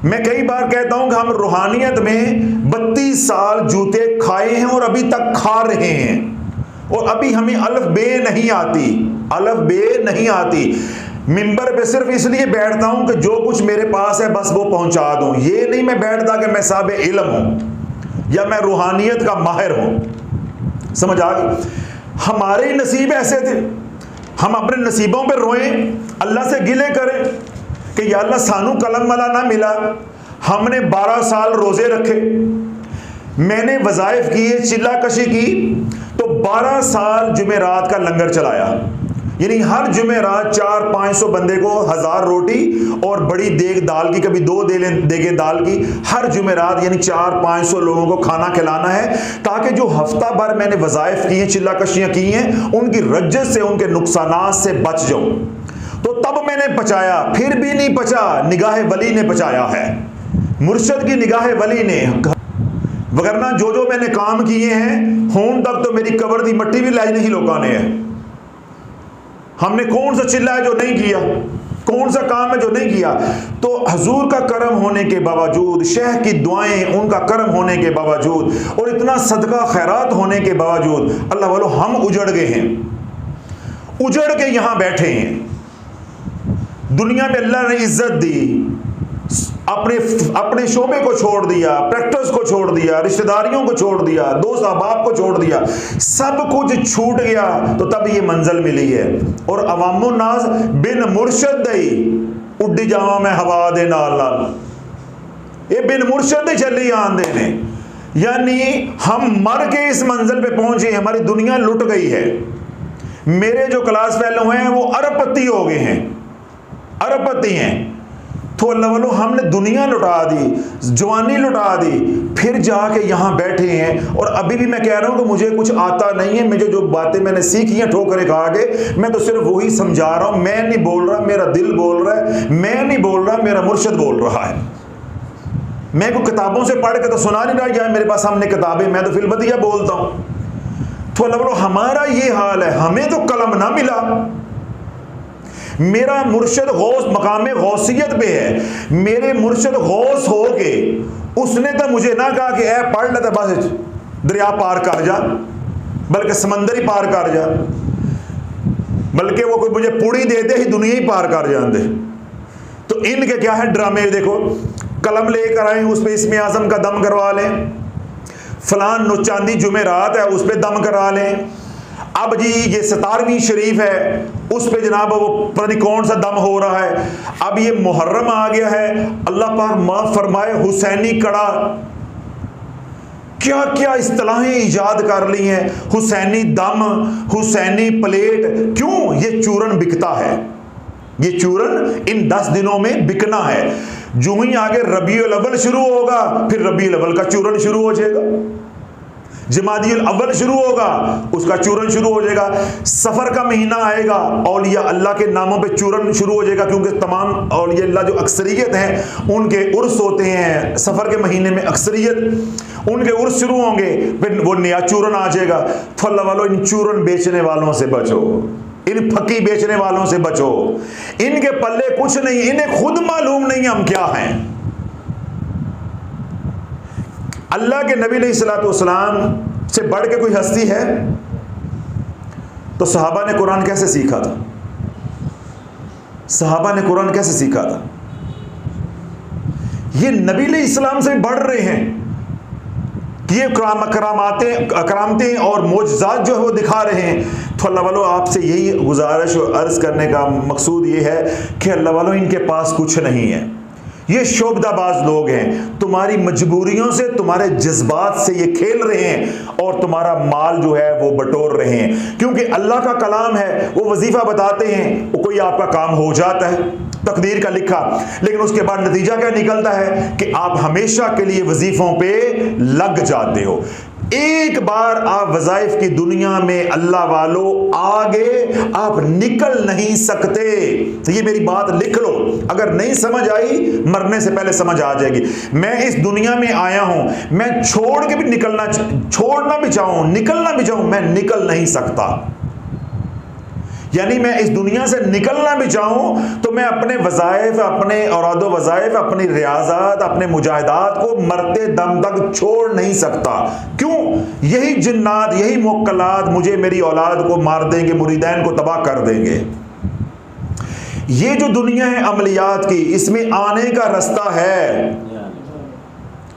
मैं कई बार कहता हूं कि हम रूहानियत में 32 साल जूते खाए हैं और अभी तक खा रहे हैं, और अभी हमें अल्फ बे नहीं आती, अल्फ बे नहीं आती। मिंबर पे सिर्फ इसलिए बैठता हूं कि जो कुछ मेरे पास है बस वो पहुंचा दूं। ये नहीं मैं बैठता कि मैं साहिब इल्म हूं या मैं रूहानियत का माहिर हूं। समझ आ गई? हमारे नसीब ऐसे थे, हम अपने नसीबों पे रोएं, अल्लाह से गिले करें कि या अल्लाह सानू कलम वाला ना मिला। हमने 12 साल रोजे रखे, मैंने वज़ाइफ किए, चिल्ला कशी की, तो 12 साल जुमेरात का लंगर चलाया। यानी हर जुमेरात 400-500 बंदे को 1000 रोटी और बड़ी देग दाल की, कभी 2 देगे दाल की, हर जुमेरात यानी 400-500 लोगों को खाना खिलाना है, ताकि जो हफ्ता भर मैंने वज़ाइफ किए, चिल्ला कशियाँ की हैं, उनकी रज्जत से, उनके नुकसानात से बच जाऊँ। तो तब मैंने पचाया, फिर भी नहीं पचा, निगाह वली ने पचाया है, मुर्शद की निगाह वली ने। वगरना जो जो मैंने काम किए हैं, होन तक तो मेरी कब्र दी मट्टी भी लाई नहीं लोगों ने है। हमने कौन सा चिल्ला है जो नहीं किया, कौन सा काम है जो नहीं किया? तो हजूर का करम होने के बावजूद, शेख की दुआएं, उनका करम होने के बावजूद, और इतना सदका खैरात होने के बावजूद, अल्लाह वालों हम उजड़ गए हैं, उजड़ के यहां बैठे हैं। दुनिया में अल्लाह ने इज्जत दी, अपने शोबे को छोड़ दिया, प्रैक्टिस को छोड़ दिया, रिश्तेदारियों को छोड़ दिया, दोस्त अहबाब को छोड़ दिया, सब कुछ छूट गया, तो तब ये मंजिल मिली है। और अवामुन नास बिन मुर्शद दई उड्डी जावा मैं हवा दे नाल नाल, ये बिन मुर्शद दई चली आंदे ने। यानी हम मर के इस मंजिल पे पहुंचे, हमारी दुनिया लुट गई है। मेरे जो क्लास फेलो हैं वो अरबपति हो गए हैं, अरबपति हैं। तो अल्लाह वालों हमने दुनिया लुटा दी, जवानी लुटा दी, फिर जाके यहाँ बैठे हैं। और अभी भी मैं कह रहा हूँ कि मुझे कुछ आता नहीं है, मुझे जो बातें मैंने सीखी हैं ठोकरे खा के, मैं तो सिर्फ वही समझा रहा हूँ। मैं नहीं बोल रहा, मेरा दिल बोल रहा है, मैं नहीं बोल रहा, मेरा मुर्शिद बोल रहा है। मैं को किताबों से पढ़ के तो सुना नहीं रहा, या मेरे पास सामने किताबें, मैं तो फिलबतिया बोलता हूँ। तो अल्लाह वालों हमारा ये हाल है, हमें तो कलम ना मिला। मेरा मुर्शिद गौस मकामे गौसियत पे है, मेरे मुर्शिद गौस हो के उसने तो मुझे ना कहा कि ऐ पढ़ लेता बस दरिया पार कर जा, बल्कि समंदर ही पार कर जा, बल्कि वो कोई मुझे पुड़ी दे दे ही दुनिया ही पार कर जाते। तो इनके क्या है ड्रामे, देखो कलम लेकर आए उस पर इसमें आजम का दम करवा लें, फलान चांदी जुमेरात है उस पर दम करा लें, अब जी ये 17वीं शरीफ है, उस पे जनाब वो पता नहीं कौन सा दम हो रहा है। अब ये मुहर्रम आ गया है, अल्लाह पाक माफ फरमाए, हुसैनी कड़ा, क्या क्या इस्तिलाहें ईजाद कर ली हैं, हुसैनी दम, हुसैनी प्लेट। क्यों? ये चूरन बिकता है, ये चूरन इन 10 दिनों में बिकना है। जो ही आगे रबीउल अव्वल शुरू होगा, फिर रबीउल अव्वल का चूरन शुरू हो जाएगा, जमादियुल अव्वल शुरू होगा, उसका चूरन शुरू हो जाएगा, सफर का महीना आएगा, औलिया अल्लाह के नामों पे चूरन शुरू हो जाएगा, क्योंकि तमाम औलिया अल्लाह जो अक्सरियत हैं उनके उर्स होते हैं सफर के महीने में, अक्सरियत उनके उर्स शुरू होंगे, फिर वो नया चूरन आ जाएगा। तो अल्लाह वालों, इन चूरन बेचने वालों से बचो, इन फकी बेचने वालों से बचो, इनके पल्ले कुछ नहीं, इन्हें खुद मालूम नहीं हम क्या हैं। अल्लाह के नबी अलैहिस्सलाम से बढ़ के कोई हस्ती है? तो सहाबा ने कुरान कैसे सीखा था? सहाबा ने कुरान कैसे सीखा था? ये नबी अलैहिस्सलाम से बढ़ रहे हैं कि ये करामतें और मोजज़ात जो है वो दिखा रहे हैं। तो अल्लाह वालों, आपसे यही गुजारिश और अर्ज़ करने का मकसूद ये है कि अल्लाह वालों, इनके पास कुछ नहीं है, ये शोबदाबाज लोग हैं, तुम्हारी मजबूरियों से, तुम्हारे जज्बात से ये खेल रहे हैं और तुम्हारा माल जो है वो बटोर रहे हैं। क्योंकि अल्लाह का कलाम है, वो वजीफा बताते हैं, वो कोई आपका काम हो जाता है, तकदीर का लिखा, लेकिन उसके बाद नतीजा क्या निकलता है कि आप हमेशा के लिए वजीफों पे लग जाते हो। एक बार आप वज़ाइफ की दुनिया में अल्लाह वालों आगे आप निकल नहीं सकते। तो ये मेरी बात लिख लो, अगर नहीं समझ आई मरने से पहले समझ आ जाएगी। मैं इस दुनिया में आया हूं, मैं छोड़ के भी छोड़ना भी चाहूं, निकलना भी चाहूं, मैं निकल नहीं सकता। यानी मैं इस दुनिया से निकलना भी चाहूं तो मैं अपने वज़ाइफ, अपने औरादो वज़ाइफ, अपनी रियाज़ात, अपने मुजाहिदात को मरते दम तक छोड़ नहीं सकता। क्यों? यही जिन्नात, यही मुक्कलात मुझे, मेरी औलाद को मार देंगे, मुरीदैन को तबाह कर देंगे। ये जो दुनिया है अमलियात की, इसमें आने का रास्ता है,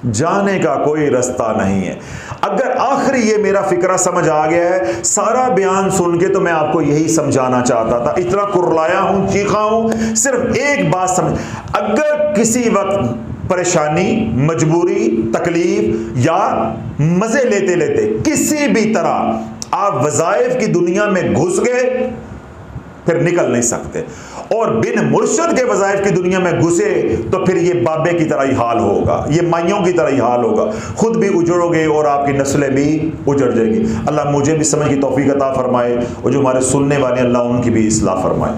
जाने का कोई रास्ता नहीं है। अगर आखिरी ये मेरा फिक्रा समझ आ गया है, सारा बयान सुन के तो मैं आपको यही समझाना चाहता था, इतना कुर्लाया हूं, चीखा हूं, सिर्फ एक बात समझ, अगर किसी वक्त परेशानी, मजबूरी, तकलीफ या मजे लेते लेते किसी भी तरह आप वज़ाइफ की दुनिया में घुस गए, फिर निकल नहीं सकते, और बिन मुर्शद के वज़ाइफ की दुनिया में घुसे तो फिर ये बाबे की तरह ही हाल होगा, ये माइयों की तरह ही हाल होगा, खुद भी उजड़ोगे और आपकी नस्लें भी उजड़ जाएगी। अल्लाह मुझे भी समझ की तौफीक अता फरमाए और जो हमारे सुनने वाले अल्लाह उनकी भी इस्लाह फरमाए।